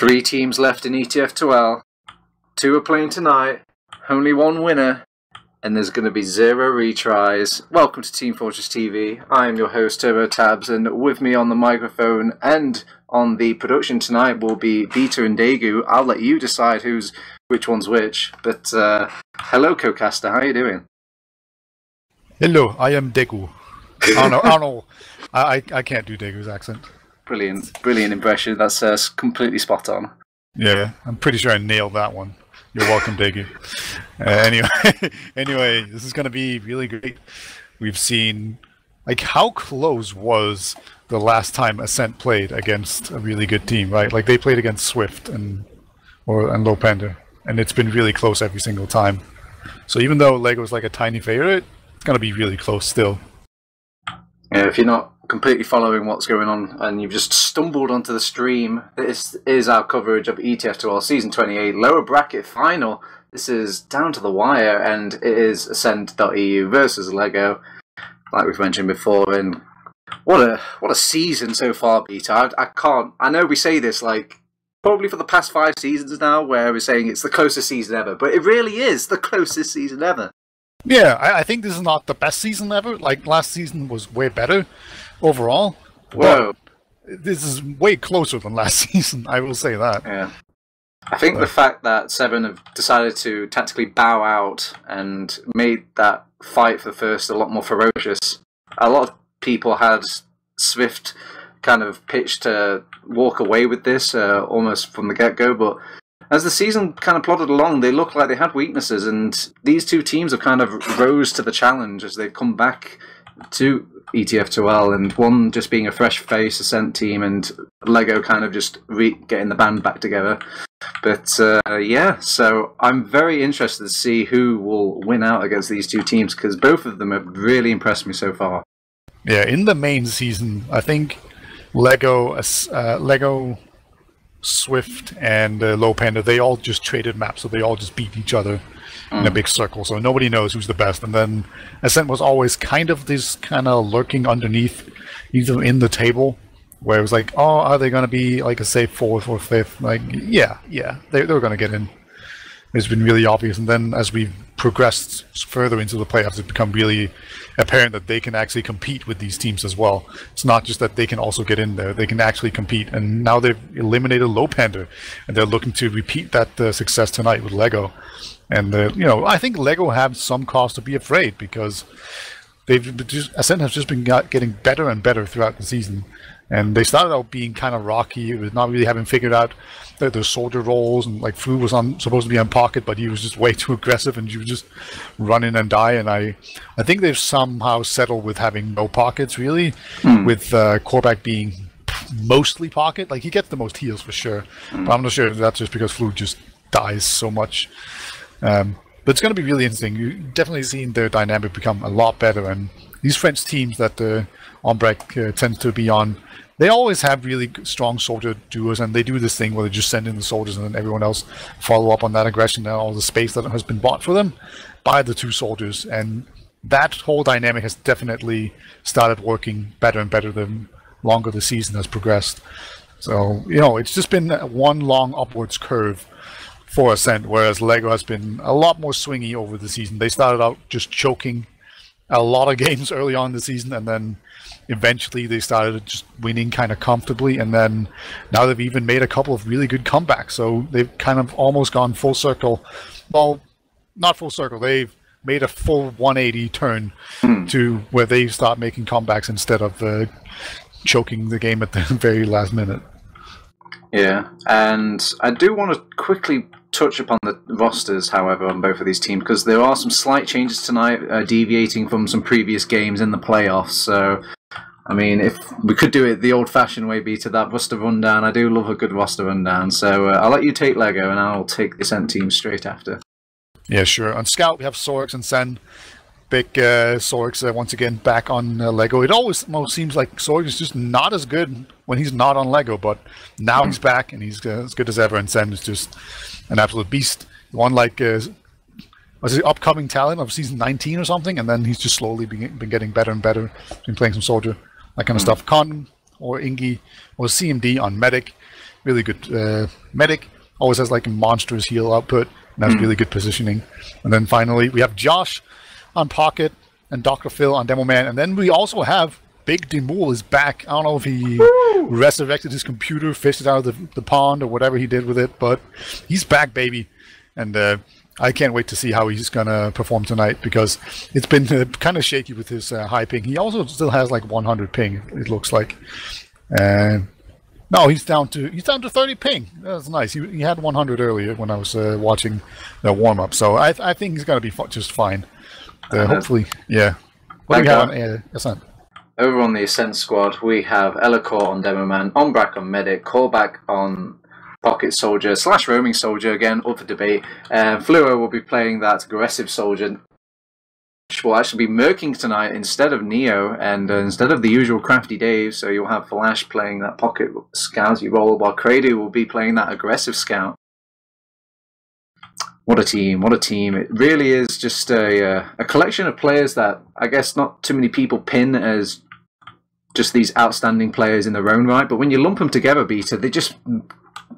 3 teams left in ETF2L. 2 are playing tonight. Only 1 winner. And there's going to be 0 retries. Welcome to Team Fortress TV. I am your host, TurboTabs, and with me on the microphone and on the production tonight will be Beta and Degu. I'll let you decide which one's which. But hello, co-caster. How are you doing? Hello, I am Degu. I can't do Degu's accent. Brilliant impression. That's completely spot on. Yeah, I'm pretty sure I nailed that one. You're welcome, Degu. Anyway, this is going to be really great. We've seen, how close was the last time Ascent played against a really good team, right? They played against Swift and Low Panda, and it's been really close every single time. So even though Lego's a tiny favorite, it's going to be really close still. Yeah, if you're not completely following what's going on and you've just stumbled onto the stream, this is our coverage of ETF2L Season 28 lower bracket final. This is down to the wire, and it is Ascent.EU versus Lego, like we've mentioned before. And what a season so far, Beta. I know we say this probably for the past 5 seasons now, where we're saying it's the closest season ever, but it really is the closest season ever. Yeah, I think this is not the best season ever. Last season was way better overall. Whoa. This is way closer than last season, I will say that. Yeah. I think the fact that 7 have decided to tactically bow out and made that fight for first a lot more ferocious. A lot of people had Swift kind of pitched to walk away with this almost from the get-go, but as the season kind of plodded along, they looked like they had weaknesses, and these 2 teams have kind of rose to the challenge as they've come back to ETF2L, and one just being a fresh face Ascent team, and Lego kind of just getting the band back together. But yeah, so I'm very interested to see who will win out against these 2 teams, because both of them have really impressed me so far. Yeah, in the main season, I think Lego, Swift, and Low Panda, they all just traded maps, so they all just beat each other in a big circle, so nobody knows who's the best. And then Ascent was always kind of lurking underneath, either in the table, where it was oh, are they going to be a safe 4th or 5th? Yeah, they were going to get in. It's been really obvious, and then as we've progressed further into the playoffs, it's become really apparent that they can actually compete with these teams as well. It's not just that they can also get in there, they can actually compete, and now they've eliminated Low Panda, and they're looking to repeat that success tonight with Lego. And I think Lego have some cause to be afraid, because Ascent has just been getting better and better throughout the season. And they started out being kind of rocky, with not really having figured out their soldier roles, and Flu was supposed to be on pocket, but he was just way too aggressive, and you would just run in and die. And I think they've somehow settled with having no pockets, really, with Korvac being mostly pocket. He gets the most heals for sure, but I'm not sure if that's just because Flu just dies so much. But it's going to be really interesting. You've definitely seen their dynamic become a lot better, and these French teams that Ombrek tends to be on, they always have really strong soldier duos, and they do this thing where they just send in the soldiers and then everyone else follow up on that aggression and all the space that has been bought for them by the 2 soldiers. And that whole dynamic has definitely started working better and better the longer the season has progressed. So, it's just been one long upwards curve for Ascent, whereas Lego has been a lot more swingy over the season. They started out just choking a lot of games early on in the season, and then eventually they started just winning kind of comfortably, and then now they've even made a couple of really good comebacks. So they've kind of almost gone full circle. Well, not full circle. They've made a full 180 turn to where they start making comebacks instead of choking the game at the very last minute. Yeah, and I do want to quickly touch upon the rosters, however, on both of these teams, because there are some slight changes tonight, deviating from some previous games in the playoffs. So, I mean, if we could do it the old-fashioned way, Beta, that roster rundown, I do love a good roster rundown. So I'll let you take Lego, and I'll take the Ascent team straight after. Yeah, sure. On Scout, we have Sorix and Sen. Big Sorix once again back on Lego. It almost seems like Sorix is just not as good when he's not on Lego, but now he's back and he's as good as ever, and Sen is just an absolute beast. One was the upcoming talent of season 19 or something, and then he's just slowly been getting better and better. He's been playing some soldier, that kind of stuff. Con or Ingi or CMD on Medic. really good medic. Always has like a monstrous heal output, and has really good positioning. And then finally, we have Josh on Pocket and Dr. Phil on Demo Man. And then we also have Big Demul is back. I don't know if he resurrected his computer, fished it out of the pond, or whatever he did with it, but he's back, baby. And I can't wait to see how he's going to perform tonight, because it's been kind of shaky with his high ping. He also still has like 100 ping, it looks like. No, he's down to 30 ping. That's nice. He had 100 earlier when I was watching the warm-up, so I think he's going to be just fine. Hopefully, yeah. What do we have on Ascent? Over on the Ascent squad, we have Elacor on Demo Man, Ombrak on Medic, Callback on Pocket Soldier / Roaming Soldier, again, up for debate. Fluo will be playing that aggressive soldier, which will actually be Merking tonight instead of Neo, and instead of the usual Crafty Dave, so you'll have Flash playing that Pocket Scouty role, while Cradu will be playing that aggressive Scout. What a team, what a team. It really is just a collection of players that I guess not too many people pin as just these outstanding players in their own right, but when you lump them together, Beta, they just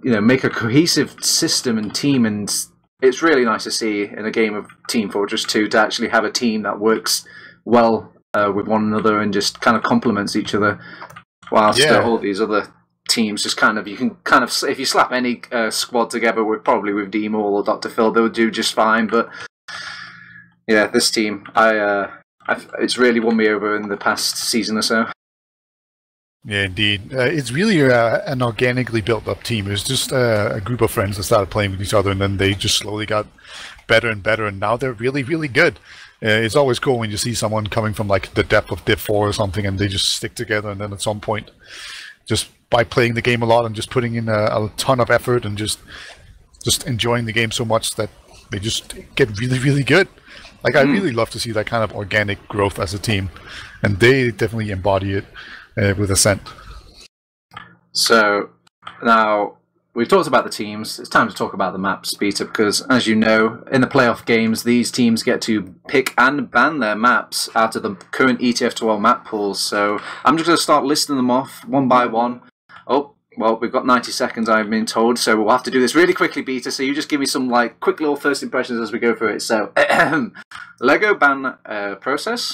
make a cohesive system and team, and it's really nice to see in a game of Team Fortress 2 to actually have a team that works well with one another and just kind of complements each other, whilst all these other teams just you can if you slap any squad together with Demol or Dr. Phil, they'll do just fine. But yeah, this team, it's really won me over in the past season or so. Yeah, indeed. It's really an organically built up team. It was just a group of friends that started playing with each other, and then they just slowly got better and better, and now they're really, really good. It's always cool when you see someone coming from like the depth of Div 4 or something, and they just stick together, and then at some point, just by playing the game a lot and just putting in a ton of effort and just enjoying the game so much that they just get really, really good. Like, I really love to see that kind of organic growth as a team, and they definitely embody it with Ascent. So now we've talked about the teams. It's time to talk about the maps, Peter, because as you know, in the playoff games, these teams get to pick and ban their maps out of the current ETF2L map pools. So I'm just going to start listing them off one by one. Oh, well, we've got 90 seconds, I've been told, so we'll have to do this really quickly, Peter. So you just give me some quick little first impressions as we go through it. So, Lego ban process.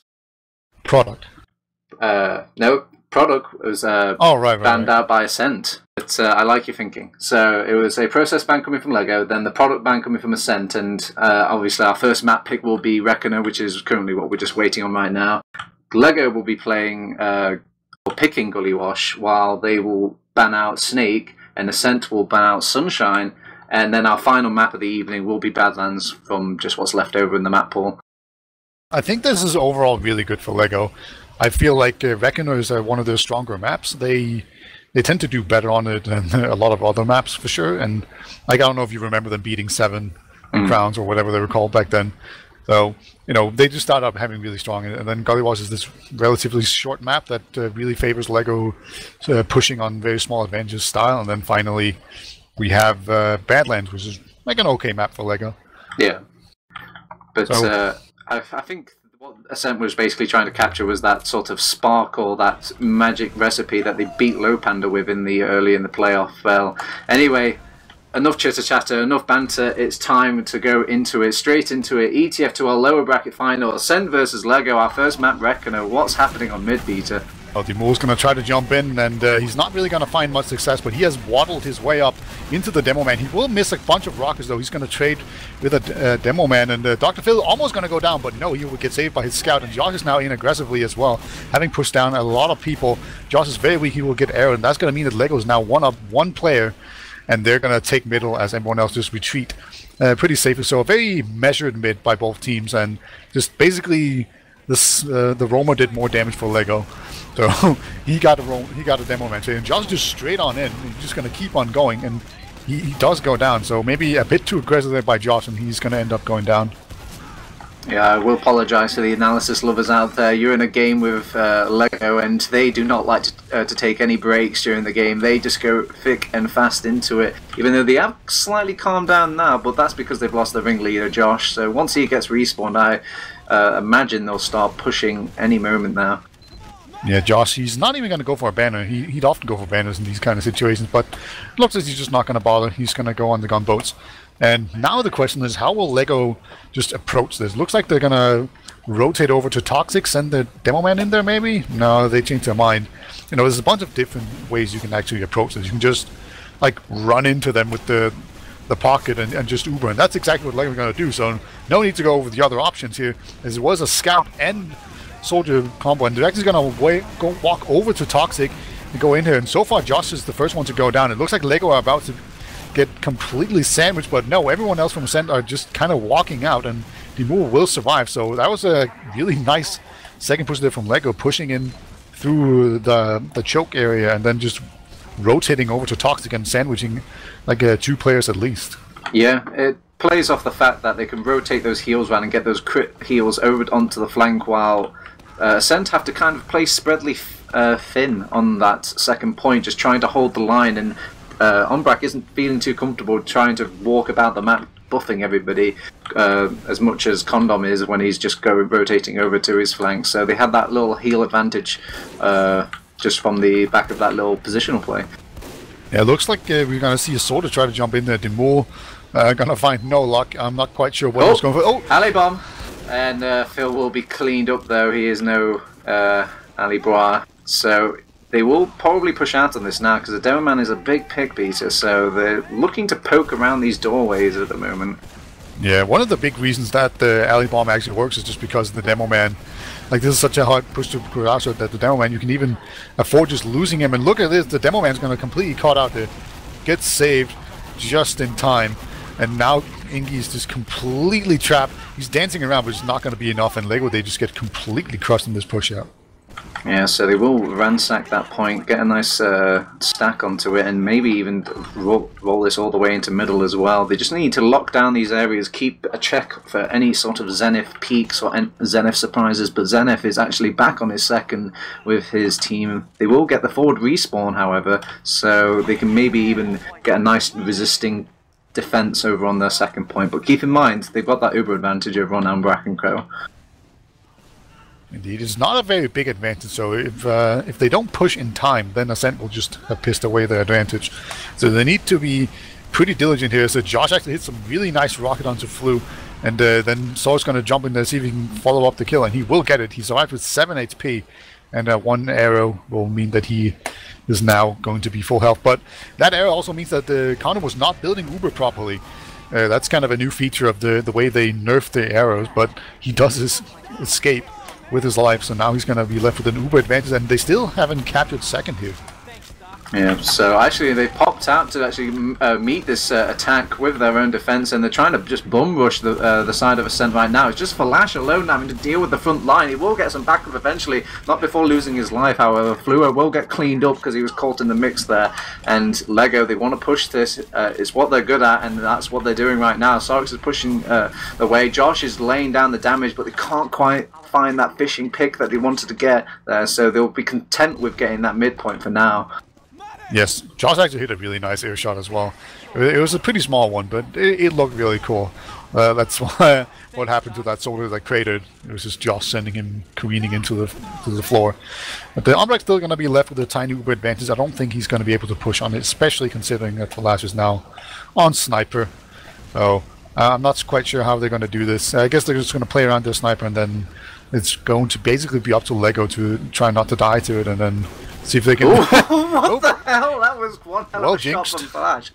Product. No. Product was banned out by Ascent. But I like your thinking. So it was a process ban coming from Lego, then the product ban coming from Ascent, and obviously our first map pick will be Reckoner, which is currently what we're just waiting on right now. Lego will be playing or picking Gullywash, while they will ban out Snake, and Ascent will ban out Sunshine, and then our final map of the evening will be Badlands from just what's left over in the map pool. I think this is overall really good for Lego. I feel like Reckoner is one of their stronger maps. They tend to do better on it than a lot of other maps, for sure. And I don't know if you remember them beating 7 crowns or whatever they were called back then. So, they just started up having really strong. And then Gullywash is this relatively short map that really favors Lego pushing on very small advantages style. And then finally, we have Badlands, which is like an okay map for Lego. Yeah. But so, I think what Ascent was basically trying to capture was that sort of spark or that magic recipe that they beat Low Panda with early in the playoff. Well, anyway, enough chitter chatter, enough banter. It's time to go straight into it. ETF2L lower bracket final, Ascent versus Lego. Our first map, Reckoner. What's happening on mid, Peter? Well, Demul's going to try to jump in, and he's not really going to find much success, but he has waddled his way up into the Demo Man. He will miss a bunch of rockets, though. He's going to trade with a Demo Man, and Dr. Phil almost going to go down, but no, he will get saved by his Scout, and Josh is now in aggressively as well, having pushed down a lot of people. Josh is very weak. He will get arrowed, and that's going to mean that Lego is now one player, and they're going to take middle as everyone else just retreat pretty safely. So a very measured mid by both teams, and just basically the Roma did more damage for Lego. So he got a Demo Man, and Josh just straight on in. He's just going to keep on going, and he does go down. So maybe a bit too aggressive there by Josh, and he's going to end up going down. Yeah, I will apologise to the analysis lovers out there. You're in a game with Lego, and they do not like to take any breaks during the game. They just go thick and fast into it, even though they have slightly calmed down now, but that's because they've lost their ringleader, Josh. So once he gets respawned, I imagine they'll start pushing any moment now. Yeah, Josh, he's not even going to go for a banner. He'd often go for banners in these kind of situations, but it looks like he's just not going to bother. He's going to go on the gunboats. And now the question is, how will LEGO just approach this? Looks like they're going to rotate over to Toxic, send the Demo Man in there maybe? No, they changed their mind. You know, there's a bunch of different ways you can actually approach this. You can just, like, run into them with the pocket and just Uber, and that's exactly what LEGO are going to do. So no need to go over the other options here, as it was a Scout and Soldier combo, and they're actually going to walk over to Toxic and go in here. And so far, Josh is the first one to go down. It looks like LEGO are about to get completely sandwiched, but no, everyone else from Ascent are just kind of walking out, and Demur will survive. So that was a really nice second push there from LEGO, pushing in through the choke area and then just rotating over to Toxic and sandwiching like 2 players at least. Yeah, it plays off the fact that they can rotate those heals around and get those crit heals over onto the flank, while Ascent have to kind of play spreadly thin on that second point, just trying to hold the line, and Umbrak isn't feeling too comfortable trying to walk about the map buffing everybody as much as Condom is when he's just rotating over to his flank. So they had that little heal advantage just from the back of that little positional play. Yeah, it looks like we're going to see a Soldier try to jump in there. Demur going to find no luck. I'm not quite sure what he's going for. Oh! Alley bomb! And Phil will be cleaned up though. He is no Ali Bois. So they will probably push out on this now, because the Demo Man is a big pick beater, so they're looking to poke around these doorways at the moment. Yeah, one of the big reasons that the alley bomb actually works is just because of the Demo Man. Like, this is such a hard push to cross out that the Demo Man, you can even afford just losing him. And look at this, the Demo Man's going to completely caught out there. Gets saved just in time. And now Ingi is just completely trapped. He's dancing around, but it's not going to be enough. And LEGO, they just get completely crushed in this push out. Yeah, so they will ransack that point, get a nice stack onto it, and maybe even roll this all the way into middle as well. They just need to lock down these areas, keep a check for any sort of Zenith peaks or Zenith surprises, but Zenith is actually back on his second with his team. They will get the forward respawn, however, so they can maybe even get a nice resisting defense over on their second point. But keep in mind, they've got that Uber advantage over on Ambrak and Crow. Indeed, it's not a very big advantage, so if they don't push in time, then Ascent will just have pissed away their advantage. So they need to be pretty diligent here. So Josh actually hit some really nice rocket onto Flu, and then Saul's going to jump in there, see if he can follow up the kill, and he will get it. He survived with 7 HP, and 1 arrow will mean that he is now going to be full health. But that arrow also means that the counter was not building Uber properly. That's kind of a new feature of the way they nerfed the arrows, but he does his escape with his life, so now he's going to be left with an Uber advantage, and they still haven't captured second here. Yeah, so actually they popped out to actually meet this attack with their own defense, and they're trying to just bum rush the side of Ascent right now. It's just Flash alone having to deal with the front line. He will get some backup eventually, not before losing his life, however. Fluor will get cleaned up because he was caught in the mix there, and LEGO, they want to push this. It's what they're good at, and that's what they're doing right now. Sorix is pushing the way. Josh is laying down the damage, but they can't quite find that fishing pick that they wanted to get there, so they'll be content with getting that midpoint for now. Yes, Josh actually hit a really nice air shot as well. It was a pretty small one, but it looked really cool. That's why what happened to that soldier that cratered. It was just Josh sending him careening into the floor. But the Umbrak's still going to be left with a tiny Uber advantage. I don't think he's going to be able to push on it, especially considering that Flash is now on Sniper. So I'm not quite sure how they're going to do this. I guess they're just going to play around their Sniper, and then it's going to basically be up to LEGO to try not to die to it, and then see if they can... What the hell? That was one hell of a shot from Flash.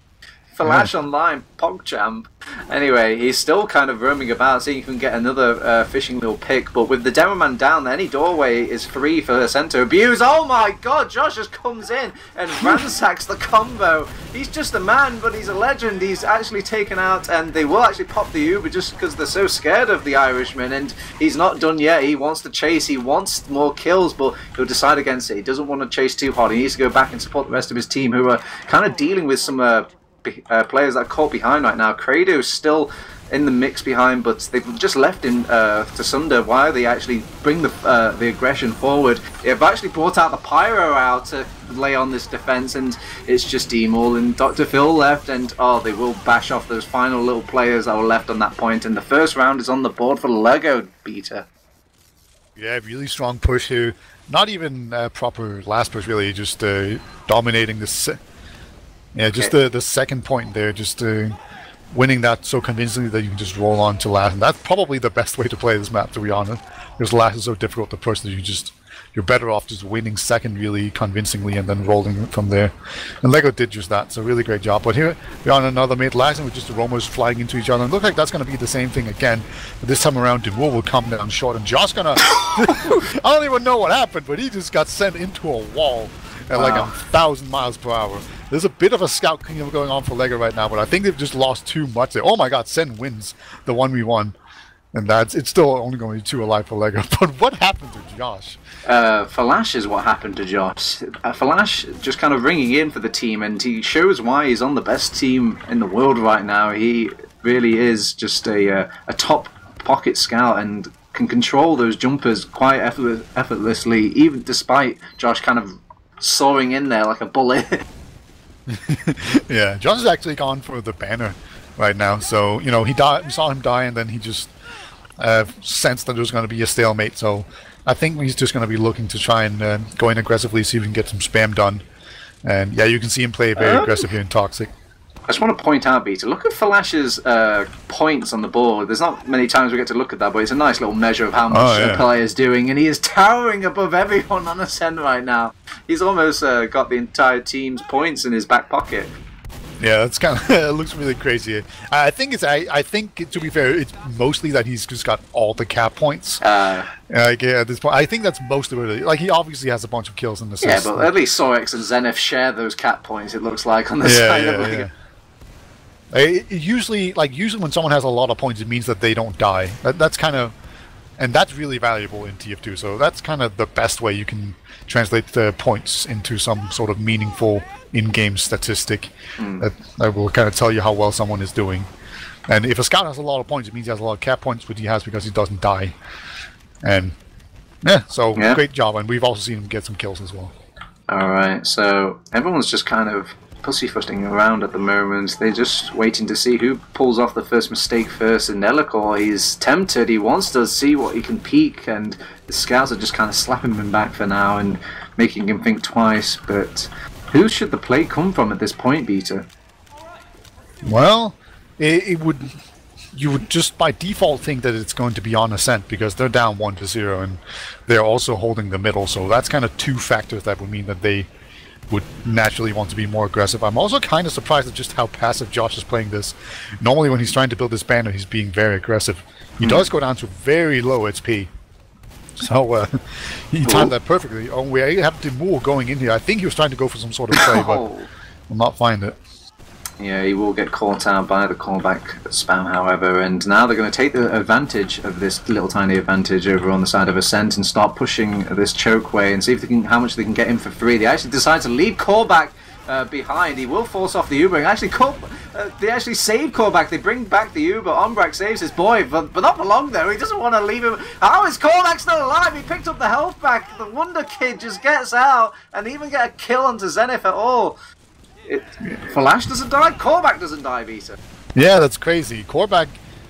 Flash online, PogChamp. Anyway, he's still kind of roaming about, seeing if he can get another fishing little pick, but with the Demo Man down, any doorway is free for Ascent to abuse. Oh my god, Josh just comes in and ransacks the combo. He's just a man, but he's a legend. He's actually taken out, and they will actually pop the Uber just because they're so scared of the Irishman, and he's not done yet. He wants to chase, he wants more kills, but he'll decide against it. He doesn't want to chase too hard. He needs to go back and support the rest of his team, who are kind of dealing with some players that are caught behind right now. Kratos still in the mix behind, but they've just left him to sunder while they actually bring the aggression forward. They've actually brought out the Pyro out to lay on this defense, and it's just Emil and Dr. Phil left, and they will bash off those final little players that were left on that point, and the first round is on the board for LEGO Beta. Yeah, really strong push here. not even proper last push really, just dominating the just the second point there, just winning that so convincingly that you can just roll on to last. And that's probably the best way to play this map, to be honest, because last is so difficult to push that you're better off just winning second really convincingly and then rolling from there. And LEGO did just that, so really great job. But here we're on another mid last, and with just the Romos flying into each other. And it looks like that's going to be the same thing again. But this time around, degu will come down short, and Josh gonna... I don't even know what happened, but he just got sent into a wall at like 1,000 miles per hour. There's a bit of a scout kingdom going on for LEGO right now, but I think they've just lost too much there. Oh my god, Sen wins the 1v1. And it's still only going to be 2 alive for LEGO. But what happened to Josh? Flash is what happened to Josh. Flash just kind of ringing in for the team, and he shows why he's on the best team in the world right now. He really is just a top pocket scout and can control those jumpers quite effortlessly, even despite Josh kind of soaring in there like a bullet. Yeah, Josh has actually gone for the banner right now. So, you know, we saw him die, and then he just sensed that there was going to be a stalemate. So I think he's just going to be looking to try and go in aggressively, see if we can get some spam done. And yeah, you can see him play very aggressive here in Toxic. I just want to point out, Beta, look at Flash's points on the board. There's not many times we get to look at that, but it's a nice little measure of how much the player's doing, and he is towering above everyone on Ascent right now. He's almost got the entire team's points in his back pocket. Yeah, that's kind of it looks really crazy. I think to be fair, it's mostly that he's just got all the cap points. Like, yeah, at this point, I think that's most of it. Like, he obviously has a bunch of kills in the system. Yeah, but at least Sorex and Zenith share those cap points. It looks like on the side of it. Usually when someone has a lot of points, it means that they don't die. That's kind of, and that's really valuable in TF2. So that's kind of the best way you can translate the points into some sort of meaningful in-game statistic that will kind of tell you how well someone is doing. And if a scout has a lot of points, it means he has a lot of cap points, which he has because he doesn't die. And great job. And we've also seen him get some kills as well. All right, so everyone's just kind of pussyfooting around at the moment. They're just waiting to see who pulls off the first mistake first. And Nellicor, he's tempted. He wants to see what he can peek, and the scouts are just kind of slapping him back for now and making him think twice. But who should the play come from at this point, Beta? Well, you would just by default think that it's going to be on Ascent because they're down 1-0 and they're also holding the middle. So that's kind of 2 factors that would mean that they would naturally want to be more aggressive. I'm also kind of surprised at just how passive Josh is playing this. Normally when he's trying to build this banner, he's being very aggressive. He does go down to very low HP. So he timed that perfectly. Oh, we have degu going in here. I think he was trying to go for some sort of play, but will not find it. Yeah, he will get caught out by the callback spam, however, and now they're going to take the advantage of this little tiny advantage over on the side of Ascent and start pushing this chokeway and see if they can, how much they can get in for free. They actually decide to leave callback behind. He will force off the Uber. And actually, they actually save callback. They bring back the Uber. Ombrak saves his boy, but not for long though. He doesn't want to leave him. How is callback still alive? He picked up the health back. The Wonder Kid just gets out and even get a kill onto Zenith at all. Flash doesn't die, Callback doesn't die, Vita. Yeah, that's crazy. Callback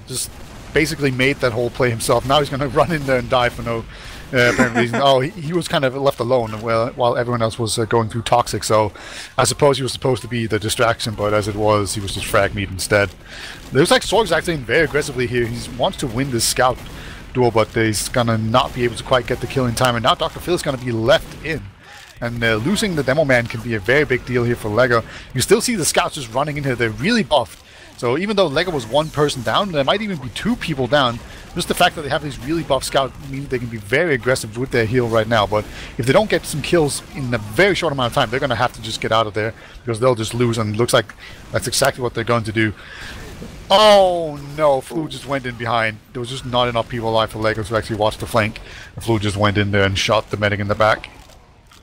just basically made that whole play himself. Now he's going to run in there and die for no apparent reason. Oh, he was kind of left alone while everyone else was going through Toxic, so I suppose he was supposed to be the distraction, but as it was, he was just frag meat instead. It looks like Sorg's acting very aggressively here. He wants to win this scout duel, but he's going to not be able to quite get the kill in time, and now Dr. Phil's going to be left in. And losing the Demo Man can be a very big deal here for LEGO. You still see the scouts just running in here. They're really buffed. So even though LEGO was 1 person down, there might even be 2 people down. Just the fact that they have these really buff scouts means they can be very aggressive with their heal right now. But if they don't get some kills in a very short amount of time, they're going to have to just get out of there because they'll just lose. And it looks like that's exactly what they're going to do. Oh no, Flu just went in behind. There was just not enough people alive for LEGO to actually watch the flank. Flu just went in there and shot the medic in the back.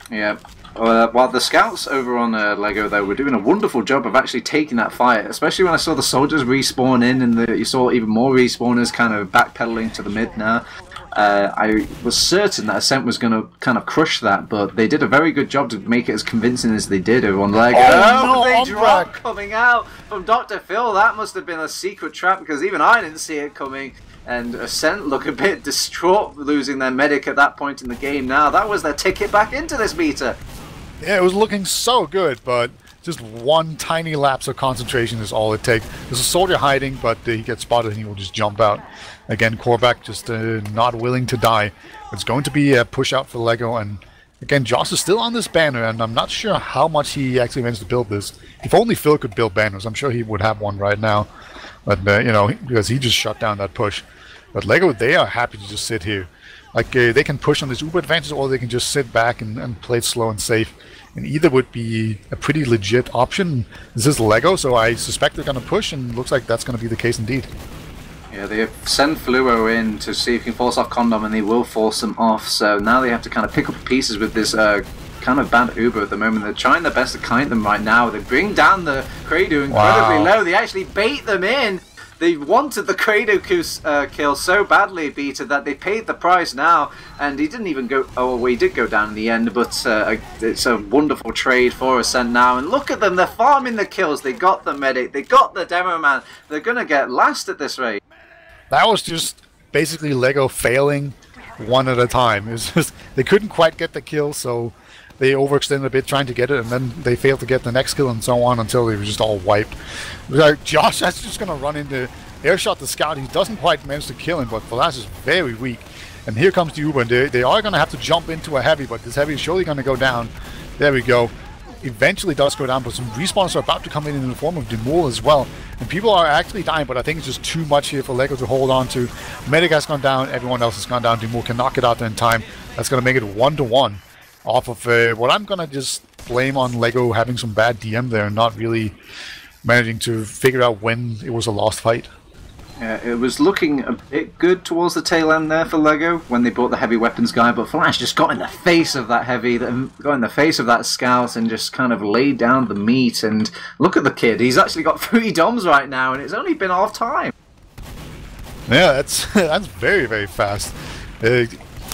Yeah. While the scouts over on LEGO though were doing a wonderful job of actually taking that fight, especially when I saw the soldiers respawn in and you saw even more respawners kind of backpedaling to the mid now. I was certain that Ascent was going to kind of crush that, but they did a very good job to make it as convincing as they did. Everyone like, they drop coming out from Dr. Phil. That must have been a secret trap, because even I didn't see it coming. And Ascent look a bit distraught losing their medic at that point in the game. Now that was their ticket back into this beta. Yeah, it was looking so good, but just one tiny lapse of concentration is all it takes. There's a soldier hiding, but he gets spotted and he will just jump out. Again, Korvac just not willing to die. It's going to be a push out for Lego, and again, Joss is still on this banner, and I'm not sure how much he actually managed to build this. If only Phil could build banners, I'm sure he would have one right now. But, you know, because he just shut down that push. But Lego, they are happy to just sit here. Like, they can push on this Uber advantage, or they can just sit back and play it slow and safe. And either would be a pretty legit option. This is Lego, so I suspect they're going to push, and looks like that's going to be the case indeed. Yeah, they send Fluo in to see if he can force off Condom, and they will force them off. So now they have to kind of pick up pieces with this kind of bad Uber at the moment. They're trying their best to kite them right now. They bring down the Credo incredibly low. They actually bait them in. They wanted the Credo kill so badly, Beta, that they paid the price now. And he didn't even go... Oh, well, he did go down in the end, but it's a wonderful trade for Ascent now. And look at them. They're farming the kills. They got the medic. They got the demo man. They're going to get last at this rate. That was just basically Lego failing one at a time. It was just, they couldn't quite get the kill, so they overextended a bit trying to get it, and then they failed to get the next kill and so on until they were just all wiped. It was like, Josh, that's just going to run into airshot the scout. He doesn't quite manage to kill him, but Falas is very weak. And here comes the Uber, and they are going to have to jump into a heavy, but this heavy is surely going to go down. There we go. Eventually does go down, but some respawns are about to come in the form of Demul as well. And people are actually dying, but I think it's just too much here for Lego to hold on to. Medic has gone down, everyone else has gone down. Demul can knock it out in time. That's going to make it 1-1 off of what I'm going to just blame on Lego having some bad DM there and not really managing to figure out when it was a lost fight. Yeah, it was looking a bit good towards the tail end there for Lego when they brought the heavy weapons guy, but Flash just got in the face of that heavy, got in the face of that scout and just kind of laid down the meat. And look at the kid, he's actually got 3 DOMs right now, and it's only been half time. Yeah, that's very, very fast.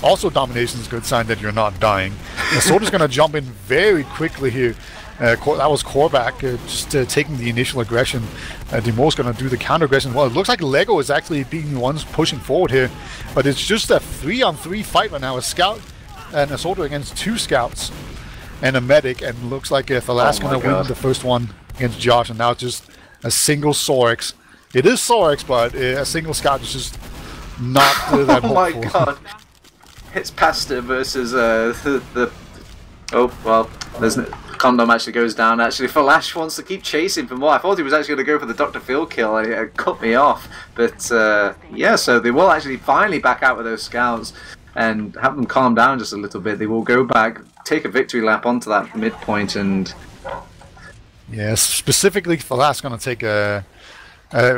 Also, domination is a good sign that you're not dying. The soldier's going to jump in very quickly here. That was Korvac just taking the initial aggression. Demo's going to do the counter aggression. Well, it looks like Lego is actually being the ones pushing forward here, but it's just a 3-on-3 fight right now. A scout and a soldier against 2 scouts and a medic, and looks like Thalas going to win the first one against Josh, and now it's just a single Sorex. It is Sorex, but a single scout is just not that hopeful. Oh my god. It's Pasta versus the... Oh, well, there's no... Condom actually goes down. Actually, Flash wants to keep chasing for more. I thought he was actually going to go for the Dr. Phil kill, and it cut me off. But yeah, so they will actually finally back out with those scouts and have them calm down just a little bit. They will go back, take a victory lap onto that midpoint, and yes, specifically Flash going to take a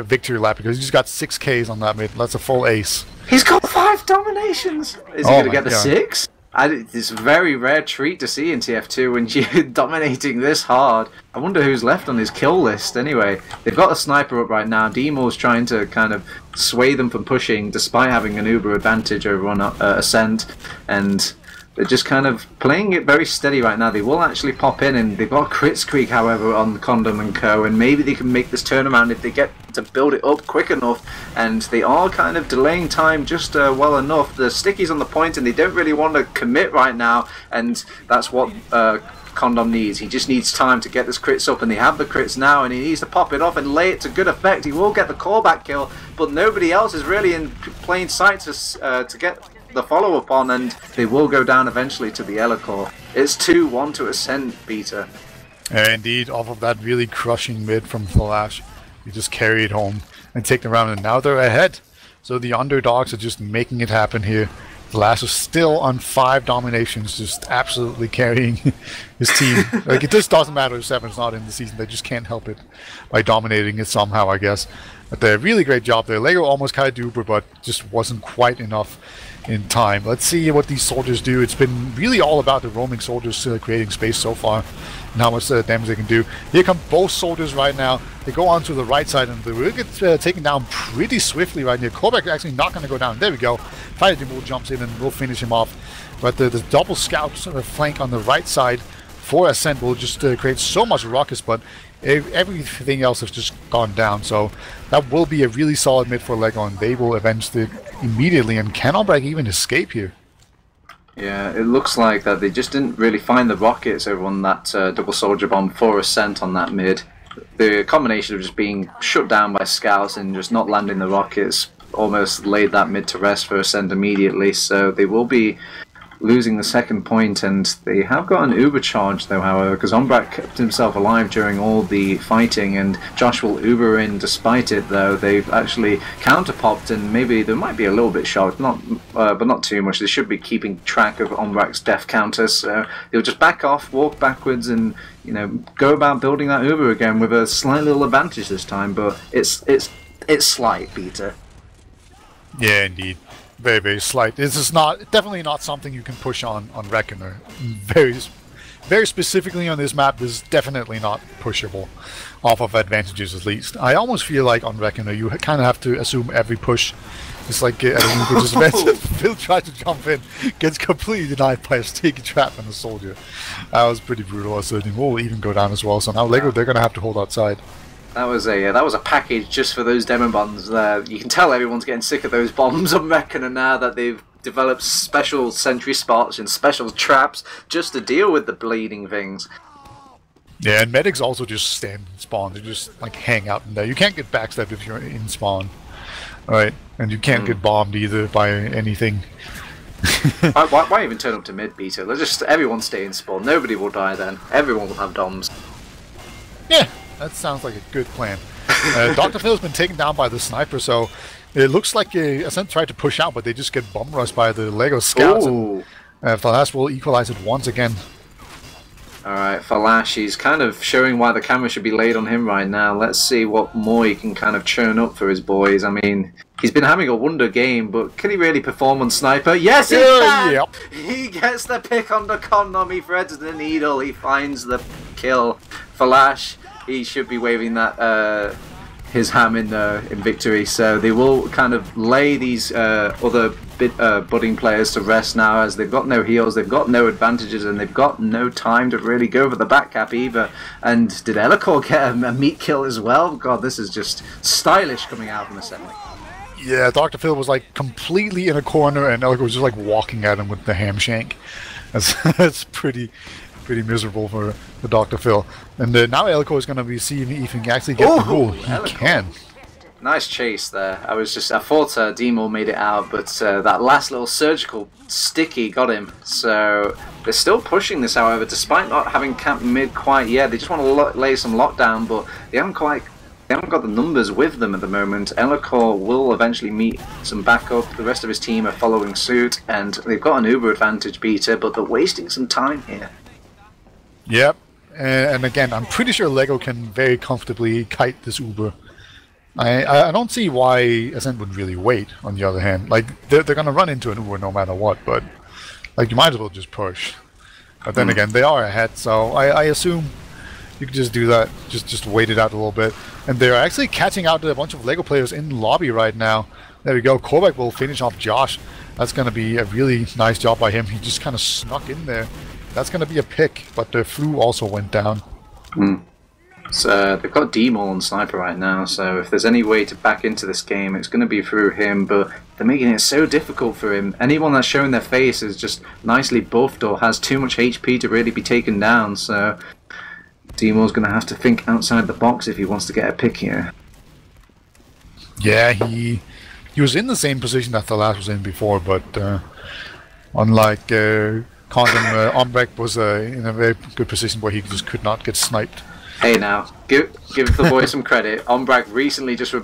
victory lap because he's got 6 Ks on that mid. That's a full ace. He's got 5 dominations. Is he going to get the 6? It's a very rare treat to see in TF2 when you're dominating this hard. I wonder who's left on his kill list anyway. They've got a sniper up right now. Demo's trying to kind of sway them from pushing despite having an Uber advantage over on Ascent. And they're just kind of playing it very steady right now. They will actually pop in, and they've got a crit streak, however, on the Condom and Co. And maybe they can make this turnaround if they get to build it up quick enough. And they are kind of delaying time just well enough. The sticky's on the point, and they don't really want to commit right now. And that's what Condom needs. He just needs time to get this crits up, and they have the crits now, and he needs to pop it off and lay it to good effect. He will get the callback kill, but nobody else is really in plain sight to get the follow-up on, and they will go down eventually to the Elacore. It's 2-1 to Ascent, Beta. Indeed, off of that really crushing mid from Flash, they just carry it home and take the round, and now they're ahead. So the underdogs are just making it happen here. Flash is still on 5 dominations, just absolutely carrying his team. Like, it just doesn't matter if 7's not in the season, they just can't help it by dominating it somehow, I guess. But a really great job there. Lego almost kind of duper, but just wasn't quite enough in time. Let's see what these soldiers do. It's been really all about the roaming soldiers creating space so far. and how much damage they can do. Here come both soldiers right now. They go on to the right side, and they will get taken down pretty swiftly right here. Korvac actually not going to go down. There we go. Fire Demol jumps in and will finish him off. But the double scout flank on the right side for Ascent will just create so much ruckus, but everything else has just gone down. So that will be a really solid mid for Lego, and they will avenge it immediately. And can Ombrag even escape here? Yeah, it looks like that they just didn't really find the rockets over on that double soldier bomb for Ascent on that mid. The combination of just being shut down by scouts and just not landing the rockets almost laid that mid to rest for Ascent immediately, so they will be losing the second point, and they have got an Uber charge though, however, because Ombrag kept himself alive during all the fighting, and Josh will Uber in despite it though. They've actually counter-popped, and maybe they might be a little bit shocked, but not too much. They should be keeping track of Ombrag's death counter, so they'll just back off, walk backwards, and go about building that Uber again with a slight little advantage this time, but it's slight, Peter. Yeah, indeed. Very, very slight. This is definitely not something you can push on Reckoner. Very specifically on this map, this is definitely not pushable off of advantages, at least. I almost feel like on Reckoner you kind of have to assume every push. It's like Phil tried to jump in, gets completely denied by a sticky trap and a soldier. That was pretty brutal. Asserting will even go down as well. So now Lego, they're going to have to hold outside. That was a package just for those demo bombs there. You can tell everyone's getting sick of those bombs on Reckoner now that they've developed special sentry spots and special traps just to deal with the bleeding things. Yeah, and medics also just stand in spawn. They just like hang out in there. You can't get backstabbed if you're in spawn. Alright, and you can't get bombed either by anything. why even turn up to mid, Peter? Let's just everyone stay in spawn. Nobody will die then. Everyone will have doms. Yeah. That sounds like a good plan. Dr. Phil's been taken down by the sniper, so it looks like Ascent tried to push out, but they just get bomb rushed by the Lego scouts. Ooh. And Falash will equalize it once again. Alright, Falash, he's kind of showing why the camera should be laid on him right now. Let's see what more he can kind of churn up for his boys. I mean, he's been having a wonder game, but can he really perform on Sniper? Yes, he can! Yep. He gets the pick on the condom, he threads the needle, he finds the kill. Falash, he should be waving that his ham in victory. So they will kind of lay these other budding players to rest now, as they've got no heals, they've got no advantages, and they've got no time to really go for the back cap either. And did Elikor get a meat kill as well? God, this is just stylish coming out from Assembly. Yeah, Dr. Phil was like completely in a corner, and Elikor was just like walking at him with the ham shank. That's pretty miserable for Dr. Phil. And now Elikor is going to be seeing if he can actually get the rule. He can. Nice chase there. I thought Demo made it out, but that last little surgical sticky got him. So they're still pushing this, however, despite not having camped mid quite yet. They just want to lay some lockdown, but they haven't got the numbers with them at the moment. Elikor will eventually meet some backup. The rest of his team are following suit, and they've got an Uber advantage, Peter, but they're wasting some time here. Yep, and again, I'm pretty sure Lego can very comfortably kite this Uber. I don't see why Ascent would really wait, on the other hand. Like, they're going to run into an Uber no matter what, but like you might as well just push. But then again, they are ahead, so I assume you can just do that, just wait it out a little bit. And they're actually catching out a bunch of Lego players in the lobby right now. There we go, Korvac will finish off Josh. That's going to be a really nice job by him. He just kind of snuck in there. That's going to be a pick, but the flu also went down. So they've got Demo on Sniper right now, so if there's any way to back into this game, it's going to be through him, but they're making it so difficult for him. Anyone that's showing their face is just nicely buffed or has too much HP to really be taken down, so Demo's going to have to think outside the box if he wants to get a pick here. Yeah, he was in the same position that the last was in before, but unlike Condom, Ombrag was in a very good position where he just could not get sniped. Hey now, give the boy some credit. Ombrag recently just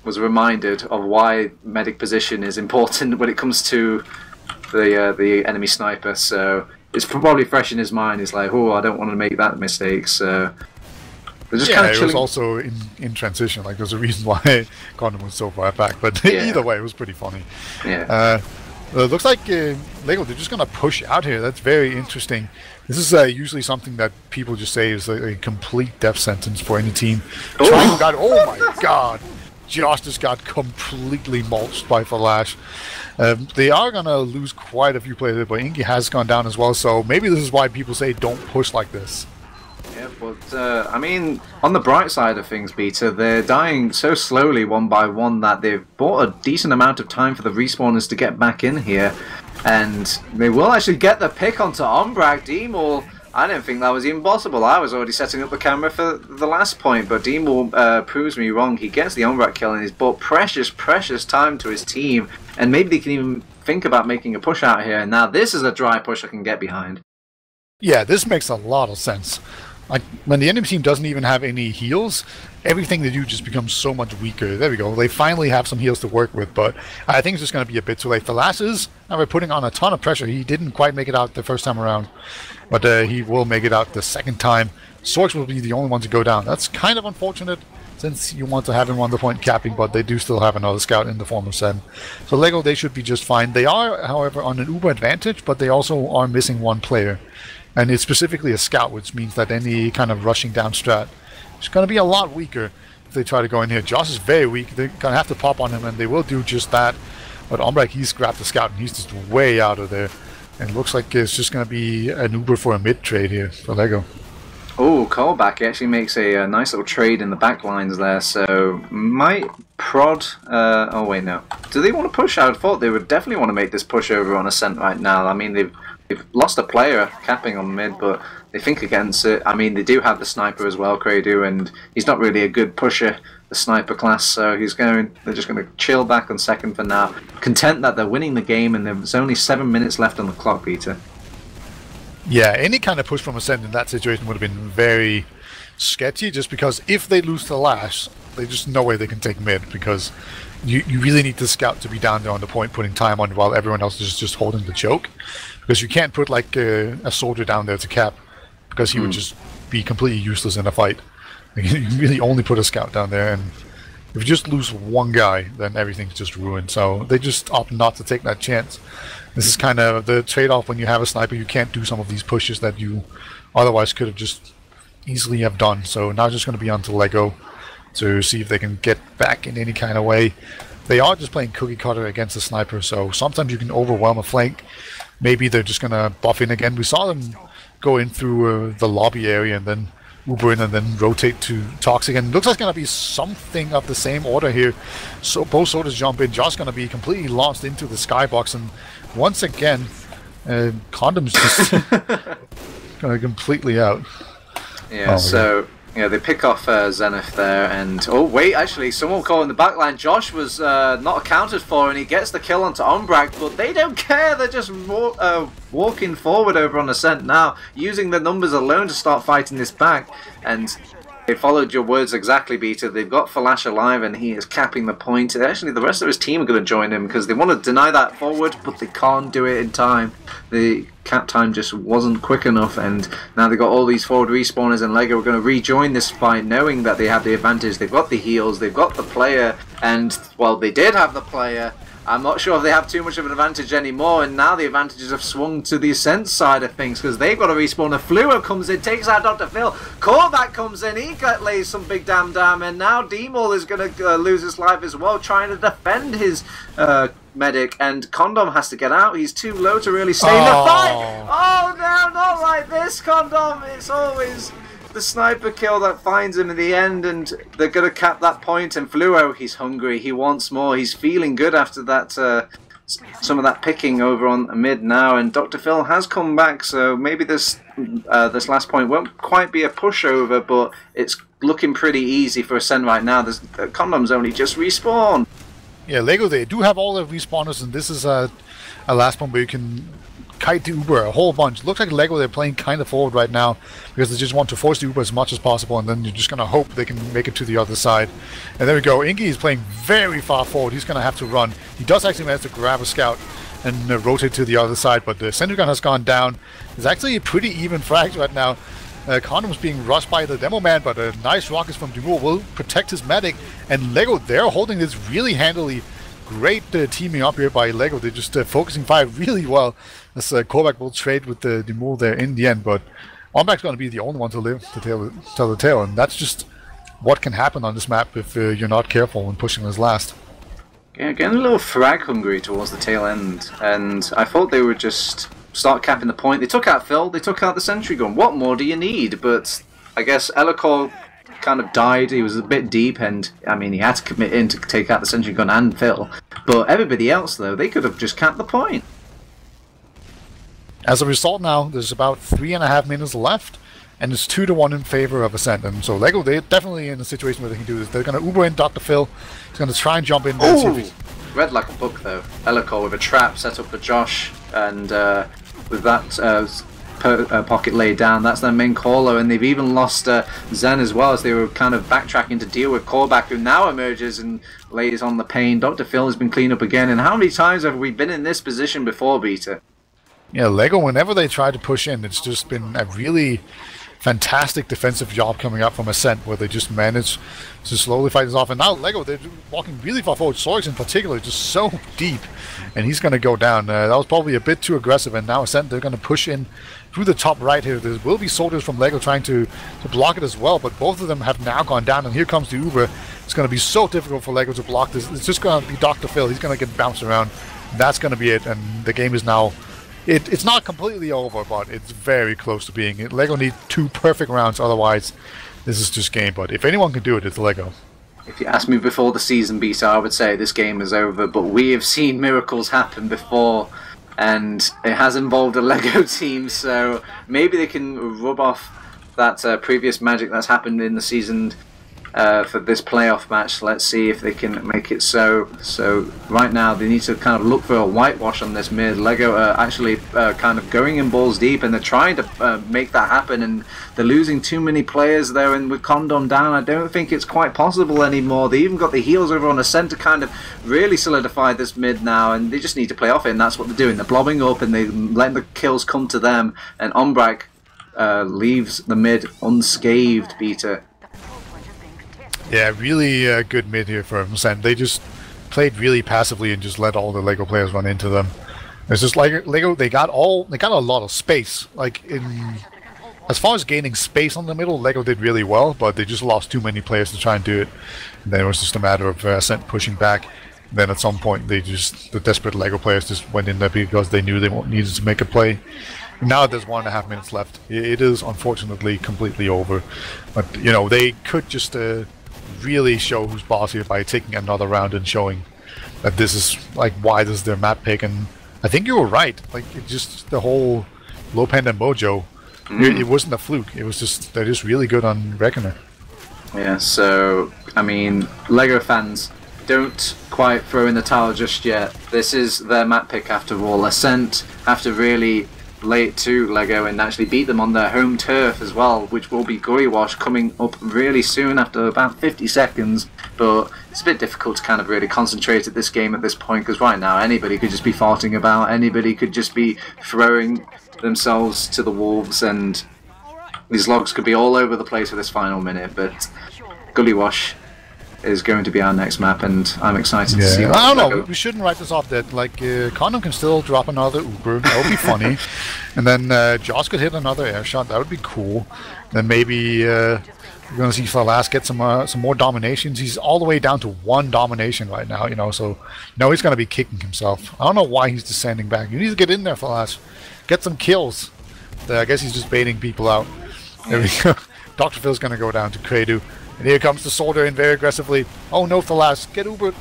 was reminded of why medic position is important when it comes to the enemy sniper, so it's probably fresh in his mind. He's like, oh, I don't want to make that mistake, so they're just kind of chilling. It was also in transition, like there's a reason why Condom was so far back, but either way, it was pretty funny. Yeah. Looks like Lego, they're just going to push out here. That's very interesting. This is usually something that people just say is a complete death sentence for any team. Oh my god! Josh just got completely mulched by Flash. They are going to lose quite a few players, but Inky has gone down as well, so maybe this is why people say don't push like this. Yeah, but I mean, on the bright side of things, Beta, they're dying so slowly one by one that they've bought a decent amount of time for the respawners to get back in here, and they will actually get the pick onto Ombrak. Demol, I didn't think that was even possible. I was already setting up the camera for the last point, but Demol proves me wrong. He gets the Ombrak kill and he's bought precious time to his team, and maybe they can even think about making a push out here. Now this is a dry push I can get behind. Yeah, this makes a lot of sense. Like, when the enemy team doesn't even have any heals, everything they do just becomes so much weaker. There we go. They finally have some heals to work with, but I think it's just going to be a bit too late. Thalas's, we're putting on a ton of pressure. He didn't quite make it out the first time around, but he will make it out the second time. Sorks will be the only one to go down. That's kind of unfortunate, since you want to have him on the point capping, but they do still have another scout in the form of Sen. So Lego, they should be just fine. They are, however, on an uber advantage, but they also are missing one player. And it's specifically a scout, which means that any kind of rushing down strat is going to be a lot weaker if they try to go in here. Josh is very weak. They're going to have to pop on him, and they will do just that. But Ombrak, he's grabbed the scout, and he's just way out of there. And it looks like it's just going to be an Uber for a mid trade here for Lego. Oh, callback. He actually makes a nice little trade in the back lines there, so might prod... oh, wait, no. Do they want to push? I thought they would definitely want to make this push over on Ascent right now. I mean, they've lost a player capping on mid, but they think against it. I mean, they do have the sniper as well, Kradu, and he's not really a good pusher, the sniper class, so they're just going to chill back on second for now. Content that they're winning the game, and there's only 7 minutes left on the clock, Peter. Yeah, any kind of push from Ascent in that situation would have been very sketchy, just because if they lose to Lash, there's just no way they can take mid, because you really need the scout to be down there on the point, putting time on while everyone else is just holding the choke. Because you can't put like a soldier down there to cap, because he would just be completely useless in a fight. You really only put a scout down there, and if you just lose one guy, then everything's just ruined. So they just opt not to take that chance. This is kind of the trade-off when you have a sniper. You can't do some of these pushes that you otherwise could have just easily have done. So now it's just going to be on to Lego to see if they can get back in any kind of way. They are just playing cookie cutter against a sniper, so sometimes you can overwhelm a flank. Maybe they're just going to buff in again. We saw them go in through the lobby area and then Uber in and then rotate to Toxic. And it looks like it's going to be something of the same order here. So both soldiers jump in. Josh's going to be completely lost into the skybox. And once again, Condom's just going completely out. Yeah, so... Yeah, they pick off Zenith there, and oh wait, actually, someone caught in the backline. Josh was not accounted for, and he gets the kill onto Ombrak, but they don't care. They're just walking forward over on Ascent now, using the numbers alone to start fighting this back. And they followed your words exactly, Beta. They've got Flash alive, and he is capping the point. Actually, the rest of his team are going to join him because they want to deny that forward, but they can't do it in time. The cap time just wasn't quick enough, and now they've got all these forward respawners, and Lego are going to rejoin this fight knowing that they have the advantage. They've got the heals, they've got the player, and, well, they did have the player. I'm not sure if they have too much of an advantage anymore, and now the advantages have swung to the Ascent side of things, because they've got a respawn. A Fluo comes in, takes out Dr. Phil. Korvac comes in, he lays some big damn, and now Demol is going to lose his life as well, trying to defend his medic, and Condom has to get out. He's too low to really stay in the fight. Oh no, not like this, Condom. It's always the sniper kill that finds him in the end, and they're going to cap that point. And Fluo, he's hungry, he wants more, he's feeling good after that some of that picking over on mid now, and Dr. Phil has come back, so maybe this last point won't quite be a pushover, but it's looking pretty easy for Ascent right now. Condom's only just respawned. Yeah, Lego, they do have all the respawners, and this is a last one where you can kite the Uber a whole bunch. Looks like Lego, they're playing kind of forward right now because they just want to force the Uber as much as possible, and then you're just going to hope they can make it to the other side. And there we go. Inky is playing very far forward. He's going to have to run. He does actually manage to grab a scout and rotate to the other side, but the sentry gun has gone down. It's actually a pretty even frag right now. Condom's being rushed by the demo man, but a nice rockets from Demol will protect his medic, and Lego, they're holding this really handily. great teaming up here by LEGO. They're just focusing fire really well. As Korvac will trade with the move there in the end, but Ombak's going to be the only one to live to tell the tale, and that's just what can happen on this map if you're not careful when pushing this last. Yeah, getting a little frag hungry towards the tail end, and I thought they would just start capping the point. They took out Phil, they took out the sentry gun. What more do you need? But I guess Elacor kind of died. He was a bit deep, and I mean, he had to commit in to take out the sentry gun and Phil. But everybody else, though, they could have just capped the point. As a result now, there's about 3.5 minutes left, and it's 2-1 in favor of Ascent. And so LEGO, they're definitely in a situation where they can do this. They're going to Uber in Dr. Phil. He's going to try and jump in there. Ooh, read like a book, though. Elacor with a trap set up for Josh, and with that pocket laid down, that's their main caller, and they've even lost Zen as well, as they were kind of backtracking to deal with Korvac, who now emerges and lays on the pain. Dr. Phil has been cleaned up again, and how many times have we been in this position before, Beta? Yeah, LEGO, whenever they try to push in, it's just been a really fantastic defensive job coming up from Ascent, where they just manage to slowly fight this off. And now LEGO, they're walking really far forward. Soix in particular, just so deep, and he's going to go down. That was probably a bit too aggressive, and now Ascent, they're going to push in through the top right here. There will be soldiers from LEGO trying to block it as well, but both of them have now gone down, and here comes the Uber. It's going to be so difficult for LEGO to block this. It's just going to be Dr. Phil. He's going to get bounced around. That's going to be it, and the game is now... It's not completely over, but it's very close to being it. LEGO need 2 perfect rounds, otherwise this is just game. But if anyone can do it, it's LEGO. If you asked me before the season, Beta, I would say this game is over, but we have seen miracles happen before, and it has involved a LEGO team, so maybe they can rub off that previous magic that's happened in the season for this playoff match. Let's see if they can make it so. So right now they need to kind of look for a whitewash on this mid. LEGO are actually kind of going in balls deep, and they're trying to make that happen, and they're losing too many players there, and with Condom down, I don't think it's quite possible anymore. They even got the heals over on Ascent to kind of really solidify this mid now, and they just need to play off it, and that's what they're doing. They're blobbing up, and they're letting the kills come to them, and Ombrak leaves the mid unscathed, Beta. Yeah, really good mid here for Ascent. They just played really passively and just let all the LEGO players run into them. It's just like LEGO, they got a lot of space. Like as far as gaining space on the middle, LEGO did really well, but they just lost too many players to try and do it. And then it was just a matter of Ascent pushing back. And then at some point, the desperate LEGO players just went in there because they knew they needed to make a play. Now there's 1.5 minutes left. It is unfortunately completely over, but you know, they could just really show who's boss here by taking another round and showing that this is like why this is their map pick. And I think you were right. Like it just the whole low panda mojo, it wasn't a fluke. It was just they're just really good on Reckoner. Yeah. So I mean, LEGO fans, don't quite throw in the towel just yet. This is their map pick after all. Ascent have to really lay it to LEGO and actually beat them on their home turf as well, which will be Gullywash coming up really soon after about 50 seconds. But it's a bit difficult to kind of really concentrate at this game at this point, because right now anybody could just be farting about, anybody could just be throwing themselves to the wolves, and these logs could be all over the place for this final minute. But Gullywash is going to be our next map, and I'm excited to see what I don't know, we shouldn't write this off that like Condom can still drop another Uber, that would be funny. And then Josh could hit another air shot, that would be cool. Then maybe we're going to see Falas get some more dominations. He's all the way down to 1 domination right now, you know, so no, he's going to be kicking himself. I don't know why he's descending back. You need to get in there, Falas. Get some kills. I guess he's just baiting people out. There we go. Dr. Phil's going to go down to Kredu. And here comes the soldier in very aggressively. Oh no, Falas, get Ubered.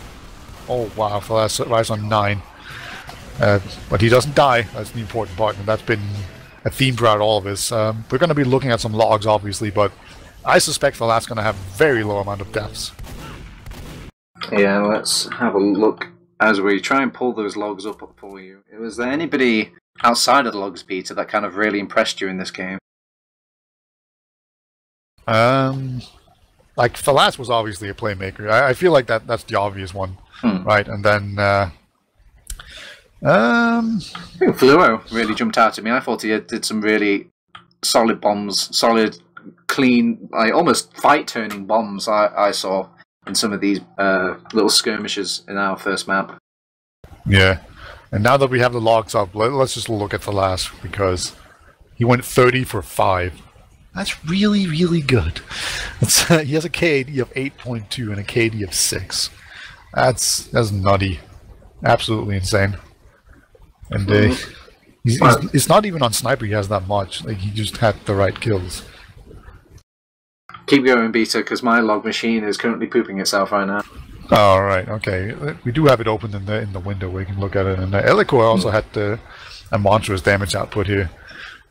Oh wow, Falas arrives on 9. But he doesn't die. That's the important part, and that's been a theme throughout all of this. We're going to be looking at some logs, obviously, but I suspect Falas is going to have a very low amount of deaths. Yeah, let's have a look as we try and pull those logs up for you. Was there anybody outside of the logs, Peter, that kind of really impressed you in this game? Like, Falas was obviously a playmaker. I feel like that's the obvious one, right? And then, I think Fluo really jumped out at me. I thought he did some really solid bombs, solid, clean, like almost fight-turning bombs I saw. in some of these little skirmishes in our first map. Yeah, and now that we have the logs up, let's just look at the last, because he went 30 for 5. That's really, really good. He has a KD of 8.2 and a KD of 6. That's nutty. Absolutely insane. And it's not even on sniper he has that much. Like, he just had the right kills. Keep going, Beta, because my log machine is currently pooping itself right now. All right, okay. We do have it open in the window where you can look at it. And Elikor also had a monstrous damage output here.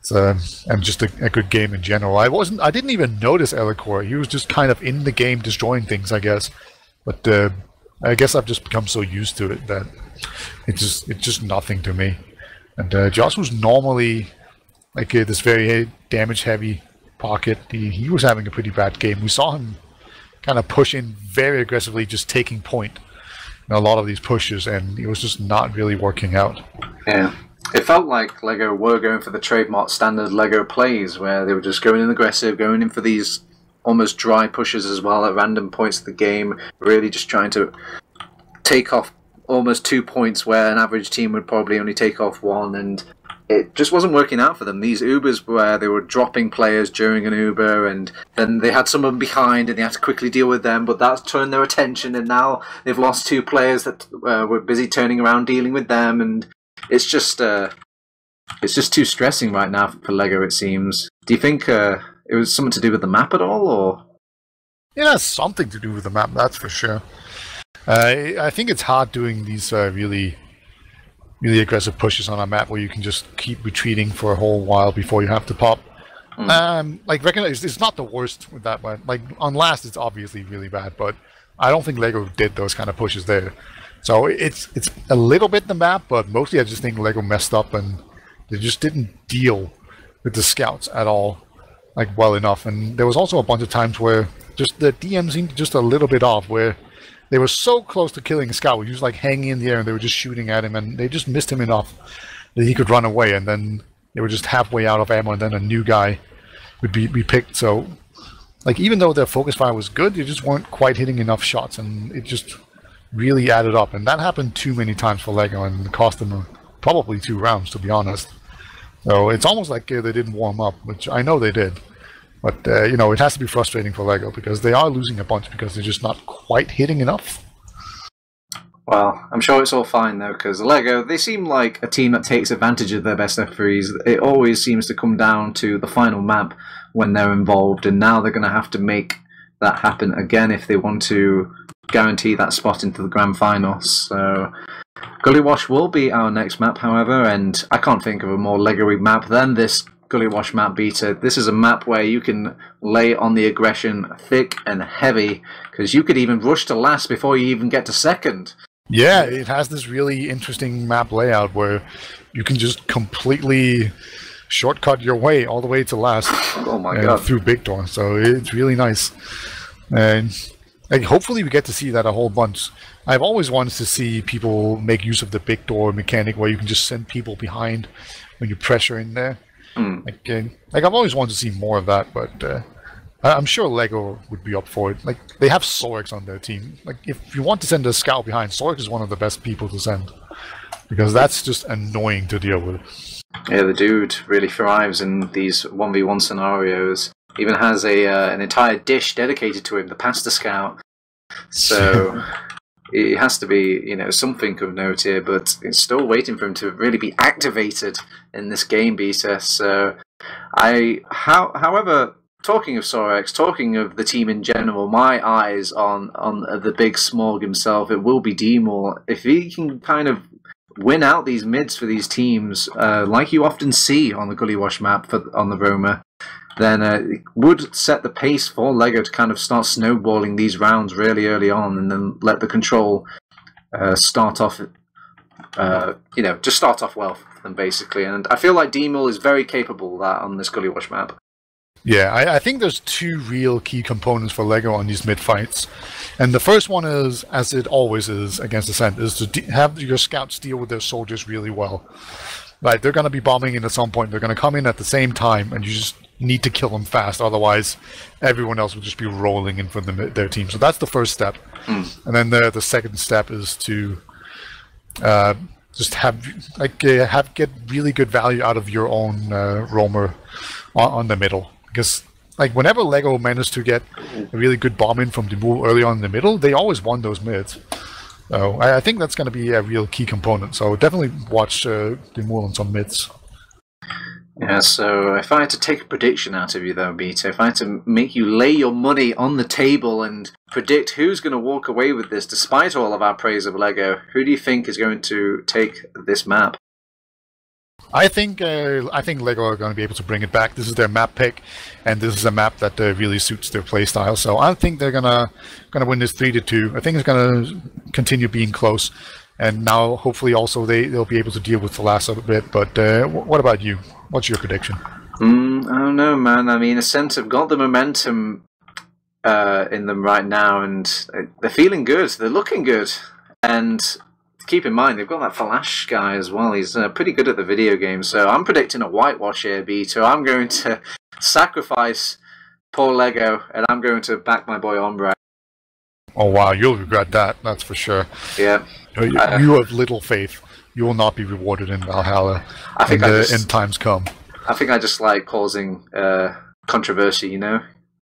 And just a good game in general. I didn't even notice Elikor. He was just kind of in the game destroying things, I guess. But I guess I've just become so used to it that it's just nothing to me. And Josh was normally like this very damage heavy pocket. He was having a pretty bad game. We saw him kind of push in very aggressively, just taking point in a lot of these pushes, and it was just not really working out. Yeah. It felt like LEGO were going for the trademark standard LEGO plays, where they were just going in aggressive, going in for these almost dry pushes as well at random points of the game, really just trying to take off almost 2 points where an average team would probably only take off 1, and it just wasn't working out for them. These Ubers where they were dropping players during an Uber, and then they had someone behind and they had to quickly deal with them, but that's turned their attention, and now they've lost 2 players that were busy turning around dealing with them, and it's just too stressing right now for LEGO, it seems. Do you think it was something to do with the map at all, or? Yeah, it has something to do with the map, that's for sure. I think it's hard doing these really aggressive pushes on a map where you can just keep retreating for a whole while before you have to pop. Recognize it's not the worst with that one. Like on last, it's obviously really bad, but I don't think LEGO did those kind of pushes there. So it's a little bit the map, but mostly I just think LEGO messed up and they just didn't deal with the scouts at all, like well enough. And there was also a bunch of times where just the DM seemed just a little bit off, where they were so close to killing a scout. He was like hanging in the air and they were just shooting at him, and they just missed him enough that he could run away, and then they were just halfway out of ammo, and then a new guy would be picked. So like even though their focus fire was good, they just weren't quite hitting enough shots, and it just really added up. And that happened too many times for LEGO and cost them probably 2 rounds, to be honest. So it's almost like they didn't warm up, which I know they did. But, you know, it has to be frustrating for LEGO because they are losing a bunch because they're just not quite hitting enough. Well, I'm sure it's all fine, though, because LEGO, they seem like a team that takes advantage of their best referees. It always seems to come down to the final map when they're involved, and now they're going to have to make that happen again if they want to guarantee that spot into the grand final. So Gullywash will be our next map, however, and I can't think of a more LEGO-y map than this Gullywash map, Beta. This is a map where you can lay on the aggression thick and heavy, because you could even rush to last before you even get to second. Yeah, it has this really interesting map layout where you can just completely shortcut your way all the way to last. Oh my god. Through Big Door, so it's really nice. And like, hopefully we get to see that a whole bunch. I've always wanted to see people make use of the Big Door mechanic where you can just send people behind when you pressure in there. Like I've always wanted to see more of that, but I'm sure LEGO would be up for it. Like, they have Sorix on their team. Like, if you want to send a scout behind, Sorix is one of the best people to send, because that's just annoying to deal with. Yeah, the dude really thrives in these 1v1 scenarios. Even has an entire dish dedicated to him, the Pasta Scout. So it has to be, you know, something of note here, but it's still waiting for him to really be activated in this game, Beta. So however, talking of Sorix, talking of the team in general, my eyes on the big Smorg himself, it will be Demol. If he can kind of win out these mids for these teams, like you often see on the Gullywash map on the Roma, then it would set the pace for LEGO to kind of start snowballing these rounds really early on, and then let the control start off, you know, just start off well for them, basically. And I feel like Demol is very capable of that on this Gullywash map. Yeah, I think there's 2 real key components for LEGO on these mid-fights. And the first one is, as it always is against Ascent, is to have your scouts deal with their soldiers really well. Like, they're going to be bombing in at some point, they're going to come in at the same time, and you just You need to kill them fast, otherwise everyone else will just be rolling in front of their team. So that's the first step. And then the second step is to just get really good value out of your own roamer on the middle, because like whenever Lego managed to get a really good bomb in from Demul early on in the middle, they always won those mids. So I think that's going to be a real key component. So definitely watch Demul on some mids. Yeah, so if I had to take a prediction out of you though, Beta, if I had to make you lay your money on the table and predict who's going to walk away with this, despite all of our praise of Lego, who do you think is going to take this map? I think Lego are going to be able to bring it back. This is their map pick, and this is a map that really suits their playstyle. So I think they're gonna win this 3-2. I think it's gonna continue being close, and now hopefully also they'll be able to deal with the last little bit. But what about you? What's your prediction? I don't know, man. I mean, Ascent have got the momentum in them right now, and they're feeling good. They're looking good, and keep in mind, they've got that Flash guy as well. He's pretty good at the video game. So I'm predicting a whitewash here, Beta. I'm going to sacrifice poor Lego, and I'm going to back my boy Ombre. Oh, wow. You'll regret that. That's for sure. Yeah. You have little faith. You will not be rewarded in Valhalla in times come. I think I just like causing controversy, you know?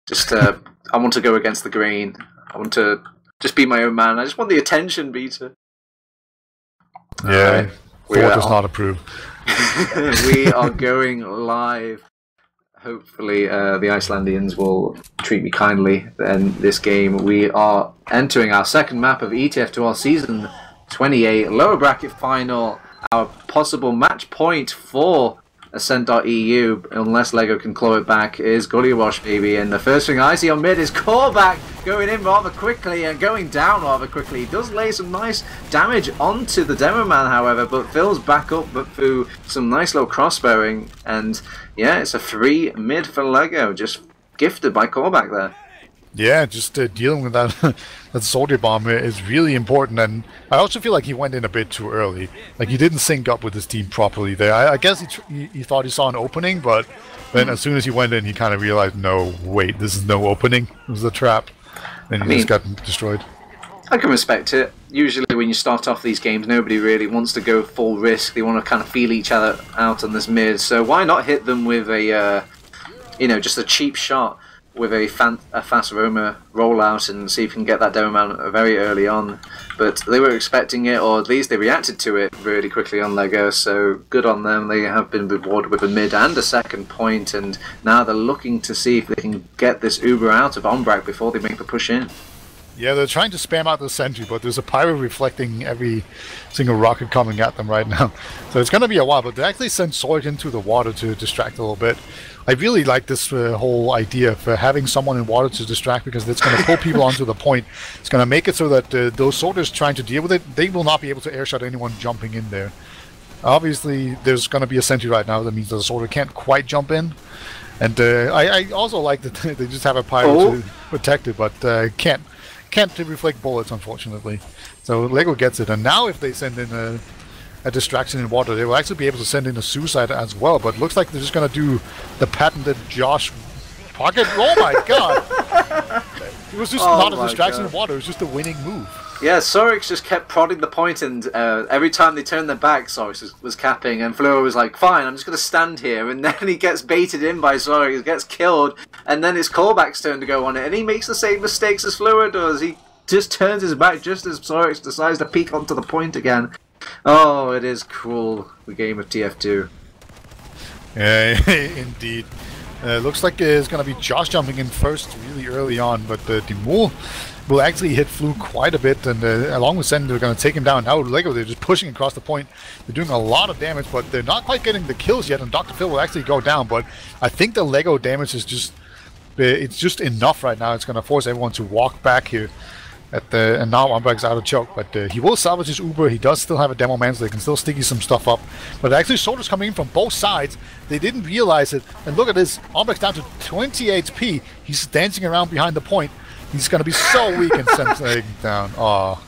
Just, I want to go against the grain. I want to just be my own man. I just want the attention, Beta. Yeah, Thor does not approve. We are going live. Hopefully the Icelandians will treat me kindly in this game. We are entering our second map of ETF2L Season 28, lower bracket final. Our possible match point for Ascent.EU, unless Lego can claw it back, is Gullywash, baby. And the first thing I see on mid is Callback going in rather quickly and going down rather quickly. He does lay some nice damage onto the Demo Man, however, but fills back up but through some nice little crossbowing. And yeah, it's a free mid for Lego, just gifted by Callback there. Yeah, just dealing with that that soldier bomb is really important, and I also feel like he went in a bit too early. Like he didn't sync up with his team properly there. I guess he thought he saw an opening, but then as soon as he went in, he kind of realized, no, wait, this is no opening. It was a trap. And he just got destroyed. I can respect it. Usually when you start off these games, nobody really wants to go full risk. They want to kind of feel each other out on this mid. So why not hit them with a, just a cheap shot with a fast roamer rollout and see if you can get that Demo Man very early on. But they were expecting it, or at least they reacted to it really quickly on Lego, so good on them. They have been rewarded with a mid and a second point, and now they're looking to see if they can get this Uber out of Ombrak before they make the push in. Yeah, they're trying to spam out the sentry, but there's a pyro reflecting every single rocket coming at them right now. So it's going to be a while, but they actually sent Sorg into the water to distract a little bit. I really like this whole idea of having someone in water to distract, because it's going to pull people onto the point. It's going to make it so that those soldiers trying to deal with it, they will not be able to airshot anyone jumping in there. Obviously, there's going to be a sentry right now. That means the soldier can't quite jump in. And I also like that they just have a pyro to protect it, but can't reflect bullets, unfortunately. So Lego gets it, and now if they send in a distraction in water, they will actually be able to send in a suicide as well. But looks like they're just going to do the patented Josh pocket. Oh my god! It was just not a distraction in water. It was just a winning move. Yeah, Sorix just kept prodding the point, and every time they turned their back, Sorix was capping, and Fleur was like, fine, I'm just going to stand here, and then he gets baited in by Sorix, gets killed, and then it's Callback's turn to go on it, and he makes the same mistakes as Fleur does. He just turns his back just as Sorix decides to peek onto the point again. Oh, it is cruel, the game of TF2. Indeed. Looks like it's going to be Josh jumping in first really early on, but Demul will actually hit Flu quite a bit, and along with Sen, they're going to take him down. Now Lego, they're just pushing across the point. They're doing a lot of damage, but they're not quite getting the kills yet, and Dr. Phil will actually go down, but I think the Lego damage is just it's just enough right now. It's going to force everyone to walk back here. And now Umbrak's out of choke, but he will salvage his Uber. He does still have a Demo Man, so they can still sticky some stuff up. But actually, soldiers coming in from both sides. They didn't realize it. And look at this. Umbrak's down to 20 HP. He's dancing around behind the point. He's going to be so weak and sent down. Oh,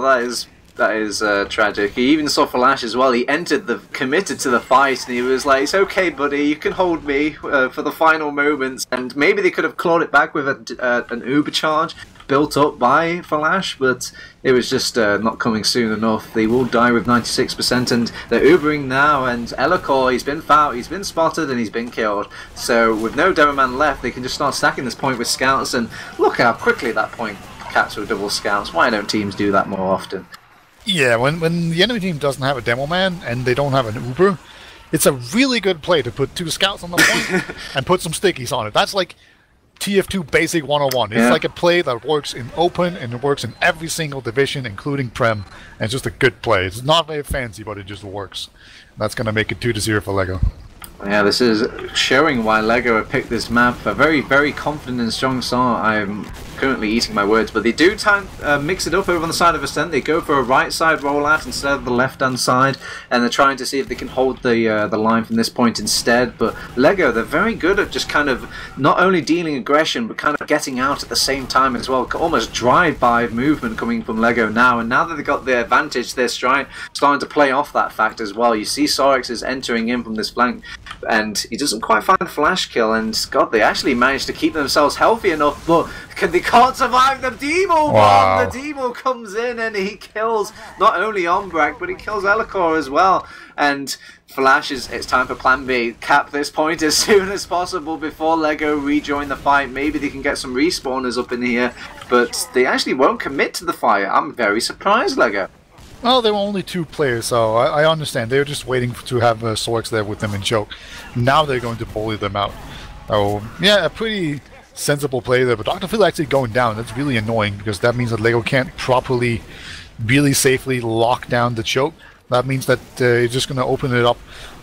that That is tragic. He even saw Flash as well. He committed to the fight, and he was like, "It's okay, buddy. You can hold me for the final moments." And maybe they could have clawed it back with an Uber charge built up by Flash, but it was just not coming soon enough. They will die with 96%, and they're Ubering now. And Elacor, he's been fouled, he's been spotted, and he's been killed. So with no Demo Man left, they can just start stacking this point with scouts. And look how quickly that point captures with double scouts. Why don't teams do that more often? Yeah, when the enemy team doesn't have a demo man and they don't have an Uber, it's a really good play to put 2 scouts on the point and put some stickies on it. That's like TF2 Basic 101. It's like a play that works in open and it works in every single division, including Prem, and it's just a good play. It's not very fancy, but it just works. That's going to make it 2-0 for LEGO. Yeah, this is showing why LEGO have picked this map. A very, very confident and strong start. I'm currently eating my words, but they do mix it up over on the side of Ascent. They go for a right side rollout instead of the left hand side, and they're trying to see if they can hold the line from this point instead. But LEGO, they're very good at just kind of not only dealing aggression, but kind of getting out at the same time as well. Almost drive-by movement coming from LEGO now, and now that they've got the advantage, they're starting to play off that fact as well. You see Sorex is entering in from this flank, and he doesn't quite find the flash kill, and God, they actually managed to keep themselves healthy enough, but they can't survive the Demo bomb. The Demo comes in and he kills not only Ombrak, but he kills Elacor as well. And Flash it's time for plan B. Cap this point as soon as possible before LEGO rejoin the fight. Maybe they can get some respawners up in here, but they actually won't commit to the fight. I'm very surprised, LEGO. Well, there were only 2 players, so I understand. They were just waiting to have Sorex there with them and choke. Now they're going to bully them out. Oh, yeah, a pretty sensible play there, but Dr. Phil actually going down. That's really annoying because that means that LEGO can't properly, really safely lock down the choke. That means that it's just going to open it up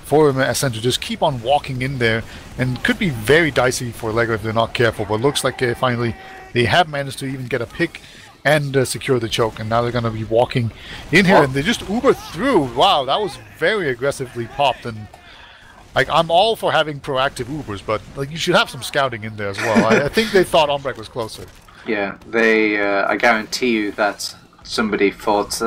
for Ascent to just keep on walking in there, and could be very dicey for LEGO if they're not careful, but looks like finally they have managed to even get a pick and secure the choke, and now they're going to be walking in here, and they just Uber through. Wow, that was very aggressively popped, and like, I'm all for having proactive Ubers, but like, you should have some scouting in there as well. I think they thought Ombrak was closer. Yeah, they. I guarantee you that somebody thought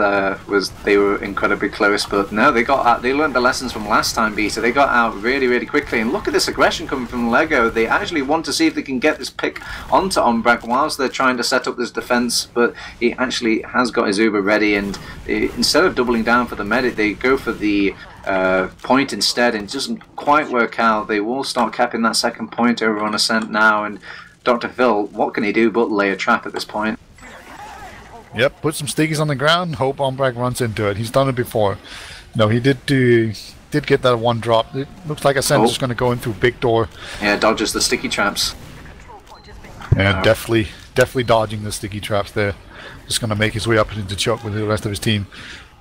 they were incredibly close, but no, they got out. They learned the lessons from last time, Beta. They got out really, really quickly, and look at this aggression coming from LEGO. They actually want to see if they can get this pick onto Ombrak whilst they're trying to set up this defense, but he actually has got his Uber ready, and instead of doubling down for the medic, they go for the point instead, and it doesn't quite work out. They will start capping that second point over on Ascent now, and Dr. Phil, what can he do but lay a trap at this point? Yep, put some stickies on the ground, hope Ombrak runs into it. He's done it before. No, he did get that one drop. It looks like Ascent is just going to go in through big door. Yeah, dodges the sticky traps. Yeah, definitely dodging the sticky traps there. Just going to make his way up into choke with the rest of his team.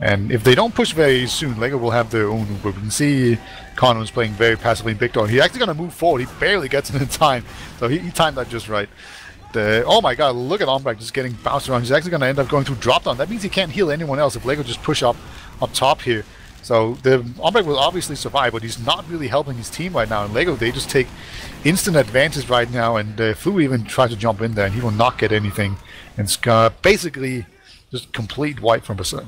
And if they don't push very soon, LEGO will have their own Uber. We can see Connor's playing very passively in big door. He's actually going to move forward. He barely gets it in time. So he timed that just right. Oh my god, look at Ombrak just getting bounced around. He's actually going to end up going through drop down. That means he can't heal anyone else if LEGO just push up top here. So the Ombrak will obviously survive, but he's not really helping his team right now. And LEGO, they just take instant advantage right now. And Fu even tries to jump in there, and he will not get anything. And it's basically just complete wipe from Ascent.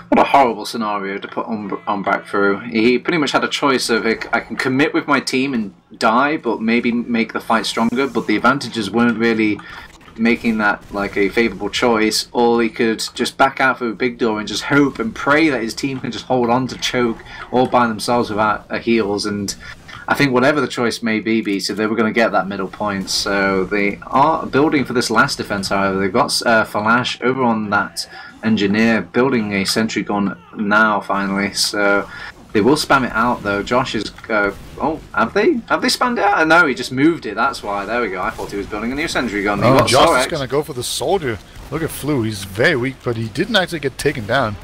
What a horrible scenario to put Ombrak through. He pretty much had a choice of, I can commit with my team and die, but maybe make the fight stronger, but the advantages weren't really making that like a favourable choice, or he could just back out for a big door and just hope and pray that his team can just hold on to choke all by themselves without heals. And I think whatever the choice may be, Beta, they were going to get that middle point. So they are building for this last defense, however. They've got Falash over on that engineer, building a sentry gun now, finally. So they will spam it out, though. Josh is... oh, have they spammed it out? No, he just moved it. That's why. There we go. I thought he was building a new sentry gun. Oh, Josh is going to go for the soldier. Look at Flu. He's very weak, but he didn't actually get taken down.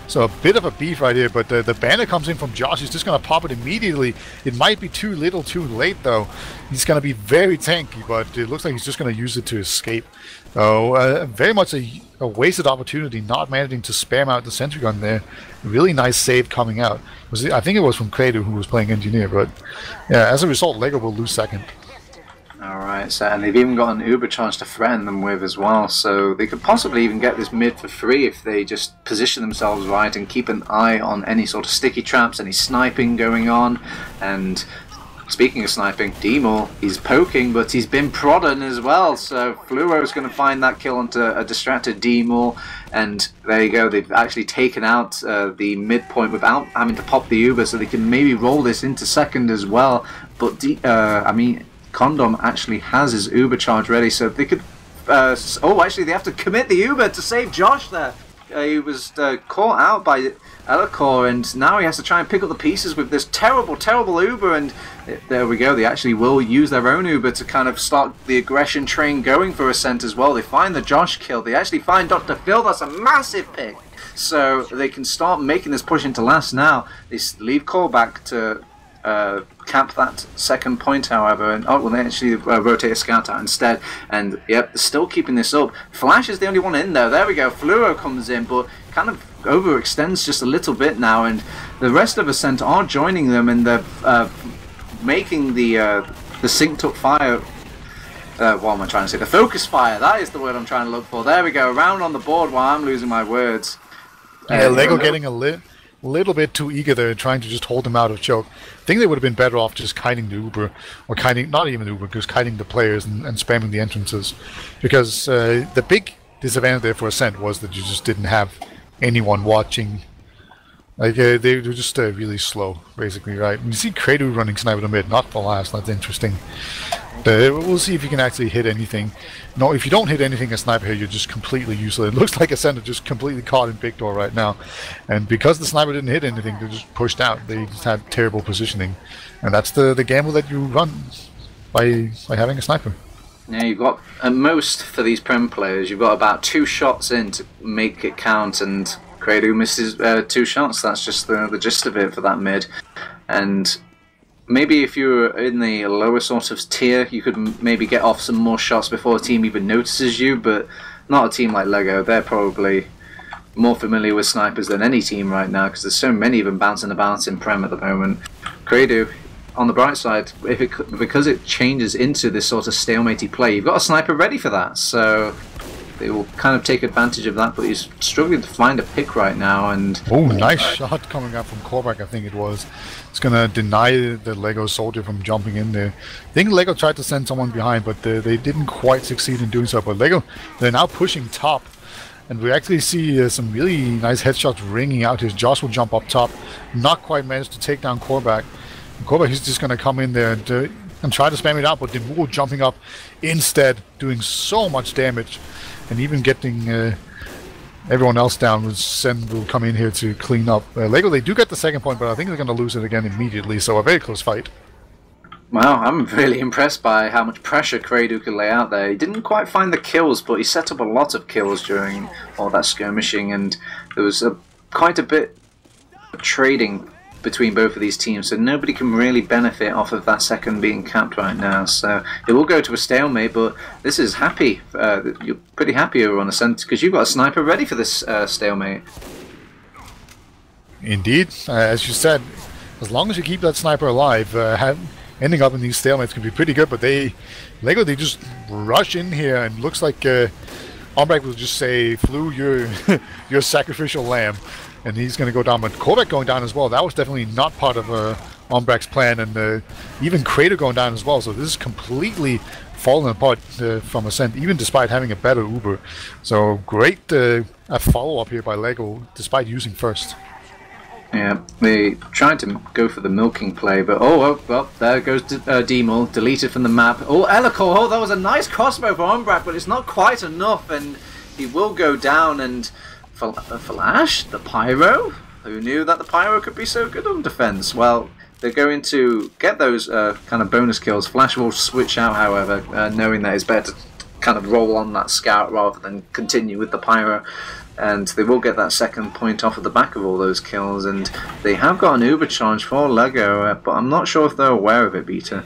So a bit of a beef right here, but the banner comes in from Josh. He's just going to pop it immediately. It might be too little too late, though. He's going to be very tanky, but it looks like he's just going to use it to escape. So very much a wasted opportunity, not managing to spam out the sentry gun there. Really nice save coming out. I think it was from Kratos, who was playing engineer, but yeah, as a result, LEGO will lose second. Alright, so and they've even got an Uber charge to threaten them with as well, so they could possibly even get this mid for free if they just position themselves right and keep an eye on any sort of sticky traps, any sniping going on. And speaking of sniping, Demol, he's poking, but he's been prodding as well, so Fluoro's going to find that kill onto a distracted Demol, and there you go, they've actually taken out the midpoint without having to pop the Uber, so they can maybe roll this into second as well. But I mean, Condom actually has his Uber charge ready, so they could... oh, actually, they have to commit the Uber to save Josh there. He was caught out by Elacor, and now he has to try and pick up the pieces with this terrible, terrible Uber, and there we go. They actually will use their own Uber to kind of start the aggression train going for Ascent as well. They find the Josh kill. They actually find Dr. Phil. That's a massive pick. So they can start making this push into last now. They leave Core back to... cap that second point, however, and oh well, they actually rotate a scout out instead, and yep, still keeping this up. Flash is the only one in there. There we go. Fluoro comes in, but kind of overextends just a little bit now, and the rest of Ascent are joining them, and they're making the synced up fire. What am I trying to say? The focus fire. That is the word I'm trying to look for. There we go. Around on the board while I'm losing my words. Yeah, Lego getting a little bit too eager there, trying to just hold him out of choke. I think they would have been better off just kiting the Uber, or kiting, not even the Uber, just kiting the players and spamming the entrances. Because the big disadvantage there for Ascent was that you just didn't have anyone watching. Like, they were just really slow, basically, right? You see Credo running sniper to mid, not the last, that's interesting. We'll see if you can actually hit anything. No, if you don't hit anything as sniper here, you're just completely useless. It looks like Ascent are just completely caught in Big Door right now. And because the sniper didn't hit anything, they're just pushed out. They just had terrible positioning. And that's the gamble that you run by having a sniper. Yeah, you've got, at most for these Prem players, you've got about 2 shots in to make it count, and Credo misses 2 shots. That's just the gist of it for that mid. And maybe if you were in the lower sort of tier, you could maybe get off some more shots before a team even notices you, but not a team like Lego. They're probably more familiar with snipers than any team right now, because there's so many of them bouncing about in Prem at the moment. Credo, on the bright side, because it changes into this sort of stalematy play, you've got a sniper ready for that, so they will kind of take advantage of that, but he's struggling to find a pick right now. And oh, nice shot coming out from Korvac, I think it was. It's going to deny the Lego soldier from jumping in there. I think Lego tried to send someone behind, but they didn't quite succeed in doing so. But Lego, they're now pushing top, and we actually see some really nice headshots ringing out here. Josh will jump up top, not quite managed to take down Korvac. Korvac is just going to come in there and try to spam it out, but Demol jumping up instead, doing so much damage. And even getting everyone else down, Sen will come in here to clean up. Lego, they do get the second point, but I think they're going to lose it again immediately, so a very close fight. Wow, I'm really impressed by how much pressure Credo could lay out there. He didn't quite find the kills, but he set up a lot of kills during all that skirmishing, and there was quite a bit of trading between both of these teams, so nobody can really benefit off of that second being capped right now. So it will go to a stalemate, but this is happy. You're pretty happy over on Ascent because you've got a sniper ready for this stalemate. Indeed, as you said, as long as you keep that sniper alive, ending up in these stalemates can be pretty good. But Lego, they just rush in here, and looks like Ombrek will just say, "Flu, you're sacrificial lamb." And he's going to go down, but Korvac going down as well. That was definitely not part of Ombrek's plan, and even Crater going down as well. So this is completely fallen apart from Ascent, even despite having a better Uber. So great follow-up here by Lego, despite using first. Yeah, they tried to go for the milking play, but well, there goes Demol, deleted from the map. Oh, Elacor, oh, that was a nice crossbow for Ombrak, but it's not quite enough, and he will go down, and Flash, the Pyro? Who knew that the Pyro could be so good on defense? Well, they're going to get those kind of bonus kills. Flash will switch out, however, knowing that it's better to kind of roll on that scout rather than continue with the Pyro. And they will get that second point off of the back of all those kills. And they have got an Uber charge for Lego, but I'm not sure if they're aware of it, Beta.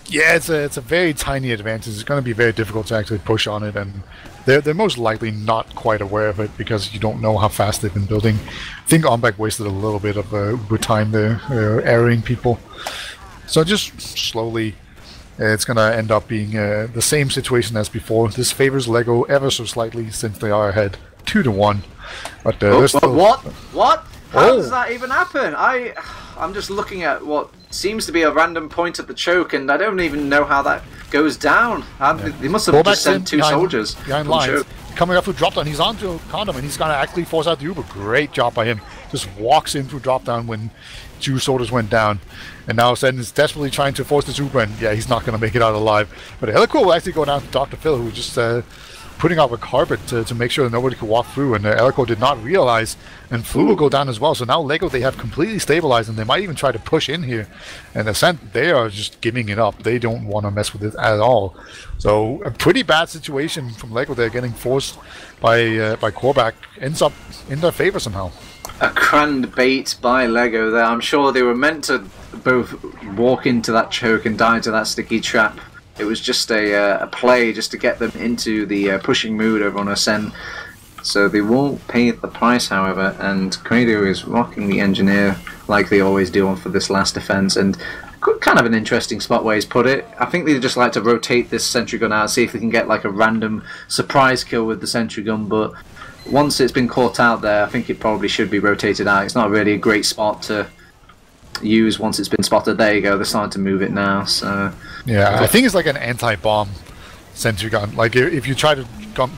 Yeah, it's a very tiny advantage. It's going to be very difficult to actually push on it, and they're most likely not quite aware of it because you don't know how fast they've been building. I think Ombek wasted a little bit of Uber time there, airing people. So just slowly it's going to end up being the same situation as before. This favors Lego ever so slightly since they are ahead 2-1. But what? How does that even happen? I'm just looking at what seems to be a random point at the choke, and I don't even know how that goes down. They must have just sent two soldiers behind lines. Coming up through drop down, he's onto Condom, and he's going to actually force out the Uber. Great job by him. Just walks in through drop down when 2 soldiers went down. And now Sen is desperately trying to force this Uber, and yeah, he's not going to make it out alive. But Helico will actually go down to Dr. Phil, who just putting up a carpet to make sure that nobody could walk through, and Helico did not realize, and Flu will go down as well. So now Lego, they have completely stabilized, and they might even try to push in here. And Ascent, they are just giving it up. They don't want to mess with it at all. So a pretty bad situation from Lego. They're getting forced by Korvac. Ends up in their favor somehow. A crammed bait by Lego there. I'm sure they were meant to both walk into that choke and die to that sticky trap. It was just a play just to get them into the pushing mood over on Ascent. So they won't pay the price, however, and Credo is rocking the engineer like they always do for this last defense, and kind of an interesting spot where he's put it. I think they just like to rotate this sentry gun out, see if they can get like a random surprise kill with the sentry gun, but once it's been caught out there, I think it probably should be rotated out. It's not really a great spot to use once it's been spotted. There you go, they're starting to move it now. So yeah, I think it's like an anti-bomb sentry gun. Like if you try to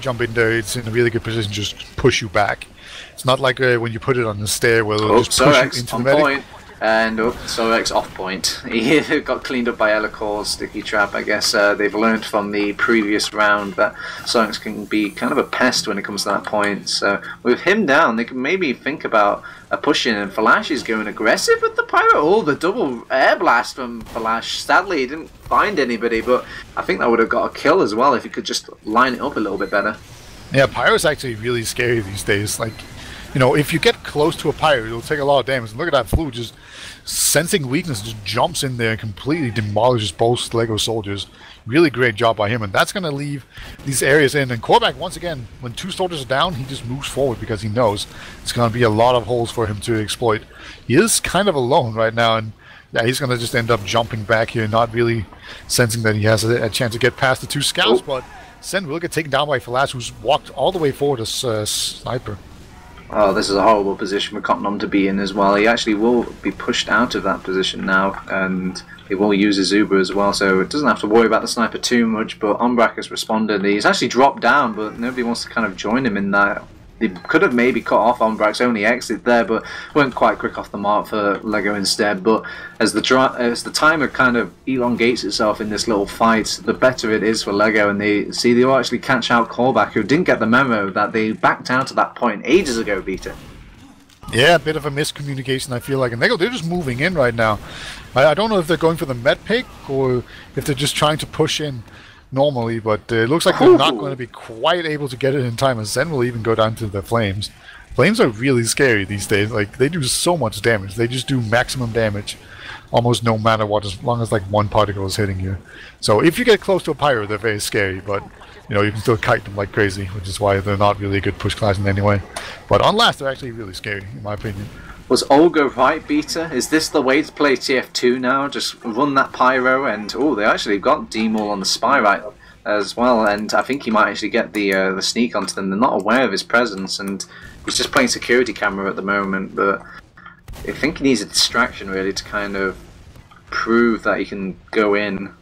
jump in there, it's in a really good position, just push you back. It's not like when you put it on the stair where it'll just push you into the medic. Point. And Sorex off point. He got cleaned up by Elicor's sticky trap. I guess they've learned from the previous round that Sorex can be kind of a pest when it comes to that point. So with him down, they can maybe think about a push in, and Falash is going aggressive with the Pyro. Oh, the double air blast from Falash. Sadly, he didn't find anybody, but I think that would have got a kill as well if he could just line it up a little bit better. Yeah, Pyro's actually really scary these days. Like, you know, if you get close to a Pyro, you'll take a lot of damage. Look at that Flu, just sensing weakness, just jumps in there and completely demolishes both Lego soldiers. Really great job by him, and that's going to leave these areas in. And Korvac, once again, when 2 soldiers are down, he just moves forward because he knows it's going to be a lot of holes for him to exploit. He is kind of alone right now, and yeah, he's going to just end up jumping back here, not really sensing that he has a chance to get past the 2 scouts, but Sen will get taken down by Falash, who's walked all the way forward as Sniper. Oh, this is a horrible position for Cottenham to be in as well. He actually will be pushed out of that position now, and he will use his Uber as well, so it doesn't have to worry about the sniper too much. But Umbrak has responded. He's actually dropped down, but nobody wants to kind of join him in that. They could have maybe cut off Umbrak's only exit there, but weren't quite quick off the mark for Lego instead. But as the timer kind of elongates itself in this little fight, the better it is for Lego, and they will actually catch out Korvac, who didn't get the memo that they backed out to that point ages ago, Vita. Yeah, a bit of a miscommunication, I feel like. And Lego, they're just moving in right now. I don't know if they're going for the med pick or if they're just trying to push in normally, but it looks like they're not going to be quite able to get it in time, as Zen will even go down to the Flames. Flames are really scary these days. Like, they do so much damage. They just do maximum damage almost no matter what, as long as like 1 particle is hitting you. So if you get close to a Pyro, they're very scary, but you know, you can still kite them like crazy, which is why they're not really a good push class in any way. But on last, they're actually really scary, in my opinion. Was Olga right, Beta? Is this the way to play TF2 now? Just run that Pyro, and oh, they actually got D-Maul on the spy right as well, and I think he might actually get the sneak onto them. They're not aware of his presence, and he's just playing security camera at the moment, but I think he needs a distraction really to kind of prove that he can go in.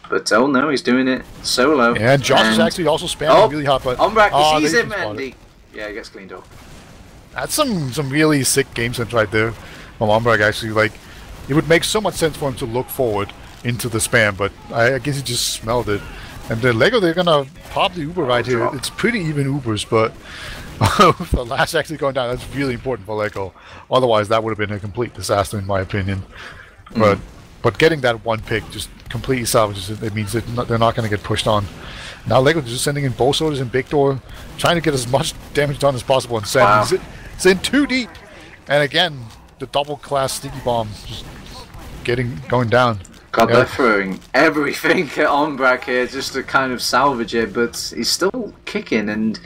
But oh no, he's doing it solo. Yeah, Josh is actually also spamming really hard, but Umbrak, he sees him, and he gets cleaned up. That's some really sick game sense right there from Umbrak, actually. Like, it would make so much sense for him to look forward into the spam, but I guess he just smelled it. And the Lego, they're gonna pop the Uber right here. It's pretty even Ubers, but the last actually going down, that's really important for Lego. Otherwise, that would have been a complete disaster, in my opinion. But getting that 1 pick just completely salvages it. It means that they're not going to get pushed on. Now Lego just sending in both soldiers and Big Door, trying to get as much damage done as possible, and send. It's in too deep. And again, the double class sticky bomb just going down. God, they're throwing everything at Umbrak here just to kind of salvage it, but he's still kicking, and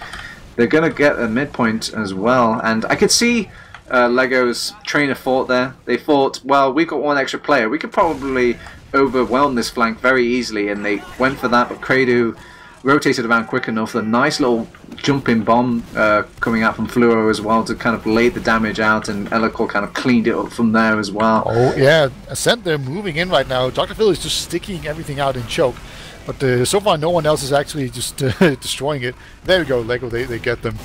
they're going to get a midpoint as well. And I could see Lego's trainer thought there. They thought, well, we've got 1 extra player. We could probably overwhelm this flank very easily, and they went for that, but Credo rotated around quick enough. A nice little jumping bomb coming out from Fluo as well to kind of lay the damage out, and Elikor kind of cleaned it up from there as well. Oh yeah, Ascent, they're moving in right now. Dr. Phil is just sticking everything out in choke, but so far no one else is actually just destroying it. There we go, Lego, they get them.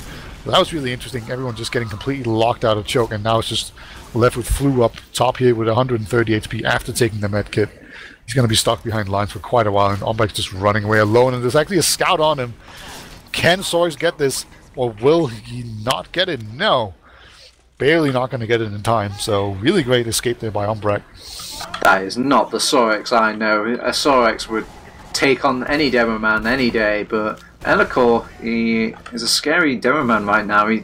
That was really interesting. Everyone just getting completely locked out of choke, and now it's just left with Flu up top here with 130 HP after taking the med kit. He's going to be stuck behind lines for quite a while, and Ombrek's just running away alone, and there's actually a scout on him. Can Sorex get this, or will he not get it? No. Barely not going to get it in time, so really great escape there by Ombrek. That is not the Sorex I know. A Sorex would take on any demo man any day, but Elikor, he is a scary demo man right now. He's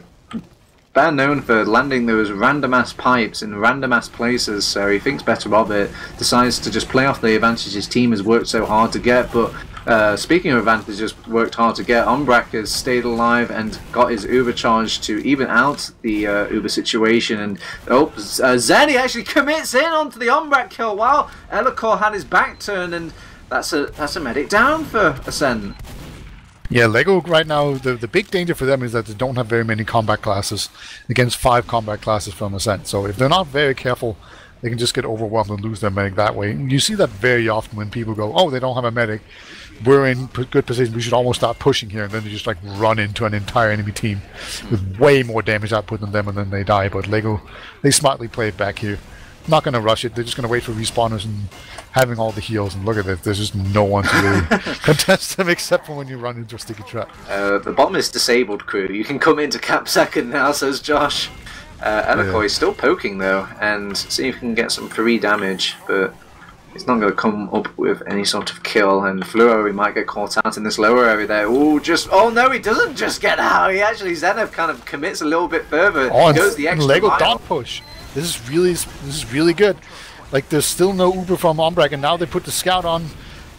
better known for landing those random ass pipes in random ass places, so he thinks better of it, decides to just play off the advantage his team has worked so hard to get. But speaking of advantages worked hard to get, Ombrak has stayed alive and got his Uber charge to even out the Uber situation, and Zenny actually commits in onto the Ombrak kill while Elikor had his back turned, and that's a medic down for Ascent. Yeah, Lego right now, the big danger for them is that they don't have very many combat classes against 5 combat classes from Ascent. So if they're not very careful, they can just get overwhelmed and lose their medic that way. And you see that very often when people go, oh, they don't have a medic, we're in good position, we should almost start pushing here, and then they just like run into an entire enemy team with way more damage output than them, and then they die. But Lego, they smartly play it back here. Not going to rush it, they're just going to wait for respawners and having all the heals, and look at it, there's just no one to really contest them except for when you run into a sticky trap. The bomb is disabled, crew. You can come into cap second now, says Josh. Elikor is still poking though, and see if he can get some free damage, but he's not going to come up with any sort of kill. And Fluo, he might get caught out in this lower area there. Oh no, he doesn't just get out. He actually, Zenith kind of commits a little bit further. Oh, goes the extra Lego mile. dot push. This is really good. Like, there's still no Uber from Ombrek, and now they put the scout on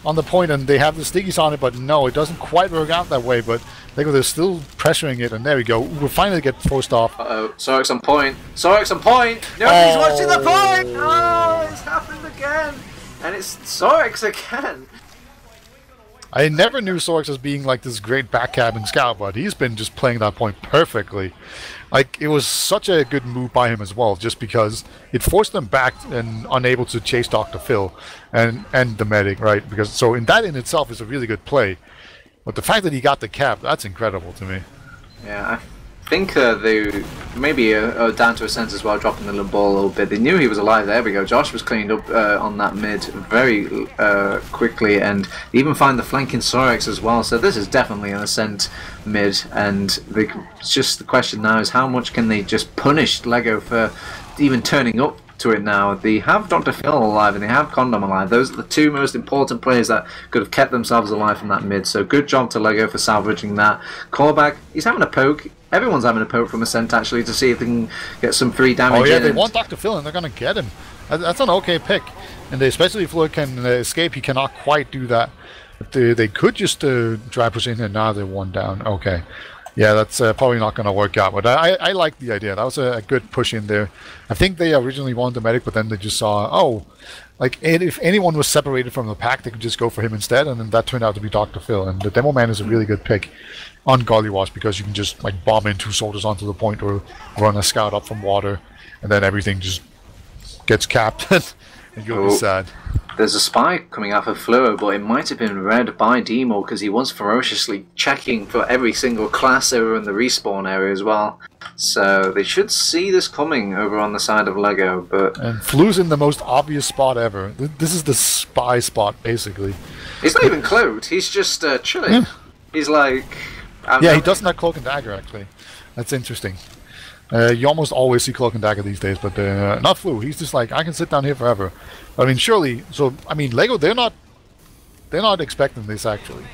the point, and they have the stickies on it, but no, it doesn't quite work out that way. But they're still pressuring it, and there we go. Uber finally get forced off. Uh-oh, Sorex on point. Sorex on point! Nobody's watching the point! Oh, it's happened again! And it's Sorex again! I never knew Sorex as being like this great backcab scout, but he's been just playing that point perfectly. Like, it was such a good move by him as well, just because it forced them back and unable to chase Dr. Phil and the medic, right? Because so in that in itself is a really good play. But the fact that he got the cap, that's incredible to me. Yeah, I think they maybe down to a sense as well, dropping the ball a little bit. They knew he was alive. There we go. Josh was cleaned up on that mid very quickly, and they even find the flanking Sorex as well. So this is definitely an Ascent mid, and it's just the question now is how much can they just punish Lego for even turning up to it now. They have Dr. Phil alive and they have Condom alive. Those are the two most important players that could have kept themselves alive from that mid. So good job to Lego for salvaging that. Callback, he's having a poke. Everyone's having a poke from Ascent actually to see if they can get some free damage. Oh yeah, in. they want Dr. Phil and they're going to get him. That's an okay pick. And especially if Floyd can escape, he cannot quite do that. But they could just try push in, and now they're one down. Okay. Yeah, that's probably not going to work out, but I like the idea. That was a good push in there. I think they originally wanted the medic, but then they just saw, oh, like if anyone was separated from the pack, they could just go for him instead, and then that turned out to be Dr. Phil. And the Demo Man is a really good pick on Gullywash because you can just like bomb in 2 soldiers onto the point or run a scout up from water, and then everything just gets capped, and you'll be sad. There's a spy coming out of Fluo, but it might have been read by Demo because he was ferociously checking for every single class over in the respawn area as well. So they should see this coming over on the side of Lego. And Flu's in the most obvious spot ever. This is the spy spot, basically. He's not even cloaked. He's just chilling. Yeah. He's like... Yeah, he doesn't have Cloak and Dagger, actually. That's interesting. You almost always see Cloak and Dagger these days, but not Flu. He's just like, I can sit down here forever. I mean, surely. So, I mean, Lego, they're not expecting this actually.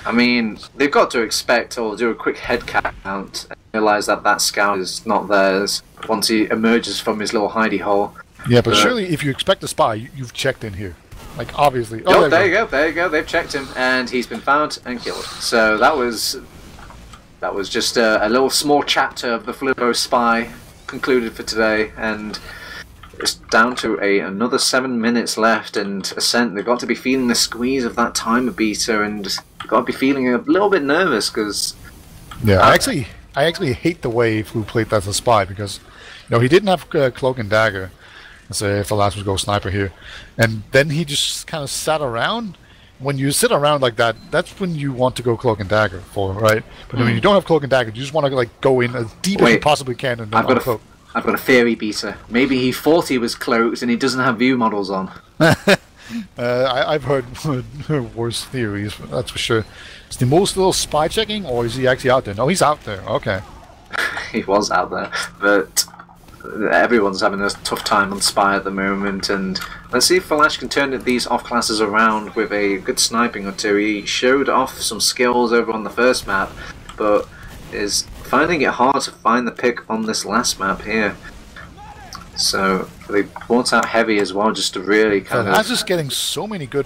I mean, they've got to expect or do a quick head count and realize that that scout is not theirs once he emerges from his little hidey hole. Yeah, but surely if you expect a spy, you've checked in here. Like, obviously. Oh, there you go. There you go. They've checked him, and he's been found and killed. So that was just a little small chapter of the Fluo spy concluded for today, and it's down to another 7 minutes left, and Ascent, they've got to be feeling the squeeze of that timer beater, and they've got to be feeling a little bit nervous because. Yeah, I actually hate the way Flu played as a spy because, he didn't have cloak and dagger. Let's say if the last was go sniper here, and then he just kind of sat around. When you sit around like that, that's when you want to go cloak and dagger for, right? But when you don't have cloak and dagger, you just want to like go in as deep as you possibly can and then uncloak. I've got a theory, Beater. Maybe he thought he was cloaked and he doesn't have view models on. I've heard worse theories, that's for sure. Is the most little spy checking, or is he actually out there? No, he's out there. Okay. He was out there, but everyone's having a tough time on spy at the moment, and let's see if Flash can turn these off classes around with a good sniping or two. He showed off some skills over on the first map, but is finding it hard to find the pick on this last map here. So they brought out heavy as well, just to really kind of. Flash is getting so many good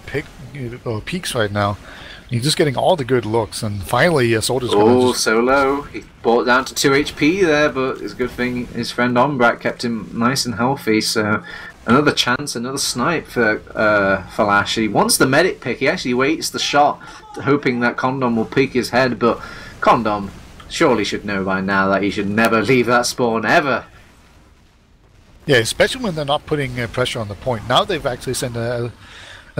peaks right now. He's just getting all the good looks, and finally Soda's going to so low. He brought down to 2 HP there, but it's a good thing his friend Ombrak kept him nice and healthy, so another chance, another snipe for Flash. He wants the medic pick, he actually waits the shot, hoping that Condom will peek his head, but Condom surely should know by now that he should never leave that spawn, ever. Yeah, especially when they're not putting pressure on the point. Now they've actually sent a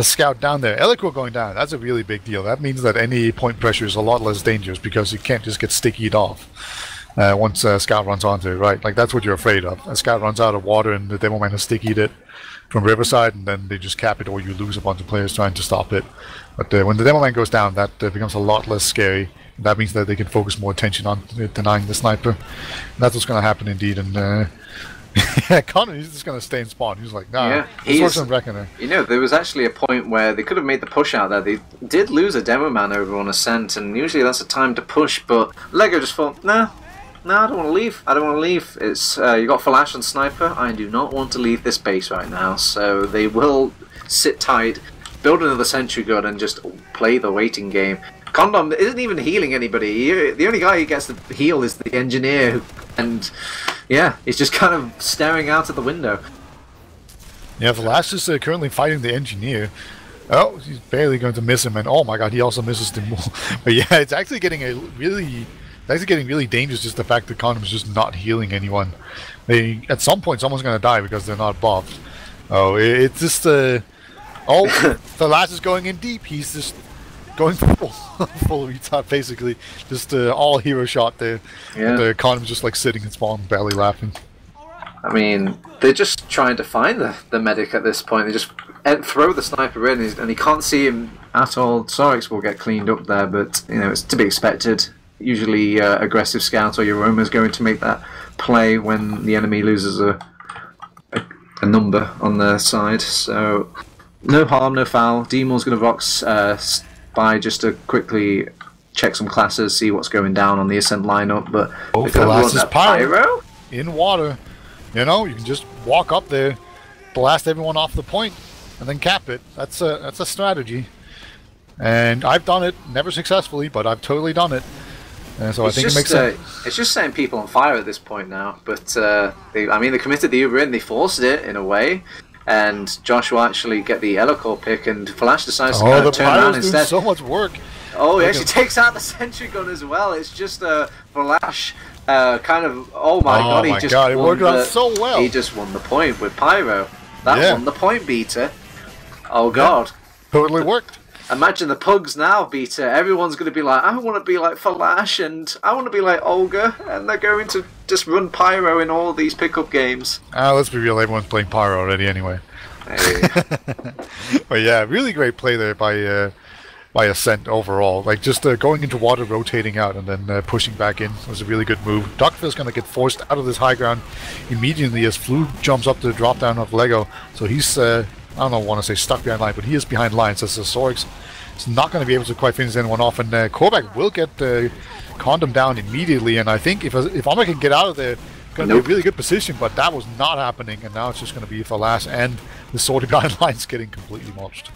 scout down there. Eloquo going down, that's a really big deal. That means that any point pressure is a lot less dangerous because you can't just get stickied off once a scout runs onto it, right? Like, that's what you're afraid of. A scout runs out of water and the demo man has stickied it from Riverside, and then they just cap it, or you lose a bunch of players trying to stop it. But when the demo man goes down, that becomes a lot less scary. That means that they can focus more attention on denying the sniper. And that's what's going to happen indeed. And yeah, Connor, he's just going to stay in spawn. He's like, nah, this wasn't reckoning. There was actually a point where they could have made the push out there. They did lose a demo man over on Ascent, and usually that's a time to push, but Lego just thought, nah, I don't want to leave. I don't want to leave. It's you got Flash and Sniper. I do not want to leave this base right now, so they will sit tight, build another sentry gun, and just play the waiting game. Condom isn't even healing anybody. The only guy who gets the heal is the engineer, and yeah, he's just kind of staring out at the window. Yeah, Flash is currently fighting the engineer. Oh, he's barely going to miss him, and oh my god, he also misses the mole. But yeah, it's actually getting really dangerous, just the fact that Condom is just not healing anyone. At some point, someone's going to die because they're not buffed. Oh, it's just Flash is going in deep. He's just going full retard, basically. Just all hero shot there. Yeah. And Condom's just like sitting in spawn, barely laughing. I mean, they're just trying to find the medic at this point. They just throw the sniper in, and he can't see him at all. Sorix will get cleaned up there, but it's to be expected. Usually, aggressive scout or Euroma is going to make that play when the enemy loses a number on their side. So, no harm, no foul. Demon's going to Vox by just to quickly check some classes, see what's going down on the Ascent lineup. But the last is Pyro in water. You can just walk up there, blast everyone off the point, and then cap it. That's a strategy. And I've done it, never successfully, but I've totally done it. So I think it makes sense. It's just setting people on fire at this point now. But they committed the Uber in, they forced it in a way. And Josh will actually get the Elocore pick, and Flash decides to kind of turn around instead. So much work. Oh, he actually takes out the sentry gun as well. It's just Flash kind of. Oh my god! It worked out so well. He just won the point with Pyro. That won the point, Beater. Oh god! Totally worked. Imagine the pugs now, Beater. Everyone's going to be like, I want to be like Flash, and I want to be like Olga, and they're going to just run Pyro in all these pickup games. Let's be real, everyone's playing Pyro already anyway. Hey. But yeah, really great play there by Ascent overall. Like, just going into water, rotating out, and then pushing back in was a really good move. Duckfield's going to get forced out of this high ground immediately as Flu jumps up to the drop down of Lego. So he's I don't want to say stuck behind line, but he is behind lines. So Sorix is not going to be able to quite finish anyone off, and Korvac will get Condom down immediately. And I think if Omar can get out of there, it's going to be a really good position, but that was not happening, and now it's just going to be Falash and the sorted behind lines getting completely mulched.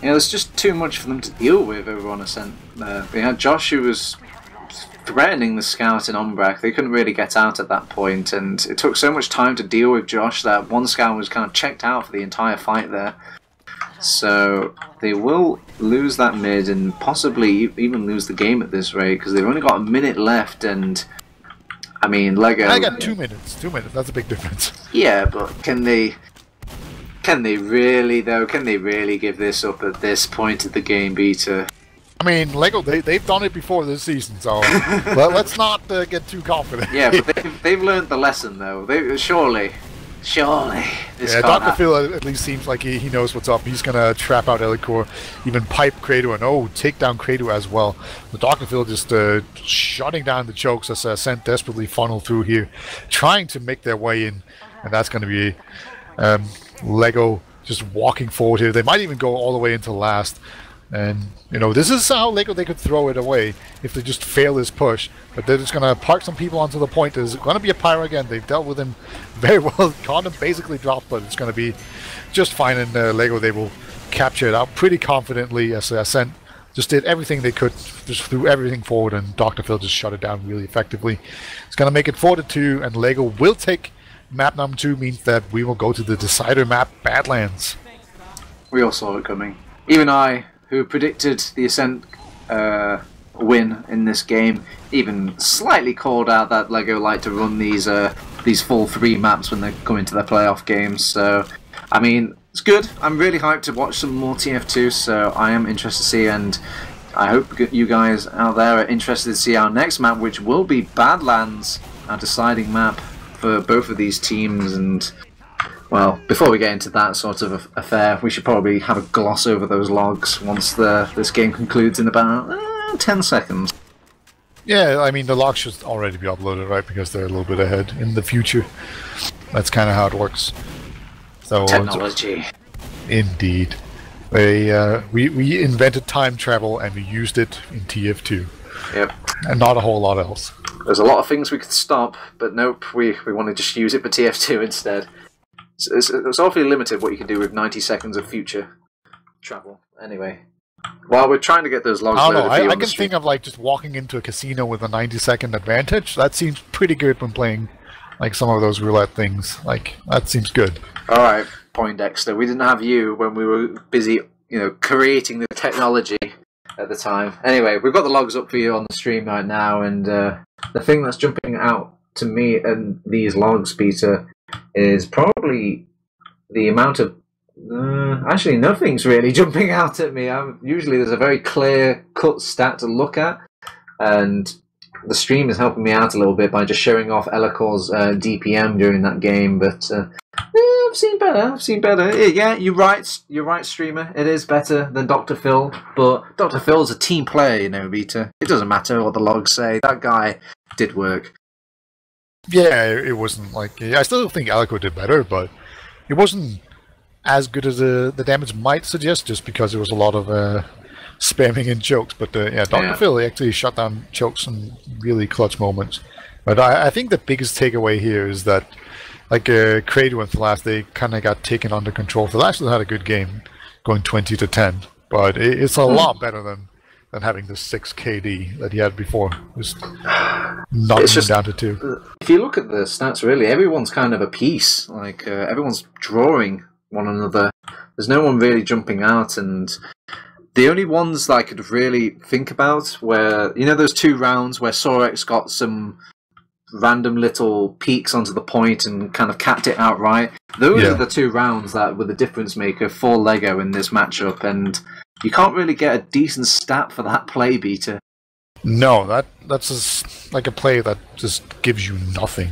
Yeah, there's just too much for them to deal with over on Ascent. They had Josh, who was threatening the scout in Umbrak. They couldn't really get out at that point, and it took so much time to deal with Josh that one scout was kind of checked out for the entire fight there. So they will lose that mid and possibly even lose the game at this rate because they've only got a minute left. And I mean, Lego. I got 2 minutes. 2 minutes. That's a big difference. Yeah, but can they really though? Can they really give this up at this point of the game, Beta? I mean, Lego, they've done it before this season, so let's not get too confident. Yeah, but they've learned the lesson though. Surely. This Dr. Phil at least seems like he knows what's up. He's going to trap out Elikor, even pipe Credo, and take down Credo as well. But Dr. Phil just shutting down the chokes as Ascent desperately funnel through here, trying to make their way in. And that's going to be Lego just walking forward here. They might even go all the way into last. And, you know, this is how Lego they could throw it away if they just fail this push. But they're just going to park some people onto the point. There's going to be a Pyro again. They've dealt with him very well. Caught him basically dropped, but it's going to be just fine. And Lego, they will capture it out pretty confidently as Ascent just did everything they could. Just threw everything forward, and Dr. Phil just shut it down really effectively. It's going to make it 4-2, and Lego will take map number 2, means that we will go to the decider map, Badlands. We all saw it coming. Even I, who predicted the Ascent win in this game, even slightly called out that Lego like to run these full 3 maps when they come into their playoff games. So, I mean, it's good. I'm really hyped to watch some more TF2, so I am interested to see, and I hope you guys out there are interested to see our next map, which will be Badlands, our deciding map for both of these teams. And well, before we get into that sort of affair, we should probably have a gloss over those logs once this game concludes in about 10 seconds. Yeah, I mean, the logs should already be uploaded, right? Because they're a little bit ahead in the future. That's kind of how it works. So technology. Indeed. We invented time travel and we used it in TF2. Yep. And not a whole lot else. There's a lot of things we could stop, but nope, we want to just use it for TF2 instead. It's awfully limited what you can do with 90 seconds of future travel. Anyway, while we're trying to get those logs loaded, I can think of like just walking into a casino with a 90-second advantage. That seems pretty good when playing like some of those roulette things. Like, that seems good. All right, Poindexter. We didn't have you when we were busy, creating the technology at the time. Anyway, we've got the logs up for you on the stream right now, and the thing that's jumping out to me in these logs, Peter, is probably the amount of... actually, nothing's really jumping out at me. Usually there's a very clear-cut stat to look at, and the stream is helping me out a little bit by just showing off Elikor's DPM during that game, but I've seen better. Yeah, you're right, streamer. It is better than Dr. Phil, but Dr. Phil's a team player, Vita. It doesn't matter what the logs say. That guy did work. Yeah, it wasn't like... I still think Elikor did better, but it wasn't as good as the damage might suggest, just because there was a lot of spamming and chokes. But yeah, Dr. Phil actually shut down chokes in really clutch moments. But I think the biggest takeaway here is that, like Credo and Thalas, they kind of got taken under control. Thalas had a good game, going 20-10, but it's a lot better than having the 6 KD that he had before. Just knocking down to 2. If you look at the stats, really, everyone's kind of a piece. Like, everyone's drawing one another. There's no one really jumping out, and the only ones that I could really think about were, those 2 rounds where Sorex got some random little peaks onto the point and kind of capped it outright. Those are the 2 rounds that were the difference maker for Lego in this matchup, and you can't really get a decent stat for that play, Beta. No, that's just like a play that just gives you nothing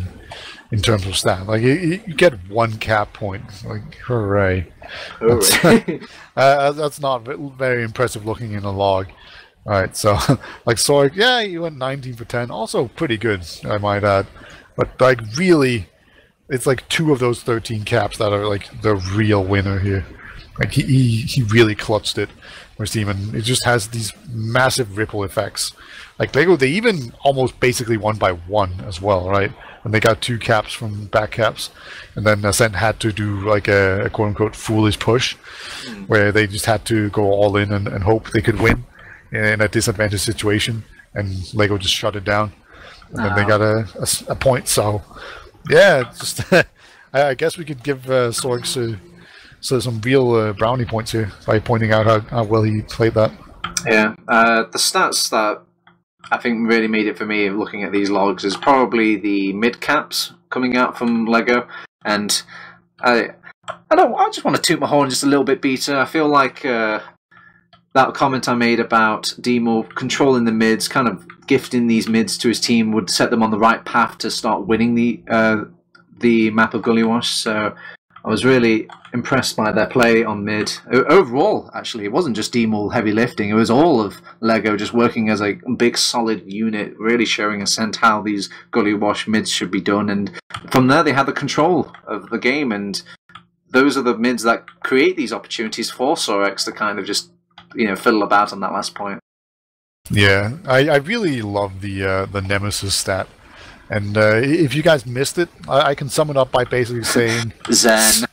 in terms of stat. Like, you get 1 cap point. Like, hooray. That's not very impressive looking in a log. Alright, so, like, Sorg, yeah, you went 19 for 10. Also pretty good, I might add. But, like, really, it's like 2 of those 13 caps that are, like, the real winner here. Like, he really clutched it for his team, and it just has these massive ripple effects. Like, Lego, they even almost basically won by 1 as well, right? And they got 2 caps from back caps, and then Ascent had to do like a quote-unquote foolish push, where they just had to go all in and hope they could win in a disadvantaged situation. and Lego just shut it down. And then they got a point. So, yeah, just I guess we could give Sorg some real brownie points here by pointing out how well he played that. Yeah, the stats that I think really made it for me looking at these logs is probably the mid caps coming out from Lego, and I just want to toot my horn just a little bit, Beta. I feel like that comment I made about Demo controlling the mids, kind of gifting these mids to his team, would set them on the right path to start winning the map of Gullywash. So I was really impressed by their play on mid. Overall, actually, it wasn't just Demo heavy lifting. It was all of Lego just working as a big solid unit, really showing Ascent how these Gullywash mids should be done. And from there, they had the control of the game. And those are the mids that create these opportunities for Sorex to kind of just, fiddle about on that last point. Yeah, I really love the Nemesis stat. And if you guys missed it, I can sum it up by basically saying Zen.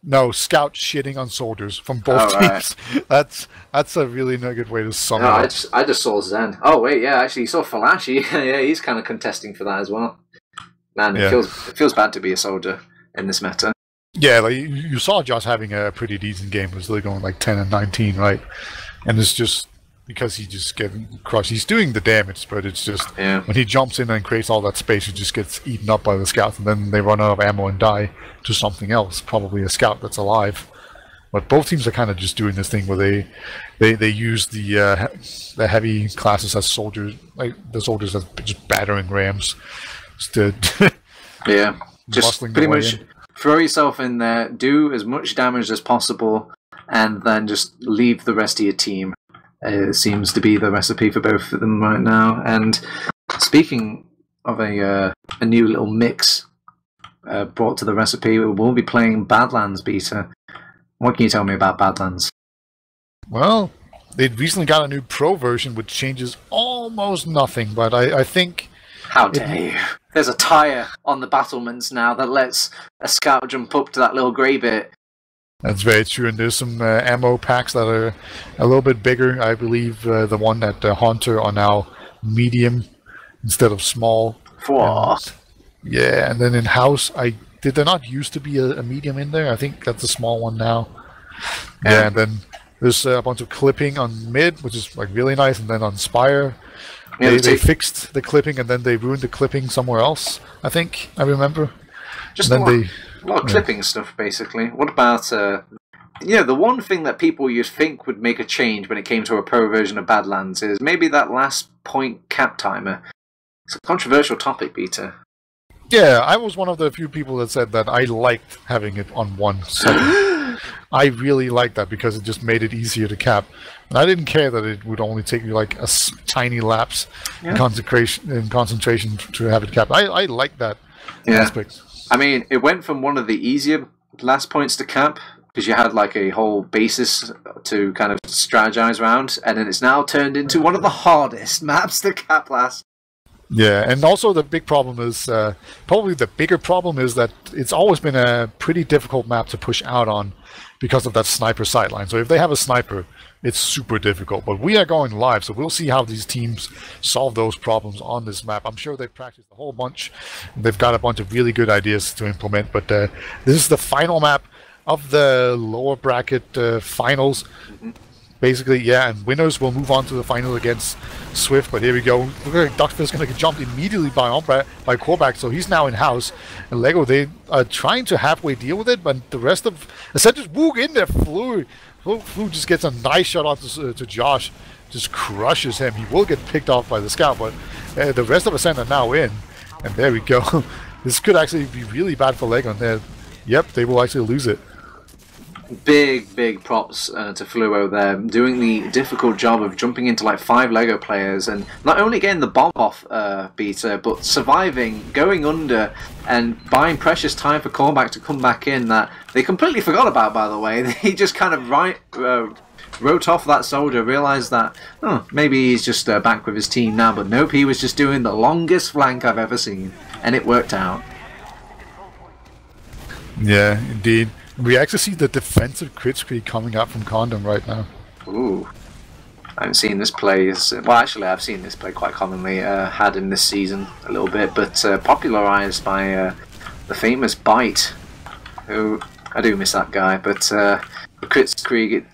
No, scout shitting on soldiers from both teams. Right. That's a really good way to sum it up. I just saw Zen. Oh wait, yeah, actually, you saw Falashi. Yeah, he's kind of contesting for that as well. Man, it feels bad to be a soldier in this meta. Yeah, like you saw Josh having a pretty decent game. It was really going like 10 and 19, right? And it's just because he just getting crushed. He's doing the damage, but it's just when he jumps in and creates all that space, he just gets eaten up by the scouts, and then they run out of ammo and die to something else, probably a scout that's alive. But both teams are kind of just doing this thing where they use the heavy classes as soldiers, like the soldiers as just battering rams. Just pretty much throw yourself in there, do as much damage as possible, and then just leave the rest of your team. It seems to be the recipe for both of them right now. And speaking of a new little mix brought to the recipe, we'll be playing Badlands, Beta. What can you tell me about Badlands? Well, they recently got a new pro version which changes almost nothing, but I think... How dare you? There's a tyre on the battlements now that lets a scout jump up to that little grey bit. That's very true, and there's some ammo packs that are a little bit bigger. I believe the one at Hunter are now medium instead of small. What? Yeah, and then in house, did there not used to be a medium in there? I think that's a small one now. Yeah, and then there's a bunch of clipping on mid, which is like really nice, and then on Spire, they fixed the clipping, and then they ruined the clipping somewhere else. I think I remember. Just a lot of clipping stuff, basically. What about the one thing that people you'd think would make a change when it came to a pro version of Badlands is maybe that last point cap timer. It's a controversial topic, Peter. Yeah, I was one of the few people that said that I liked having it on 1 second. I really liked that because it just made it easier to cap. And I didn't care that it would only take me like a tiny lapse in concentration to have it capped. I like that aspect. I mean, it went from one of the easier last points to cap, because you had like a whole basis to kind of strategize around, and then it's now turned into one of the hardest maps to cap last. Yeah, and also the big problem is, probably the bigger problem is that it's always been a pretty difficult map to push out on because of that sniper sideline. So if they have a sniper, it's super difficult. But we are going live, so we'll see how these teams solve those problems on this map. I'm sure they've practiced a whole bunch. They've got a bunch of really good ideas to implement, but this is the final map of the lower bracket finals. Basically, and winners will move on to the final against Swift. But here we go. Look like Duckfield's going to get jumped immediately by Korvac, so he's now in house. And Lego, they are trying to halfway deal with it, but the rest of Ascent just Woog in there. Flu just gets a nice shot out to Josh, just crushes him. He will get picked off by the scout, but the rest of Ascent are now in. And there we go. This could actually be really bad for Lego. And yep, they will actually lose it. Big props to Fluo there, doing the difficult job of jumping into like 5 Lego players and not only getting the bomb off Beta, but surviving, going under, and buying precious time for Korvac to come back in that they completely forgot about, by the way. He just kind of wrote off that soldier, realised that, maybe he's just back with his team now, but nope, he was just doing the longest flank I've ever seen, and it worked out. Yeah, indeed. We actually see the defensive crit screen coming up from Condom right now. Ooh. I haven't seen this play. Well, actually, I've seen this play quite commonly. Had in this season a little bit, but popularized by the famous Bite, who I do miss that guy. But the Kritzkrieg,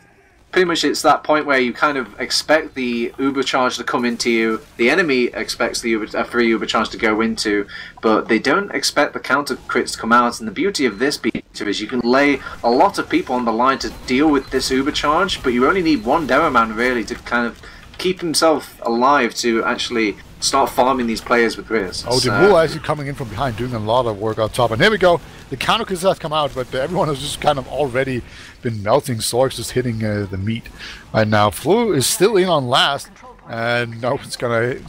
pretty much it's that point where you kind of expect the Uber charge to come into you. The enemy expects the free Uber charge to go into, but they don't expect the counter crits to come out. And the beauty of this beta is you can lay a lot of people on the line to deal with this Uber charge, but you only need one demo man really to kind of keep himself alive to actually start farming these players with Riz. Oh, degu actually coming in from behind, doing a lot of work on top. And here we go. The counter crits have come out, but everyone has just kind of already been melting. Sork's just hitting the meat right now. Flu is still in on last, and no, it's gonna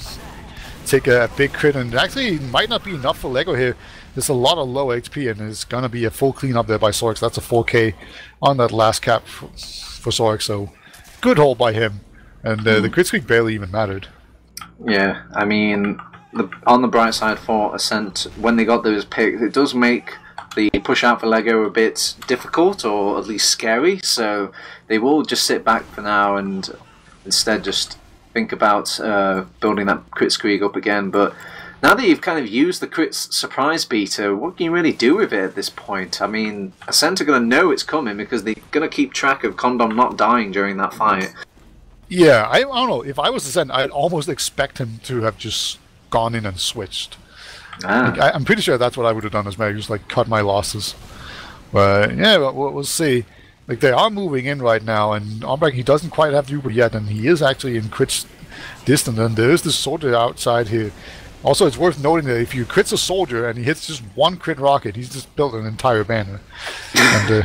take a big crit, and actually might not be enough for Lego here. There's a lot of low HP, and it's gonna be a full cleanup there by Sork. That's a 4K on that last cap for Sork, so good hold by him. And the crit streak barely even mattered. Yeah, I mean, on the bright side for Ascent, when they got those picks, it does make the push out for Lego a bit difficult, or at least scary, so they will just sit back for now and instead just think about building that Kritzkrieg up again. But now that you've kind of used the Crits surprise beta, what can you really do with it at this point? I mean, Ascent are going to know it's coming because they're going to keep track of Condom not dying during that fight. Yeah, I don't know. If I was Ascent, I'd almost expect him to have just gone in and switched. Like, I'm pretty sure that's what I would have done as well, just like cut my losses. But yeah, we'll see. Like, they are moving in right now, and Ombrek, he doesn't quite have Uber yet, and he is actually in crit distance, and there is this soldier outside here. Also, it's worth noting that if you crits a soldier and he hits just one crit rocket, he's just built an entire banner. And,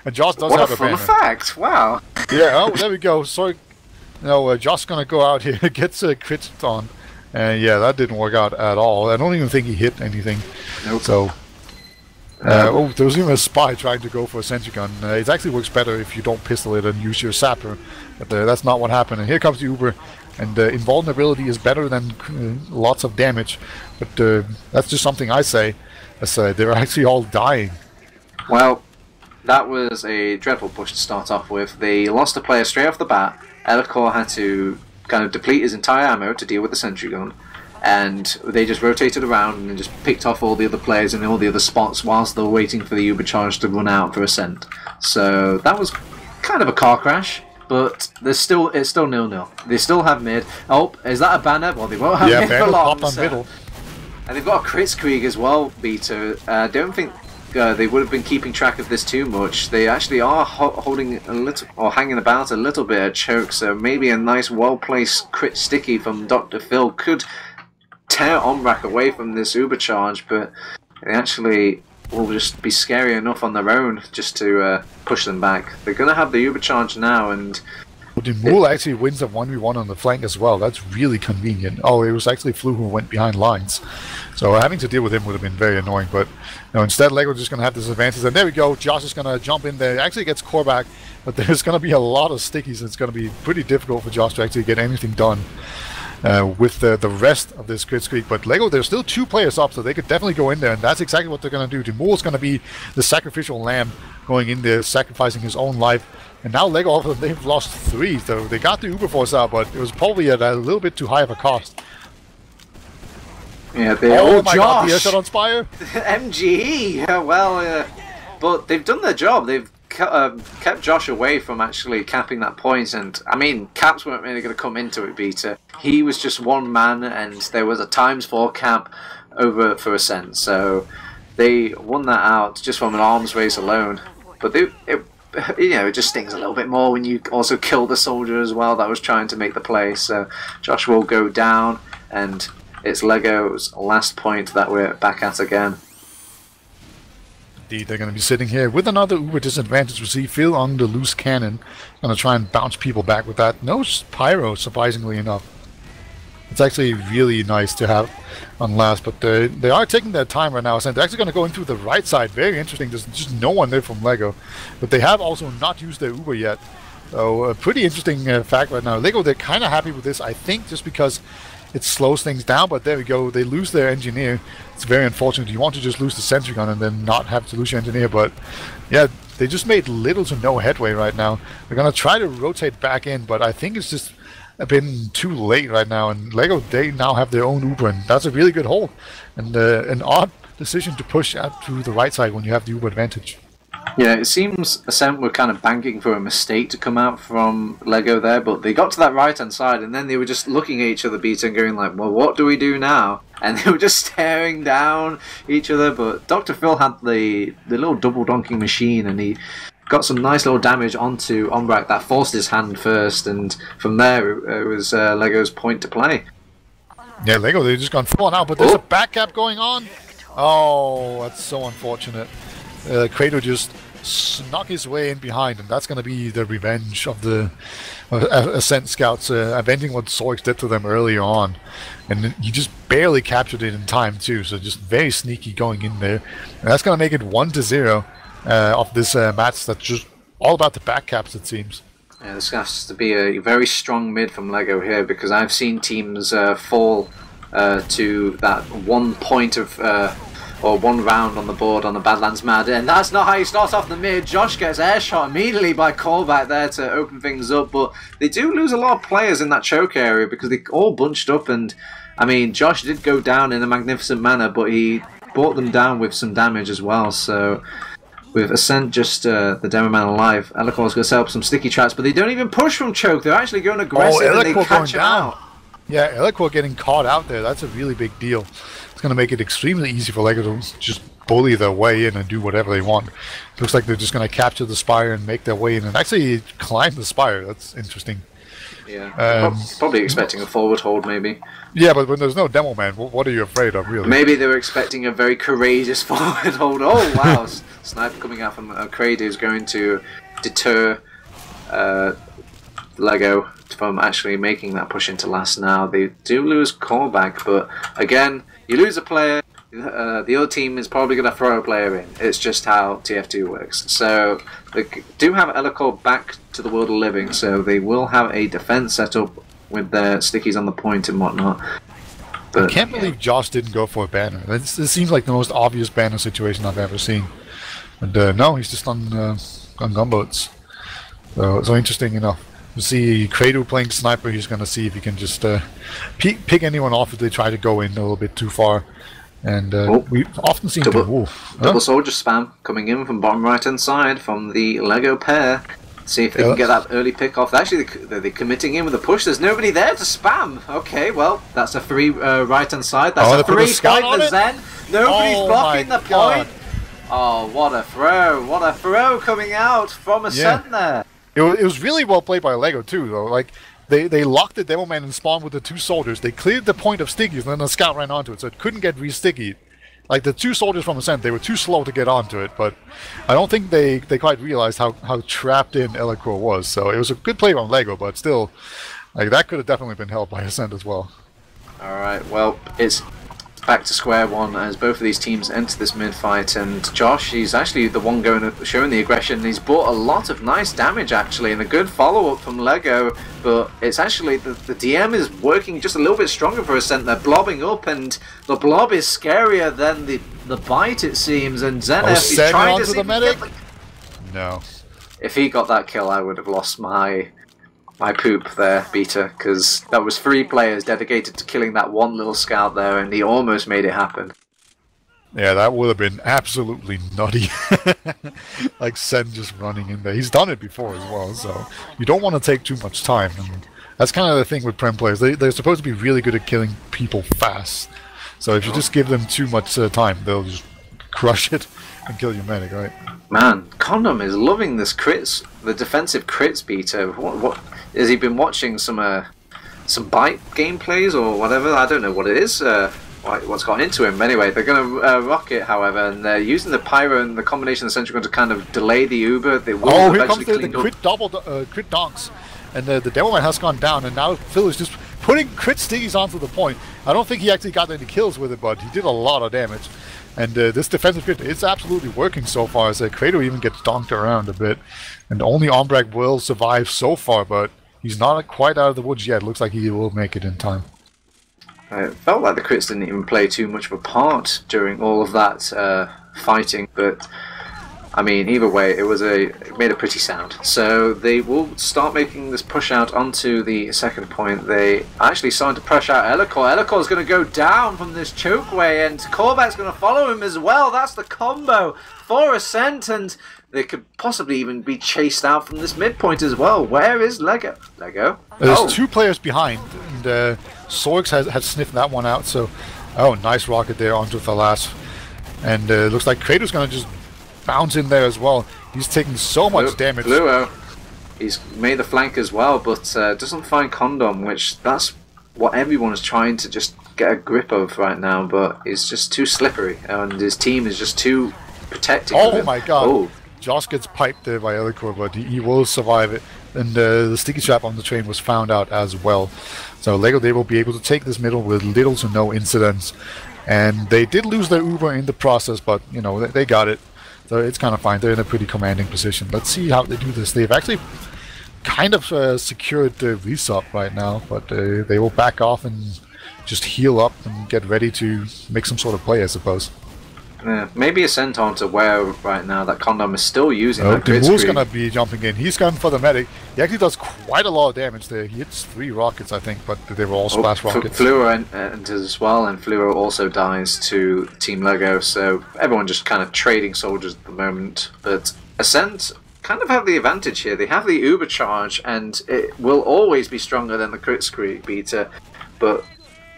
and Josh does have a banner. What a fun fact! Wow. Yeah. Oh, there we go. Sorry. No, Josh's gonna go out here, gets a crit on. And yeah, that didn't work out at all. I don't even think he hit anything. Nope. So, oh, there was even a spy trying to go for a sentry gun. It actually works better if you don't pistol it and use your sapper. But that's not what happened. And here comes the Uber. And invulnerability is better than lots of damage. But that's just something I say. As they're actually all dying. Well, that was a dreadful push to start off with. They lost a player straight off the bat. Elcor had to kind of deplete his entire ammo to deal with the sentry gun, and they just rotated around and just picked off all the other players in all the other spots whilst they were waiting for the Uber charge to run out for Ascent. So that was kind of a car crash, but it's still 0-0. They still have mid. Oh, is that a banner? Well, they won't have mid for long. So. And they've got a Kritzkrieg as well, Beta. I don't think they would have been keeping track of this too much. They actually are holding a little, or hanging about a little bit of choke, so maybe a nice well-placed crit sticky from Dr. Phil could tear Omrak away from this Uber charge, but they actually will just be scary enough on their own just to push them back. They're going to have the Uber charge now, and Demul actually wins a 1v1 on the flank as well. That's really convenient. Oh, it was actually Flu who went behind lines. So having to deal with him would have been very annoying. But no, instead, Lego just going to have this advantage. And there we go. Josh is going to jump in there. Actually gets core back. But there's going to be a lot of stickies. It's going to be pretty difficult for Josh to actually get anything done with the rest of this crit streak. But Lego, there's still 2 players up, so they could definitely go in there. And that's exactly what they're going to do. Demul is going to be the sacrificial lamb going in there, sacrificing his own life. And now Lego, all of a sudden, they've lost 3, so they got the Uber Force out, but it was probably at a little bit too high of a cost. Yeah, they all my God, the airshot on Spire? MGE! Well, but they've done their job. They've kept Josh away from actually capping that point, and I mean, caps weren't really going to come into it, Beta. He was just one man, and there was a ×4 cap over for Ascent, so they won that out just from an arms race alone. But you know, it just stings a little bit more when you also kill the soldier as well that was trying to make the play. So Josh will go down, and it's Lego's last point that we're back at again. Indeed, they're going to be sitting here with another Uber disadvantage. We see Phil on the loose cannon. Going to try and bounce people back with that. No pyro, surprisingly enough. It's actually really nice to have on last, but they are taking their time right now. And they're actually going to go in through the right side. Very interesting. There's just no one there from Lego. But they have also not used their Uber yet. So a pretty interesting fact right now. Lego, they're kind of happy with this, I think, just because it slows things down. But there we go. They lose their engineer. It's very unfortunate. You want to just lose the sentry gun and then not have to lose your engineer. But yeah, they just made little to no headway right now. They're going to try to rotate back in, but I think it's just been too late right now, and Lego, they now have their own Uber, and that's a really good hold, and an odd decision to push out to the right side when you have the Uber advantage. Yeah, it seems Ascent were kind of banking for a mistake to come out from Lego there, but they got to that right-hand side, and then they were just looking at each other, Peter, and going like, well, what do we do now? And they were just staring down each other, but Dr. Phil had the little double donking machine, and he got some nice little damage onto Ombrak that forced his hand first, and from there it was Lego's point to play. Yeah, Lego, they've just gone full on out, but there's a back cap going on. Oh, that's so unfortunate. Kratos just snuck his way in behind, and that's going to be the revenge of the Ascent scouts, avenging what Sorix did to them earlier on. And he just barely captured it in time, too, so just very sneaky going in there. And that's going to make it 1-0 of this match that's just all about the back caps, it seems. Yeah, this has to be a very strong mid from Lego here, because I've seen teams fall to that 1 point of... or 1 round on the board on the Badlands Mad, and that's not how you start off the mid. Josh gets air shot immediately by Callback there to open things up, but they do lose a lot of players in that choke area because they all bunched up, and I mean, Josh did go down in a magnificent manner, but he brought them down with some damage as well, so with Ascent just the demo man alive, Elicor's going to set up some sticky traps, but they don't even push from choke, they're actually going aggressive and they catch him out. Yeah, Elicor getting caught out there, that's a really big deal. It's going to make it extremely easy for Lego to just bully their way in and do whatever they want. It looks like they're just going to capture the spire and make their way in and actually climb the spire. That's interesting. Yeah, probably expecting a forward hold, maybe. Yeah, but when there's no demo man, what are you afraid of, really? Maybe they were expecting a very courageous forward hold. Oh, wow. Sniper coming out from Kratos is going to deter Lego from actually making that push into last now. They do lose callback, but again, you lose a player, the other team is probably going to throw a player in. It's just how TF2 works. So they do have Elicor back to the world of living, so they will have a defense set up with their stickies on the point and whatnot. But I can't believe Josh didn't go for a banner. This seems like the most obvious banner situation I've ever seen. But no, he's just on gunboats. So interesting enough. You see Kratos playing sniper, he's going to see if he can just pick anyone off if they try to go in a little bit too far. And we've often seen double soldier spam coming in from bottom right hand side from the Lego pair. See if they can get that early pick off. Actually, they're committing in with a push. There's nobody there to spam. Okay, well, that's a free right hand side. That's a free point. The Zen. Nobody's blocking the point. Oh, what a throw! What a throw coming out from Ascent there. It was really well played by Lego too, though. Like they locked the demo man and spawned with the 2 soldiers. They cleared the point of stickies, and then the scout ran onto it, so it couldn't get re-stickied. Like the 2 soldiers from Ascent, they were too slow to get onto it. But I don't think they quite realized how trapped in Elicor was. So it was a good play on Lego, but still, like that could have definitely been held by Ascent as well. All right, well, it's back to square one as both of these teams enter this mid-fight, and Josh, he's actually the one showing the aggression. He's brought a lot of nice damage actually, and a good follow-up from Lego, but it's actually the DM is working just a little bit stronger for Ascent. They're blobbing up, and the blob is scarier than the bite, it seems, and Zenith is trying to see the medic. No. If he got that kill, I would have lost my poop there, Beta, because that was 3 players dedicated to killing that one little scout there, and he almost made it happen. Yeah, that would have been absolutely nutty. Like Sen just running in there. He's done it before as well, so you don't want to take too much time. And that's kind of the thing with Prem players. They're supposed to be really good at killing people fast. So if you just give them too much time, they'll just crush it and kill your medic, right? Man, Condom is loving this crits, the defensive crits Beta. What has he been watching some bite gameplays or whatever? I don't know what it is. What's got into him? Anyway, they're going to rock it, however, and they're using the pyro and the combination of Central to kind of delay the Uber. They will here comes the crit crit donks, and the demo man has gone down, and now Phil is just putting crit stickies onto the point. I don't think he actually got any kills with it, but he did a lot of damage. And this defensive crit, it's absolutely working so far, as Kratos even gets donked around a bit. And only Ombrak will survive so far, but he's not quite out of the woods yet. Looks like he will make it in time. It felt like the crits didn't even play too much of a part during all of that fighting, but I mean, either way, it made a pretty sound. So they will start making this push out onto the second point. They actually starting to push out Elikor. Elikor's going to go down from this chokeway, and Korvac's going to follow him as well. That's the combo for Ascent, and they could possibly even be chased out from this midpoint as well. Where is Lego? There's 2 players behind, and Sorgs has sniffed that one out. So, nice rocket there onto the last, and looks like Kratos going to just bounce in there as well. He's taking so much damage. Fluo, he's made the flank as well, but doesn't find Condom, which that's what everyone is trying to just get a grip of right now, but it's just too slippery, and his team is just too protective. Oh my god. Josh gets piped there by Elikor, but he will survive it. And the sticky trap on the train was found out as well. So Lego, they will be able to take this middle with little to no incidents. And they did lose their Uber in the process, but you know, they got it. So it's kind of fine. They're in a pretty commanding position. Let's see how they do this. They've actually kind of secured the resub right now, but they will back off and just heal up and get ready to make some sort of play, I suppose. Yeah, maybe Ascent aren't aware right now that Condom is still using that crit Demu's screen. going to be jumping in. He's going for the medic. He actually does quite a lot of damage there. He hits 3 rockets, I think, but they were all splash rockets. Fluo enters as well, and Fluo also dies to Team Lego, so everyone just kind of trading soldiers at the moment. But Ascent kind of have the advantage here. They have the Uber charge, and it will always be stronger than the crit screen beater, but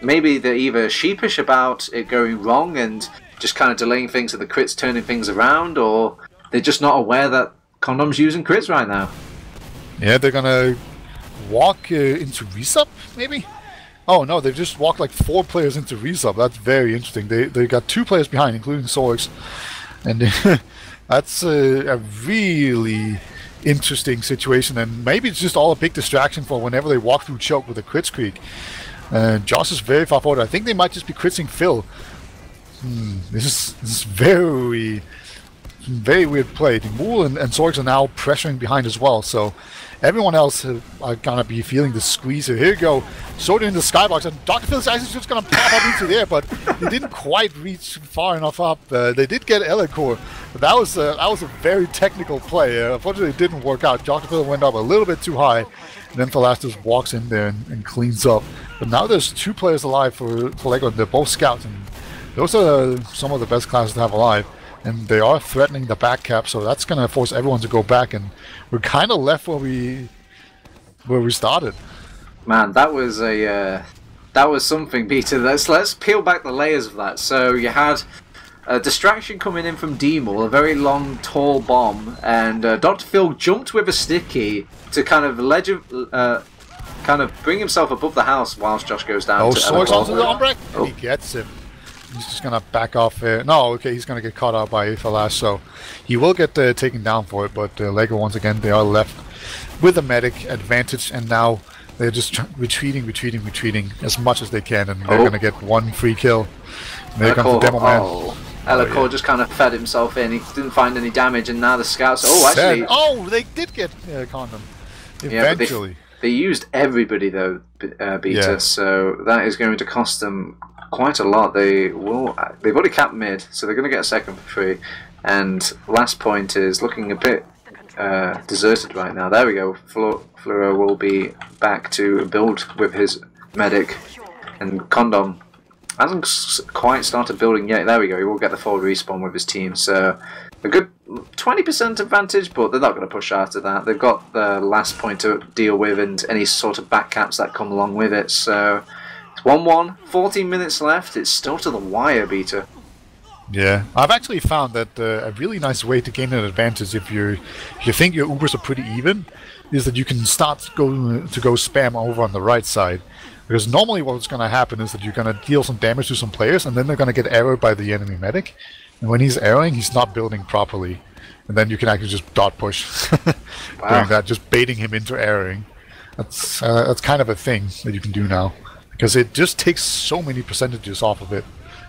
maybe they're either sheepish about it going wrong and just kind of delaying things so the crits turning things around, or they're just not aware that Condom's using crits right now. Yeah, they're gonna walk into resub, maybe? Oh no, they've just walked like 4 players into resub. That's very interesting. They got 2 players behind, including Sorgs, and that's a really interesting situation, and maybe it's just all a big distraction for whenever they walk through choke with a crit streak. Josh is very far forward. I think they might just be critting Phil. This is very weird play. Demul and Sorgs are now pressuring behind as well, so everyone else are gonna be feeling the squeeze here. Here you go, Soda in the skybox, and Dr. Phil's actually just gonna pop up into there, but he didn't quite reach far enough up. They did get Elikor, but that was a very technical play. Unfortunately, it didn't work out. Dr. Phil went up a little bit too high, and then Thalas just walks in there and cleans up. But now there's 2 players alive for Lego, and they're both scouts, and those are some of the best classes to have alive, and they are threatening the back cap, so that's going to force everyone to go back, and we're kind of left where we started. Man, that was something, Peter. Let's peel back the layers of that. So you had a distraction coming in from Demul, a very long, tall bomb, and Dr. Phil jumped with a sticky to kind of bring himself above the house whilst Josh goes down. Sorgs onto the on-break, and he gets him. He's just going to back off. No, okay, he's going to get caught out by Thalas, so he will get taken down for it, but Lego, once again, they are left with a medic advantage, and now they're just retreating as much as they can, and they're going to get 1 free kill. And there comes the demo man. Elikor just kind of fed himself in. He didn't find any damage, and now the scouts... actually... Oh, they did get Condom. Eventually. Yeah, they used everybody, though, Beta, yeah. So that is going to cost them quite a lot. They've already capped mid, so they're going to get a second for free. And last point is looking a bit deserted right now. There we go. Fluoro will be back to build with his medic, and Condom hasn't quite started building yet. There we go. He will get the forward respawn with his team. So a good 20% advantage, but they're not going to push after that. They've got the last point to deal with and any sort of back caps that come along with it. So it's 1-1, 14 minutes left. It's still to the wire, Beta. Yeah, I've actually found that a really nice way to gain an advantage if you think your Ubers are pretty even is that you can start to go spam over on the right side. Because normally what's going to happen is that you're going to deal some damage to some players, and then they're going to get arrowed by the enemy medic. And when he's arrowing, he's not building properly. And then you can actually just dot push doing that, just baiting him into arrowing. That's kind of a thing that you can do now. Because it just takes so many percentages off of it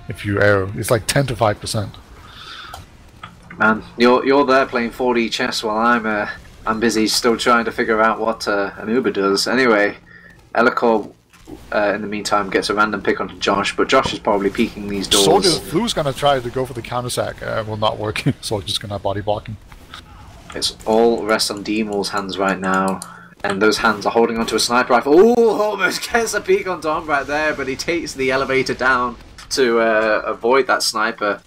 if you arrow. It's like 10 to 5%. Man, you're there playing 4D chess while I'm busy still trying to figure out what an Uber does. Anyway, Elikor in the meantime, gets a random pick onto Josh, but Josh is probably peeking these doors. Soldier Flu's going to try to go for the counter sack. Will not work. Soldier's going to body block him. It's all rests on Deemol's hands right now. And those hands are holding onto a sniper rifle. Oh, almost gets a peek on Dom right there, but he takes the elevator down to avoid that sniper.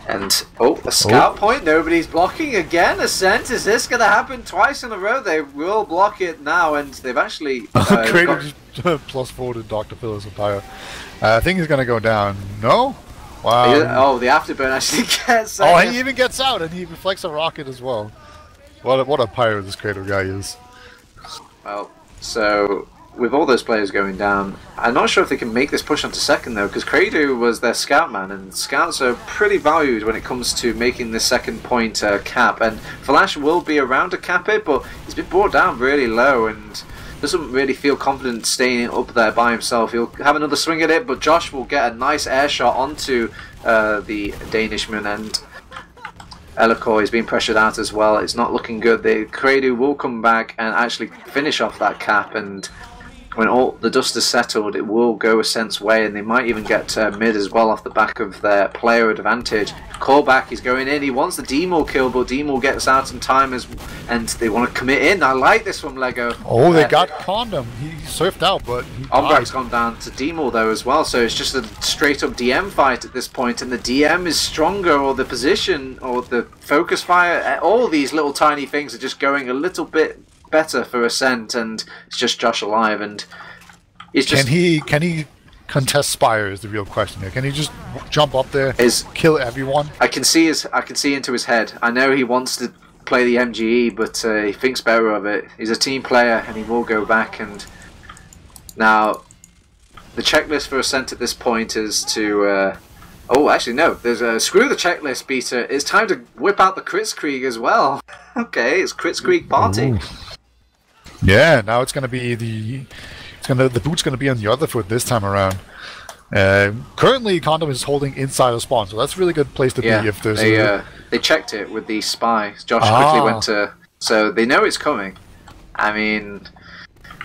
And, a scout point. Nobody's blocking again. Ascent. Is this going to happen twice in a row? They will block it now, and they've actually... Created +4 to Dr. Phil Empire. I think he's going to go down. No? Wow. The afterburn actually gets out. Oh, he even gets out, and he reflects a rocket as well. What a pyro this Kratos guy is. Well, so with all those players going down, I'm not sure if they can make this push onto second though, because Kratos was their scout man, and scouts are pretty valued when it comes to making the second point cap. And Flash will be around to cap it, but he's been brought down really low and doesn't really feel confident staying up there by himself. He'll have another swing at it, but Josh will get a nice air shot onto the Danishman, and Elikor is being pressured out as well. It's not looking good. The Kratos will come back and actually finish off that cap, and when all the dust is settled, it will go Ascent's way, and they might even get mid as well off the back of their player advantage. Callback is going in. He wants the Demol kill, but Demol gets out in time and they want to commit in. I like this from Lego. Oh, they got Condom. He surfed out, but Ombrak's gone down to Demol though as well, so it's just a straight up DM fight at this point, and the DM is stronger, or the position, or the focus fire. All these little tiny things are just going a little bit better for Ascent, and it's just Josh alive, and he's just... Can he contest Spire is the real question here. Can he just jump up there, kill everyone? I can see into his head. I know he wants to play the MGE, but he thinks better of it. He's a team player, and he will go back. And now the checklist for Ascent at this point is to oh, actually no, there's a screw the checklist, Peter. It's time to whip out the Kritzkrieg as well. Okay, it's Kritzkrieg party. Ooh. Yeah, now it's going to be the boot's going to be on the other foot this time around. Currently, Condom is holding inside of spawn, so that's a really good place to be. If there's they checked it with the spy. Josh quickly went to, so they know it's coming. I mean,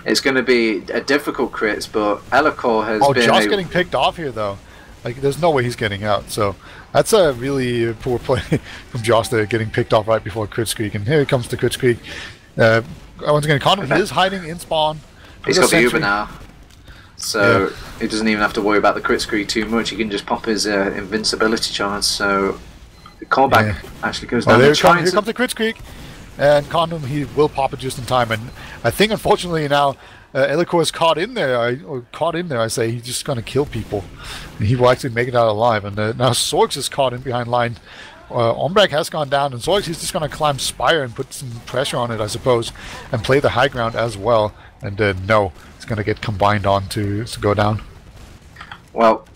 it's going to be a difficult crits, but Elikor has been. Josh getting picked off here though. Like, there's no way he's getting out. So that's a really poor play from Josh there, getting picked off right before Kritzkrieg. And here comes the Kritzkrieg. Once again, Condom is hiding in spawn. He's got the Uber now, so he doesn't even have to worry about the Kritzkrieg too much. He can just pop his invincibility charge. So the callback actually goes down. Here comes the Kritzkrieg, and Condom, he will pop it just in time. And I think unfortunately now Elikor is caught in there. I say he's just going to kill people, and he will actually make it out alive. And now Sorgs is caught in behind line. Ombrak has gone down, and Zorgs, he's just going to climb Spire and put some pressure on it, I suppose, and play the high ground as well. And no, it's going to get combined on to go down. Well,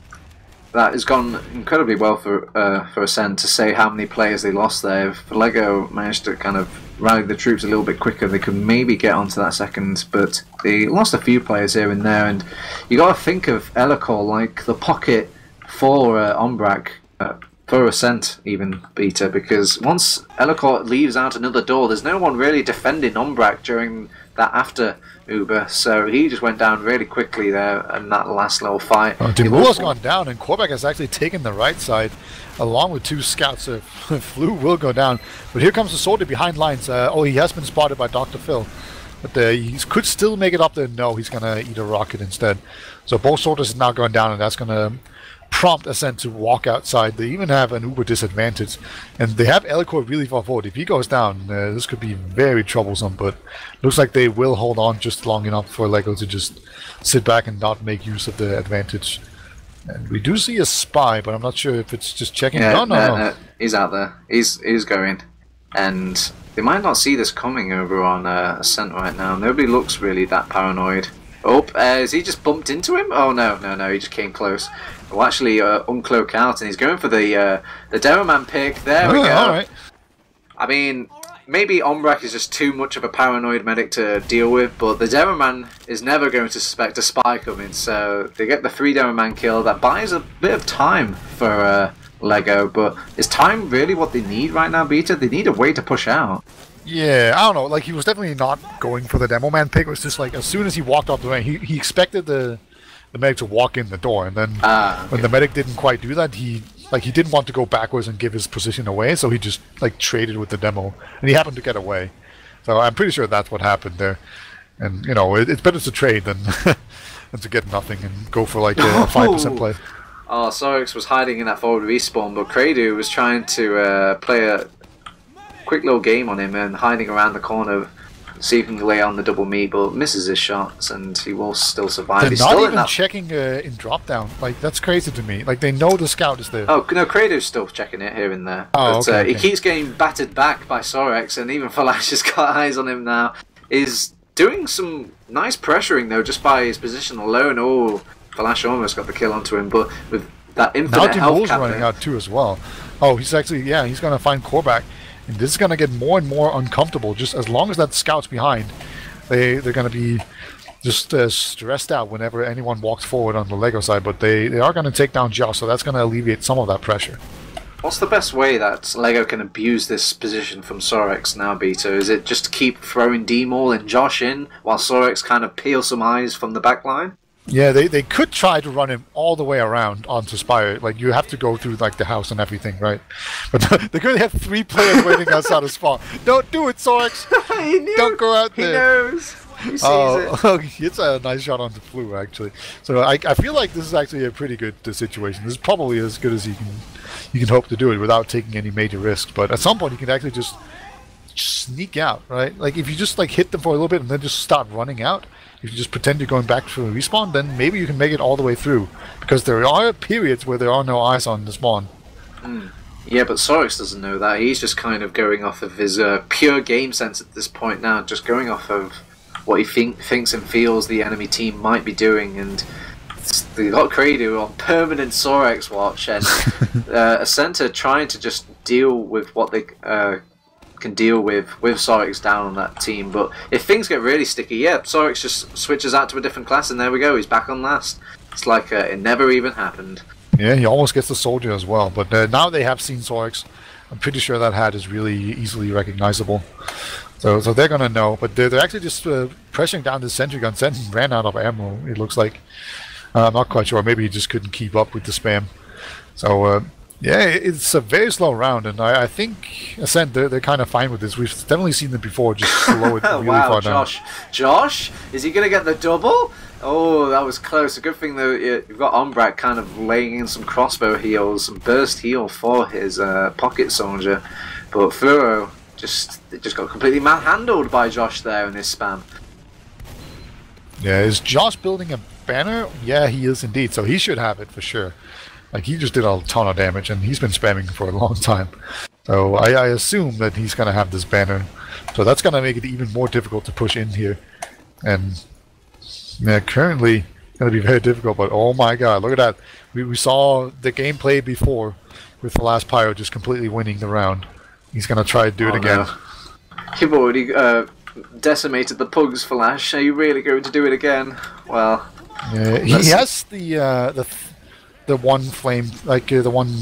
that has gone incredibly well for Ascent, to say how many players they lost there. If Lego managed to kind of rally the troops a little bit quicker, they could maybe get onto that second, but they lost a few players here and there. And you got to think of Elikor like the pocket for Ombrak. For Ascent, even, Peter, because once Elikor leaves out another door, there's no one really defending Ombrak during that after Uber, so he just went down really quickly there in that last little fight. Demol has gone down, and Korvac has actually taken the right side, along with two scouts. Flu will go down, but here comes the soldier behind lines. He has been spotted by Dr. Phil, but he could still make it up there. No, he's going to eat a rocket instead. So both soldiers are now going down, and that's going to prompt Ascent to walk outside. They even have an Uber disadvantage, and they have Elikor really far forward. If he goes down, this could be very troublesome, but looks like they will hold on just long enough for Lego to just sit back and not make use of the advantage. And we do see a spy, but I'm not sure if it's just checking. No. He's out there. He's going, and they might not see this coming over on Ascent right now. Nobody looks really that paranoid. Has he just bumped into him? Oh no, he just came close. We'll actually uncloak out, and he's going for the Demoman pick. There we go. All right. I mean, maybe Ombrak is just too much of a paranoid medic to deal with, but the Demoman is never going to suspect a spy coming, so they get the 3 Demoman kill. That buys a bit of time for Lego, but is time really what they need right now, Beta? They need a way to push out. Yeah, I don't know. Like, he was definitely not going for the demo man pick. It was just like, as soon as he walked off the range, he expected the medic to walk in the door, and then when the medic didn't quite do that, he didn't want to go backwards and give his position away, so he just like traded with the demo, and he happened to get away. So I'm pretty sure that's what happened there. And you know, it's better to trade than than to get nothing and go for like a 5% play. Oh, Sorix was hiding in that forward respawn, but Kradu was trying to play a quick little game on him and hiding around the corner, see if he can lay on the double meat, but misses his shots, and he will still survive. They're He's not still even checking in drop down. Like, that's crazy to me. Like, they know the scout is there. Oh no, Kradu's still checking it here and there. Oh, but okay. He keeps getting battered back by Sorix, and even Falash has got eyes on him now. Is doing some nice pressuring though, just by his position alone. Oh, Falash almost got the kill onto him, but with that infinite health cap running out too as well. Oh, he's actually, yeah, he's going to find Korvac, and this is going to get more and more uncomfortable. Just as long as that scout's behind, they're going to be just stressed out whenever anyone walks forward on the Lego side. But they are going to take down Josh, so that's going to alleviate some of that pressure. What's the best way that Lego can abuse this position from Sorix now, Beta? Is it just to keep throwing D-Maul and Josh in while Sorix kind of peel some eyes from the back line? Yeah, they could try to run him all the way around onto Spire. Like, you have to go through like the house and everything, right? But they're going to have 3 players waiting outside of spawn. Don't do it, Sorix! He knew. Don't go out there! He knows! He sees it. It's a nice shot on the flu, actually. So I feel like this is actually a pretty good situation. This is probably as good as you can hope to do it without taking any major risks. But at some point, you can actually just sneak out, right? Like, if you just like hit them for a little bit and then just start running out, if you just pretend you're going back to a respawn, then maybe you can make it all the way through. Because there are periods where there are no eyes on the spawn. Yeah, but Sorix doesn't know that. He's just kind of going off of his pure game sense at this point now, just going off of what he thinks and feels the enemy team might be doing, and they got Kradu on permanent Sorix watch, and a center trying to just deal with what they can deal with Sorix down on that team. But if things get really sticky, yeah, Sorix just switches out to a different class, and there we go, he's back on last. It's like it never even happened. Yeah, he almost gets the soldier as well, but now they have seen Sorix. I'm pretty sure that hat is really easily recognizable. So they're going to know, but they're actually just pressing down the sentry gun. Sentin ran out of ammo, it looks like. I'm not quite sure. Maybe he just couldn't keep up with the spam. So, yeah, it's a very slow round, and I think Ascent, they're kind of fine with this. We've definitely seen them before, just slow it really far down. Josh? Is he going to get the double? Oh, that was close. A good thing, though, you've got Umbrak kind of laying in some crossbow heals, some burst heal for his pocket soldier. But Fluoro just got completely manhandled by Josh there in his spam. Yeah, is Josh building a banner? Yeah, he is indeed. So he should have it for sure. Like, he just did a ton of damage, and he's been spamming for a long time. So I assume that he's going to have this banner. So that's going to make it even more difficult to push in here. And yeah, currently going to be very difficult. But oh my god, look at that. We saw the gameplay before with the last Pyro just completely winning the round. He's going to try to do it again. No. You've already decimated the pugs, Flash. Are you really going to do it again? Well, yeah, he has the one flame, like the one,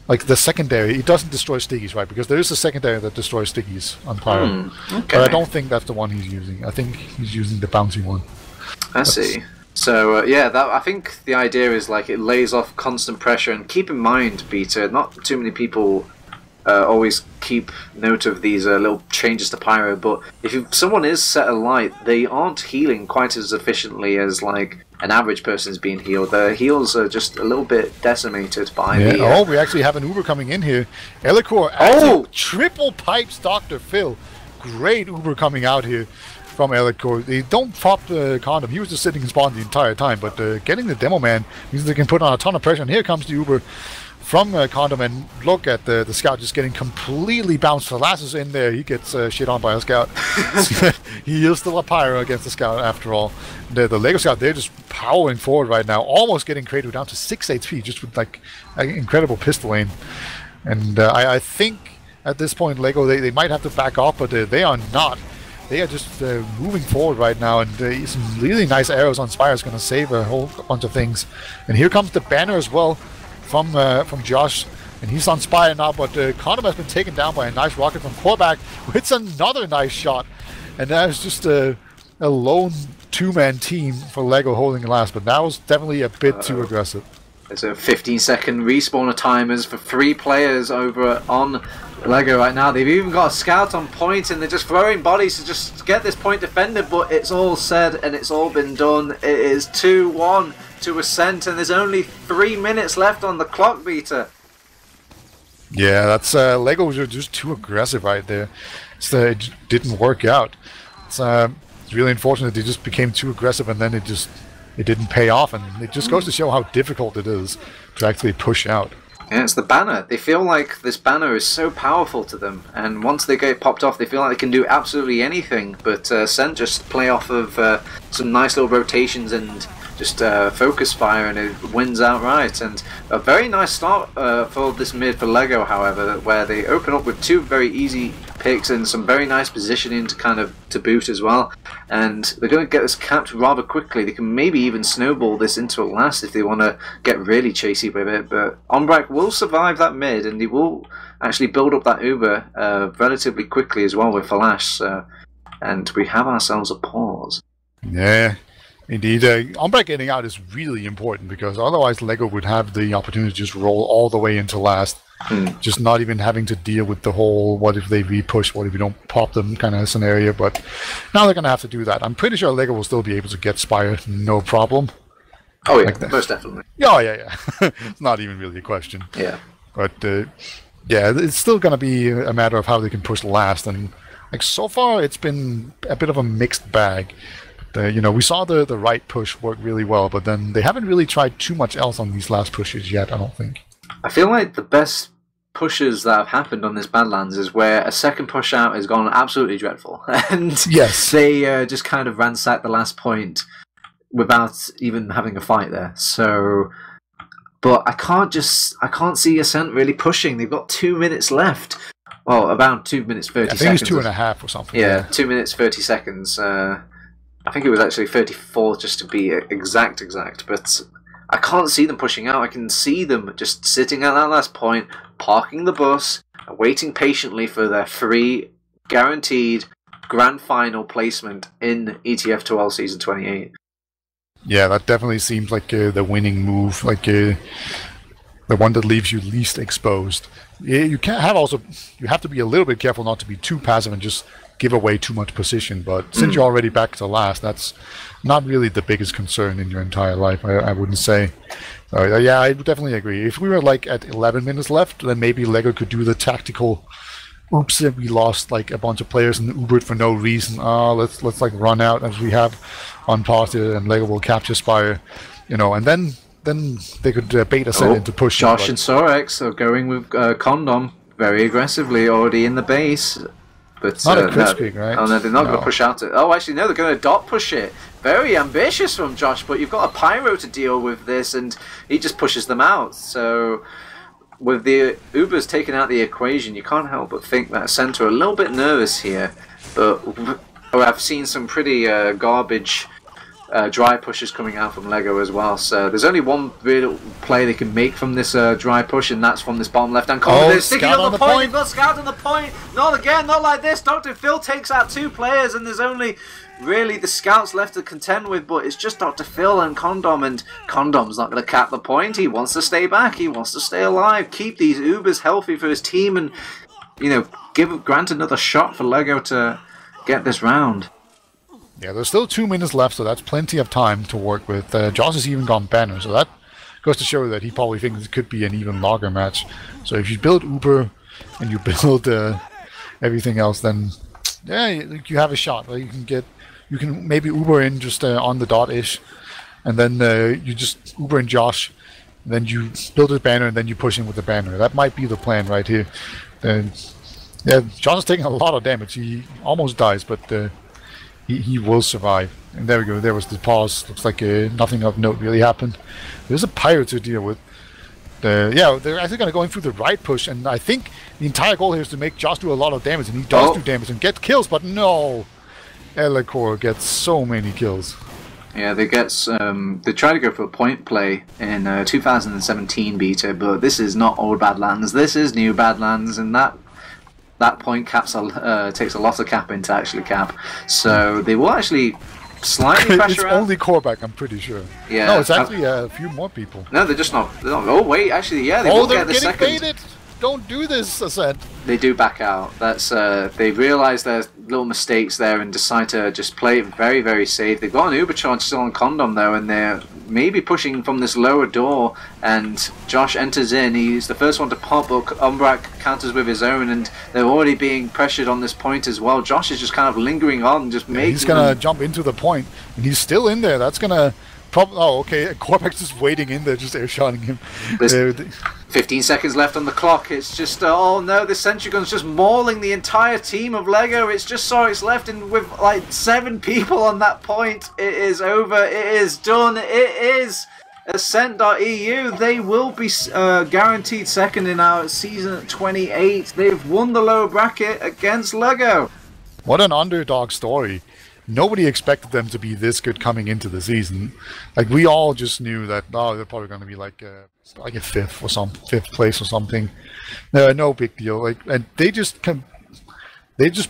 like the secondary. He doesn't destroy stickies, right? Because there is a secondary that destroys stickies on Pyro. Okay. But I don't think that's the one he's using. I think he's using the bouncy one. I see. So yeah, I think the idea is like it lays off constant pressure, and keep in mind, Beta, not too many people always keep note of these little changes to Pyro, but if someone is set alight, they aren't healing quite as efficiently as like an average person is being healed. Their heals are just a little bit decimated by the... Oh, we actually have an Uber coming in here. Elikor triple pipes Dr. Phil. Great Uber coming out here from Elikor. They don't pop the condom. He was just sitting in spawn the entire time, but getting the demo man means they can put on a ton of pressure. And here comes the Uber from Condom, and look at the scout just getting completely bounced. Lass is in there. He gets shit on by a scout. He is still a pyro against the scout after all. The Lego scout, they're just powering forward right now, almost getting Kratos down to 6 HP just with like an incredible pistol aim. And I think at this point Lego, they might have to back off, but they are not. They are just moving forward right now, and some really nice arrows on Spire is going to save a whole bunch of things. And here comes the banner as well from Josh. And he's on Spire now, but Condom has been taken down by a nice rocket from Korvac, who hits another nice shot. And that was just a lone two-man team for LEGO holding last, but that was definitely a bit too aggressive. There's a 15-second respawner timers for 3 players over on LEGO right now. They've even got a scout on point, and they're just throwing bodies to just get this point defended, but it's all said and it's all been done. It is 2-1 to Ascent, and there's only 3 minutes left on the clock meter. Yeah, that's LEGO was just too aggressive right there. So it didn't work out. It's really unfortunate they just became too aggressive, and then it didn't pay off, and it just goes to show how difficult it is to actually push out. Yeah, it's the banner. They feel like this banner is so powerful to them, and once they get popped off, they feel like they can do absolutely anything. But Ascent just play off of some nice little rotations and just focus fire, and it wins outright. And a very nice start for this mid for LEGO, however, where they open up with 2 very easy picks and some very nice positioning to boot as well. And they're going to get this capped rather quickly. They can maybe even snowball this into a last if they want to get really chasey with it. But Ombrak will survive that mid, and he will actually build up that Uber relatively quickly as well with Flash. And we have ourselves a pause. Yeah. Indeed, Ombrak getting out is really important, because otherwise LEGO would have the opportunity to just roll all the way into last, just not even having to deal with the whole what if they re-push, what if you don't pop them kind of scenario. But now they're going to have to do that. I'm pretty sure LEGO will still be able to get Spire, no problem. Oh yeah, like most definitely. Yeah. It's not even really a question. Yeah. But yeah, it's still going to be a matter of how they can push last. And like so far, it's been a bit of a mixed bag. You know, we saw the right push work really well, but then they haven't really tried too much else on these last pushes yet, I don't think. I feel like the best pushes that have happened on this Badlands is where a second push out has gone absolutely dreadful. And yes, they just kind of ransacked the last point without even having a fight there. So, but I can't see Ascent really pushing. They've got 2 minutes left. Well, about 2 minutes 30 seconds. I think it's 2.5 or something. Yeah, 2 minutes 30 seconds. I think it was actually 34 just to be exact, but I can't see them pushing out. I can see them just sitting at that last point, parking the bus, and waiting patiently for their free, guaranteed grand final placement in ETF2L Season 28. Yeah, that definitely seems like the winning move, like the one that leaves you least exposed. You have to be a little bit careful not to be too passive and just give away too much position, but since you're already back to last, that's not really the biggest concern in your entire life, I wouldn't say. Yeah, I would definitely agree. If we were like at 11 minutes left, then maybe LEGO could do the tactical, oops, we lost like a bunch of players and Ubered for no reason. Let's like run out as we have on positive, and LEGO will capture Spire, you know, and then they could bait us into pushing. Josh and Sorex are going with Condom very aggressively already in the base. But not a Kritzkrieg, right? Oh, no, they're not going to push out it. Oh, actually, no, they're going to dot push it. Very ambitious from Josh, but you've got a Pyro to deal with this, and he just pushes them out. So, with the Ubers taken out the equation, you can't help but think that Ascent are a little bit nervous here. But I've seen some pretty garbage dry pushes coming out from LEGO as well. So there's only one real play they can make from this dry push, and that's from this bottom left-hand corner. They're sticking on the point. They've got Scout on the point. Not again, not like this. Dr. Phil takes out 2 players, and there's only really the Scouts left to contend with, but it's just Dr. Phil and Condom, and Condom's not going to cap the point. He wants to stay back. He wants to stay alive. Keep these Ubers healthy for his team, and, you know, grant another shot for LEGO to get this round. Yeah, there's still 2 minutes left, so that's plenty of time to work with. Joss has even gone banner, so that goes to show that he probably thinks it could be an even longer match. So if you build Uber and you build everything else, then yeah, you have a shot. Right? You can maybe Uber in just on the dot-ish, and then you just Uber and Josh, and then you build a banner, and then you push in with the banner. That might be the plan right here. Yeah, Josh is taking a lot of damage. He almost dies, but he will survive. And there we go. There was the pause. Looks like nothing of note really happened. There's a pirate to deal with. Yeah, they're actually going to go in through the right push, and I think the entire goal here is to make Josh do a lot of damage, and he does do damage and get kills, but no! Elecor gets so many kills. Yeah, they try to go for a point play in 2017 beta, but this is not old Badlands. This is new Badlands, and that point takes a lot of capping to actually cap. So they will actually slightly pressure it's out. only Korvac, I'm pretty sure. Yeah. No, it's actually a few more people. No, they're not. Oh wait, actually, yeah, they will get the second. Baited. Don't do this, Ascent. They do back out. That's they realise their little mistakes there and decide to just play it very, very safe. They've got an Uber charge still on Condom though, and they're maybe pushing from this lower door. And Josh enters in. He's the first one to pop, but Umbrak counters with his own, and they're already being pressured on this point as well. Josh is just kind of lingering on, just making. He's gonna jump into the point, and he's still in there. That's gonna. Oh, okay. Korvac's just waiting in there, just airshotting him. There's 15 seconds left on the clock. It's just, oh no, this sentry gun's just mauling the entire team of Lego. It's just Sorix left, and with like 7 people on that point, it is over. It is done. It is Ascent.EU. They will be guaranteed second in our season 28. They've won the lower bracket against Lego. What an underdog story. Nobody expected them to be this good coming into the season. Like, we all just knew that, oh, they're probably going to be like a 5th place or something. No big deal. Like, and they just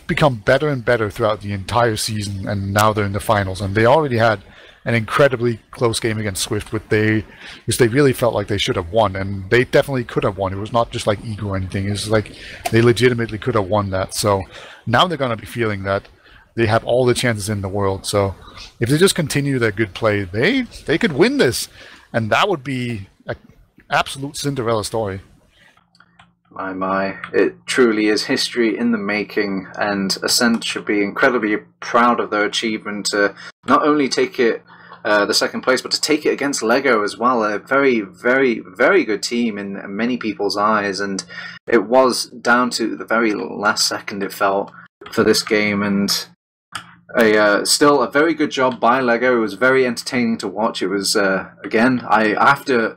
become better and better throughout the entire season, and now they're in the finals. And they already had an incredibly close game against Swift, which they really felt like they should have won, and they definitely could have won. It was not just like ego or anything. It's like they legitimately could have won that. So now they're going to be feeling that they have all the chances in the world. So if they just continue their good play, they could win this, and that would be an absolute Cinderella story. My, it truly is history in the making, and Ascent should be incredibly proud of their achievement to not only take it the second place, but to take it against Lego as well. A very, very, very good team in many people's eyes, and it was down to the very last second, it felt, for this game, and still a very good job by Lego. It was very entertaining to watch. It was, again, I have to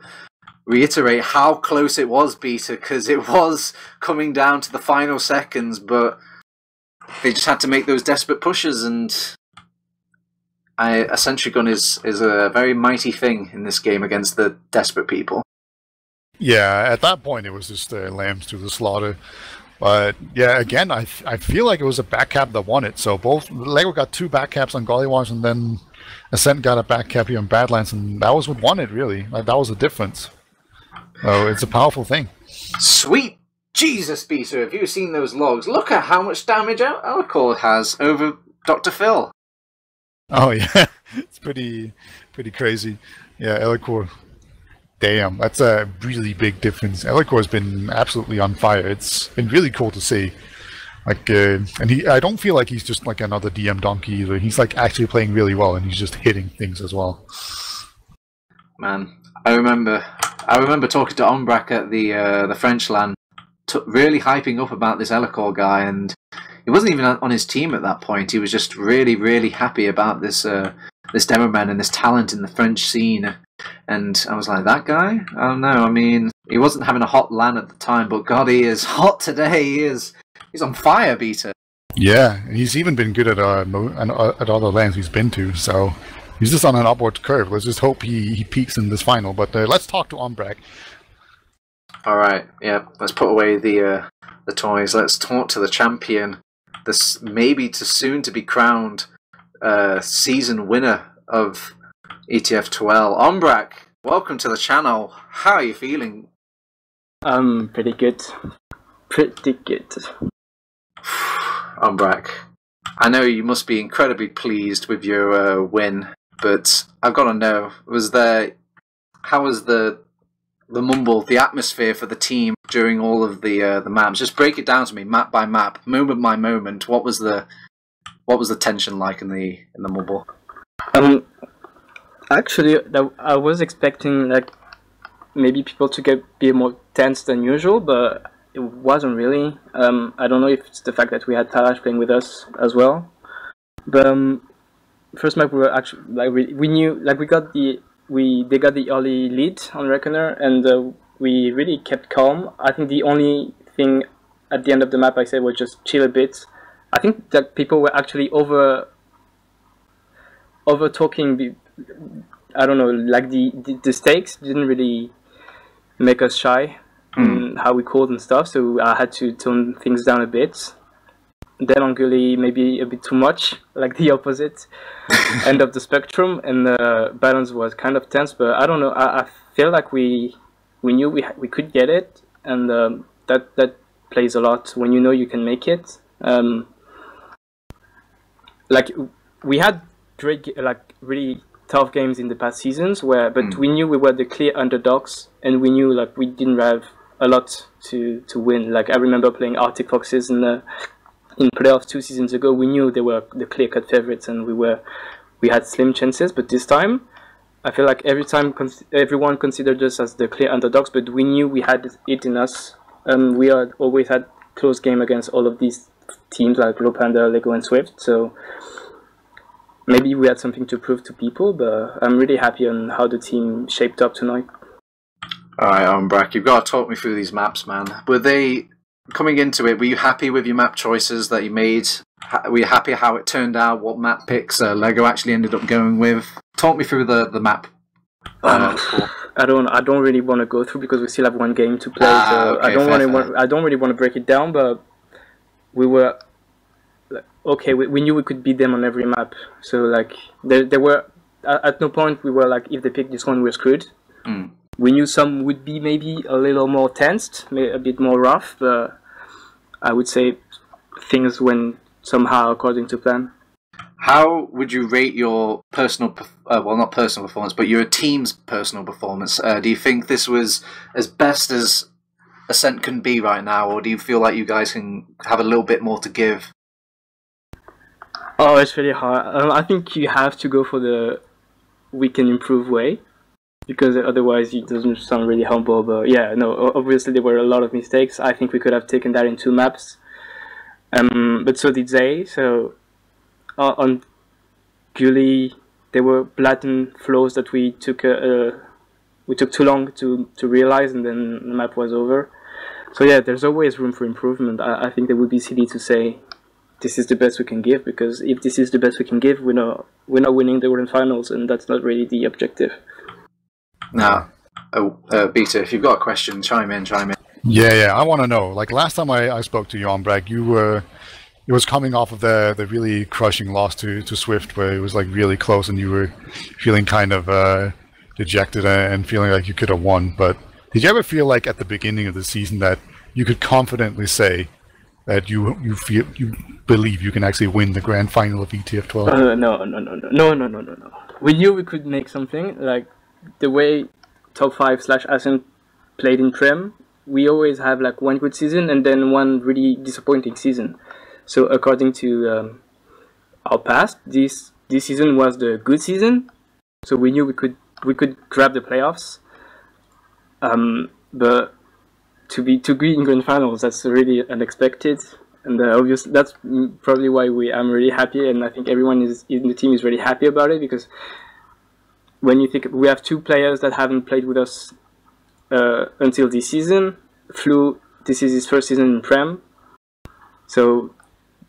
reiterate how close it was, Beta, because it was coming down to the final seconds, but they just had to make those desperate pushes, and a sentry gun is a very mighty thing in this game against the desperate people. Yeah, at that point it was just lambs to the slaughter. But yeah, again, I feel like it was a back cap that won it. So both Lego got 2 back caps on Gullywash, and then Ascent got a back cap here on Badlands, and that was what won it, really. Like, that was the difference. So it's a powerful thing. Sweet Jesus, Beta, have you seen those logs? Look at how much damage Alcor has over Dr. Phil. Oh yeah, it's pretty crazy. Yeah, Elicor. Damn, that's a really big difference. Elicor has been absolutely on fire. It's been really cool to see. Like, and I don't feel like he's just like another DM donkey either. He's like actually playing really well, and he's just hitting things as well. Man, I remember talking to Ombrak at the French LAN, really hyping up about this Elicor guy, and he wasn't even on his team at that point. He was just really, really happy about this this demo man and this talent in the French scene. And I was like, that guy? Oh no, I mean, he wasn't having a hot LAN at the time, but God, he is hot today. He's on fire, Beta. Yeah, he's even been good at other LANs he's been to, so he's just on an upward curve. Let's just hope he peaks in this final. But let's talk to Ombrak. All right, yeah, let's put away the toys. Let's talk to the champion, this maybe to soon to be crowned season winner of ETF2L. Ombrak, welcome to the channel. How are you feeling? Pretty good. Pretty good. Ombrak, I know you must be incredibly pleased with your win, but I've got to know, how was the mumble, the atmosphere for the team during all of the maps? Just break it down to me, map by map, moment by moment. What was the tension like in the mumble? Actually, I was expecting like maybe people to be more tense than usual, but it wasn't really. I don't know if it's the fact that we had Talash playing with us as well. But first map we were actually like we knew like they got the early lead on Reckoner, and we really kept calm. I think the only thing at the end of the map I said was just chill a bit. I think that people were actually over talking I don't know, like the stakes didn't really make us shy in how we called and stuff, so I had to tone things down a bit. Then on Gully, maybe a bit too much, like the opposite end of the spectrum, and Badlands was kind of tense, but I don't know, I feel like we knew we could get it, and that plays a lot when you know you can make it. Like we had great, like really tough games in the past seasons, but we knew we were the clear underdogs, and we knew like we didn't have a lot to win. Like I remember playing Arctic Foxes in playoffs 2 seasons ago. We knew they were the clear-cut favorites, and we had slim chances. But this time, I feel like every time everyone considered us as the clear underdogs, but we knew we had it in us. We had always had close game against all of these teams like Low Panda, Lego, and Swift. So maybe we had something to prove to people, but I'm really happy on how the team shaped up tonight. Alright, Umbrak, you've got to talk me through these maps, man. Were they, coming into it, were you happy with your map choices that you made? Were you happy how it turned out, what map picks Lego actually ended up going with? Talk me through the map. I don't really want to go through because we still have 1 game to play, so okay, I don't really want to break it down, but we were okay, we knew we could beat them on every map. So like there were at no point we were like, if they pick this one, we're screwed. We knew some would be maybe a little more tensed, a bit more rough, but I would say things went somehow according to plan. How would you rate your personal, well, not personal performance, but your team's personal performance? Do you think this was as best as Ascent can be right now, or do you feel like you guys can have a little bit more to give? Oh, it's really hard. I think you have to go for the we can improve way, because otherwise it doesn't sound really humble. But yeah, no, obviously there were a lot of mistakes. I think we could have taken that in 2 maps, but so did they. So on Gully, there were blatant flaws that we took too long to realize, and then the map was over. So yeah, there's always room for improvement. I think it would be silly to say this is the best we can give, because if this is the best we can give, we're not winning the Grand Finals, and that's not really the objective. Now, Beta, if you've got a question, chime in. Yeah, I want to know. Like last time I spoke to you on Bragg, it was coming off of the really crushing loss to Swift, where it was like really close, and you were feeling kind of dejected and feeling like you could have won. But did you ever feel like at the beginning of the season that you could confidently say that you believe you can actually win the grand final of ETF2L? No. We knew we could make something. Like the way top 5/Ascent played in Prem, we always have like 1 good season and then 1 really disappointing season. So according to our past, this season was the good season. So we knew we could grab the playoffs. But to be in grand finals, that's really unexpected, and obviously that's probably why I'm really happy, and I think everyone in the team is really happy about it, because when you think we have 2 players that haven't played with us until this season. Flu, this is his first season in Prem, so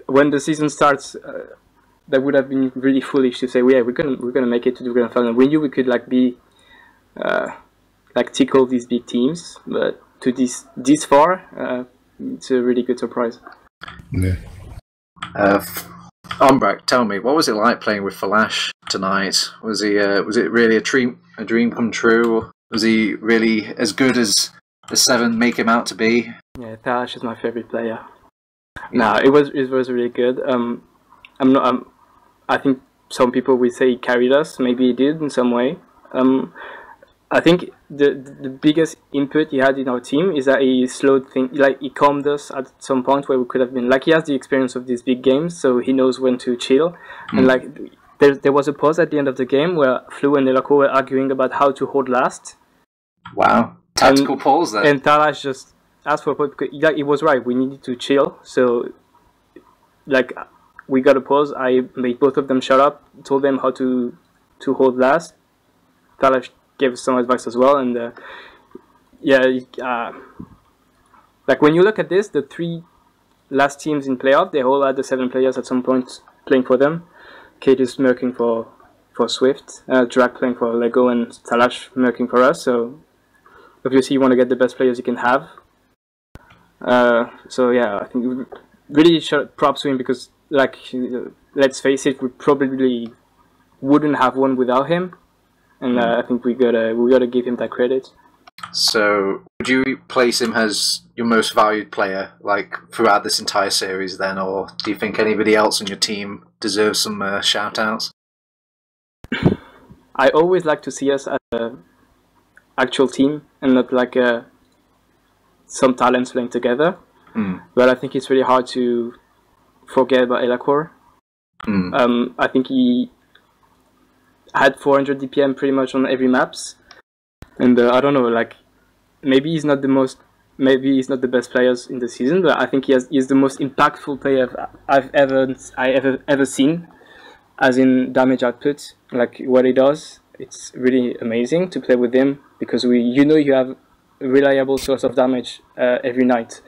when the season starts, that would have been really foolish to say, well, yeah, we're gonna make it to the grand final. We knew we could tickle these big teams, but to this far, it's a really good surprise. Yeah. Umbrak, tell me, what was it like playing with Flash tonight? Was it really a dream come true? Was he really as good as the 7 make him out to be? Yeah, Flash is my favorite player. No, it was really good. I think some people would say he carried us. Maybe he did in some way. I think the biggest input he had in our team is that he slowed things, like he calmed us at some point where we could have been, like, he has the experience of these big games, so he knows when to chill. And like there was a pause at the end of the game where Flu and Elako were arguing about how to hold last. Wow, tactical pause there. And Talash just asked for a pause because he was right, we needed to chill. So like we got a pause. I made both of them shut up, told them how to hold last. Talash gave some advice as well, and like when you look at this, the 3 last teams in playoff, they all had the 7 players at some point playing for them. Kate is smirking for for Swift, Drag playing for Lego, and Talash merking for us. So obviously you want to get the best players you can have. So yeah, I think really props to him because, like, let's face it, we probably wouldn't have won without him, and I think we gotta give him that credit. So, would you place him as your most valued player, like throughout this entire series, then, or do you think anybody else on your team deserves some shout-outs? I always like to see us as an actual team and not like some talents playing together. But I think it's really hard to forget about Elacor. I think he had 400 DPM pretty much on every maps, and I don't know, like maybe he's not the best players in the season, but I think he's the most impactful player I've ever seen, as in damage output. Like what he does, it's really amazing to play with him because you have a reliable source of damage every night.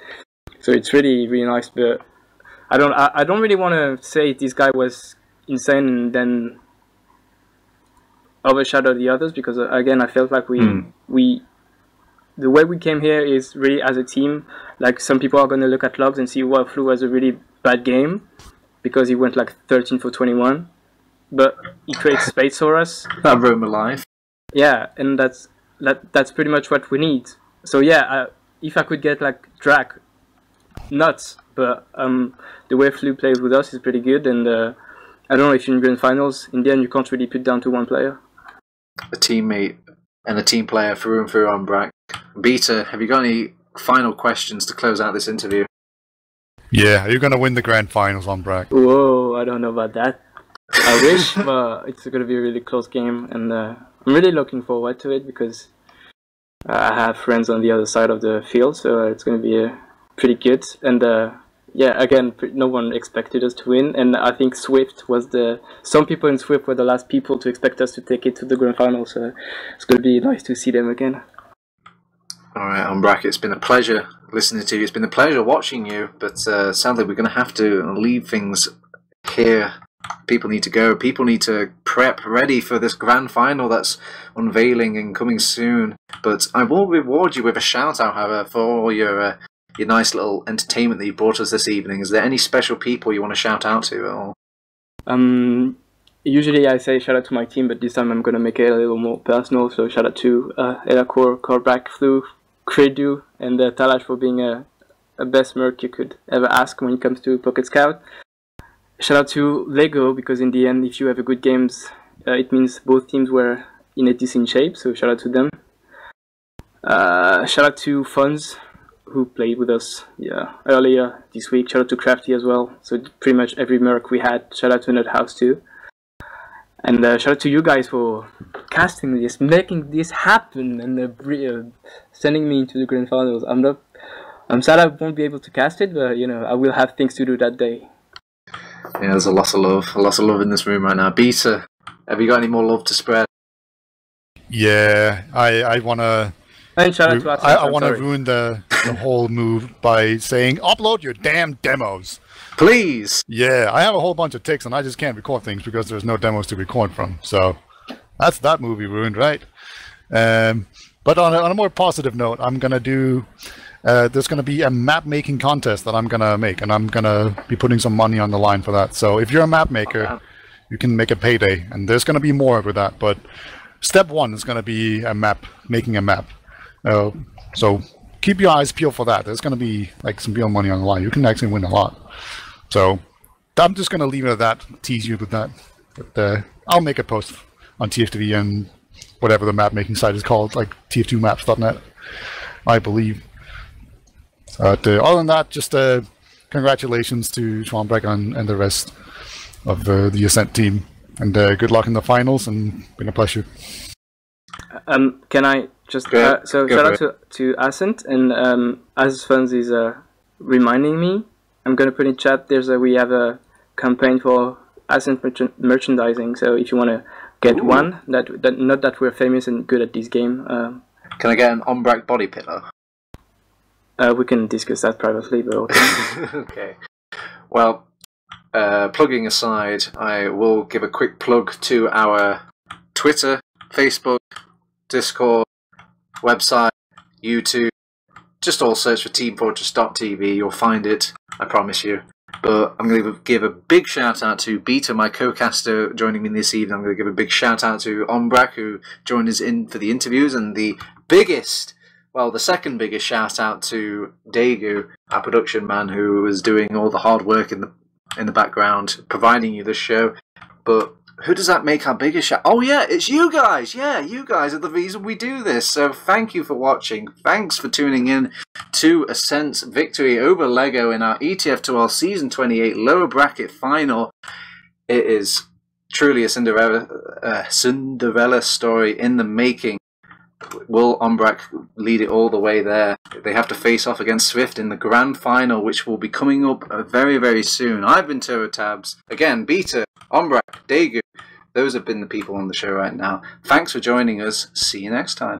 So it's really, really nice, but I don't really want to say this guy was insane and then overshadow the others, because again I felt like the way we came here is really as a team. Like some people are going to look at logs and see, well, Flu has a really bad game because he went like 13 for 21, but he creates space for us. That roam alive. Yeah, and that's pretty much what we need. So yeah, if I could get like Drac, nuts, but the way Flu plays with us is pretty good, and I don't know if you're in grand finals, in the end you can't really put down to one player. A teammate and a team player through and through on Brack. Beta, have you got any final questions to close out this interview? Yeah, are you going to win the grand finals on Brack? Whoa, I don't know about that. I wish, but it's going to be a really close game, and I'm really looking forward to it because I have friends on the other side of the field, so it's going to be pretty good. And yeah, again, no one expected us to win, and I think some people in Swift were the last people to expect us to take it to the grand final, so it's going to be nice to see them again. Alright, Umbrack, it's been a pleasure listening to you. It's been a pleasure watching you, but sadly we're going to have to leave things here. People need to go. People need to prep ready for this grand final that's unveiling and coming soon. But I will reward you with a shout out, however, for all your nice little entertainment that you brought us this evening. Is there any special people you want to shout out to at all? Usually I say shout out to my team, but this time I'm going to make it a little more personal. So shout out to Elacor, Corback, Flu, Credu, and Talash for being a best merc you could ever ask when it comes to Pocket Scout. Shout out to Lego, because in the end, if you have a good games, it means both teams were in a decent shape, so shout out to them. Shout out to Funds, who played with us earlier this week. Shout out to Crafty as well. So pretty much every merc we had. Shout out to Nerdhouse too. And shout out to you guys for casting this, making this happen, and sending me into the grand finals. I'm sad I won't be able to cast it, but I will have things to do that day. Yeah, there's a lot of love in this room right now. Beta, have you got any more love to spread? Yeah, I want to. And shout out to us. I want to ruin the whole move by saying, upload your damn demos. Please! Yeah, I have a whole bunch of ticks and I just can't record things because there's no demos to record from. So that's that movie ruined, right? But on a more positive note, I'm going to do... there's going to be a map making contest that I'm going to make, and I'm going to be putting some money on the line for that. So if you're a map maker, you can make a payday, and there's going to be more with that. But step one is going to be making a map. So keep your eyes peeled for that. There's going to be like some real money on the line. You can actually win a lot. So I'm just going to leave it at that, tease you with that. But I'll make a post on TF2V and whatever the map making site is called, like tf2maps.net, I believe. Other than that, just congratulations to Schwanbeck and the rest of the Ascent team. And good luck in the finals, and been a pleasure. Can I just... so shout out to Ascent, and as Funds is reminding me, I'm going to put in chat, we have a campaign for Ascent merchandising, so if you want to get one, not that we're famous and good at this game. Can I get an Umbrack body pillow? We can discuss that privately, but okay. Okay. Well, plugging aside, I will give a quick plug to our Twitter, Facebook, Discord, website, YouTube. Just all search for teamfortress.tv, you'll find it, I promise you. But I'm going to give a big shout out to Beta, my co-caster, joining me this evening. I'm going to give a big shout out to Ombrak, who joined us in for the interviews, and the second biggest shout out to Degu, our production man, who was doing all the hard work in the background, providing you this show. But who does that make our biggest shout? Oh yeah, it's you guys. Yeah, you guys are the reason we do this. So thank you for watching. Thanks for tuning in to Ascent's victory over LEGO in our ETF2L Season 28 lower bracket final. It is truly a Cinderella story in the making. Will Ombrak lead it all the way there? They have to face off against Swift in the grand final, which will be coming up very, very soon. I've been TurboTabs. Again, Beta, Ombrak, Degu. Those have been the people on the show right now. Thanks for joining us. See you next time.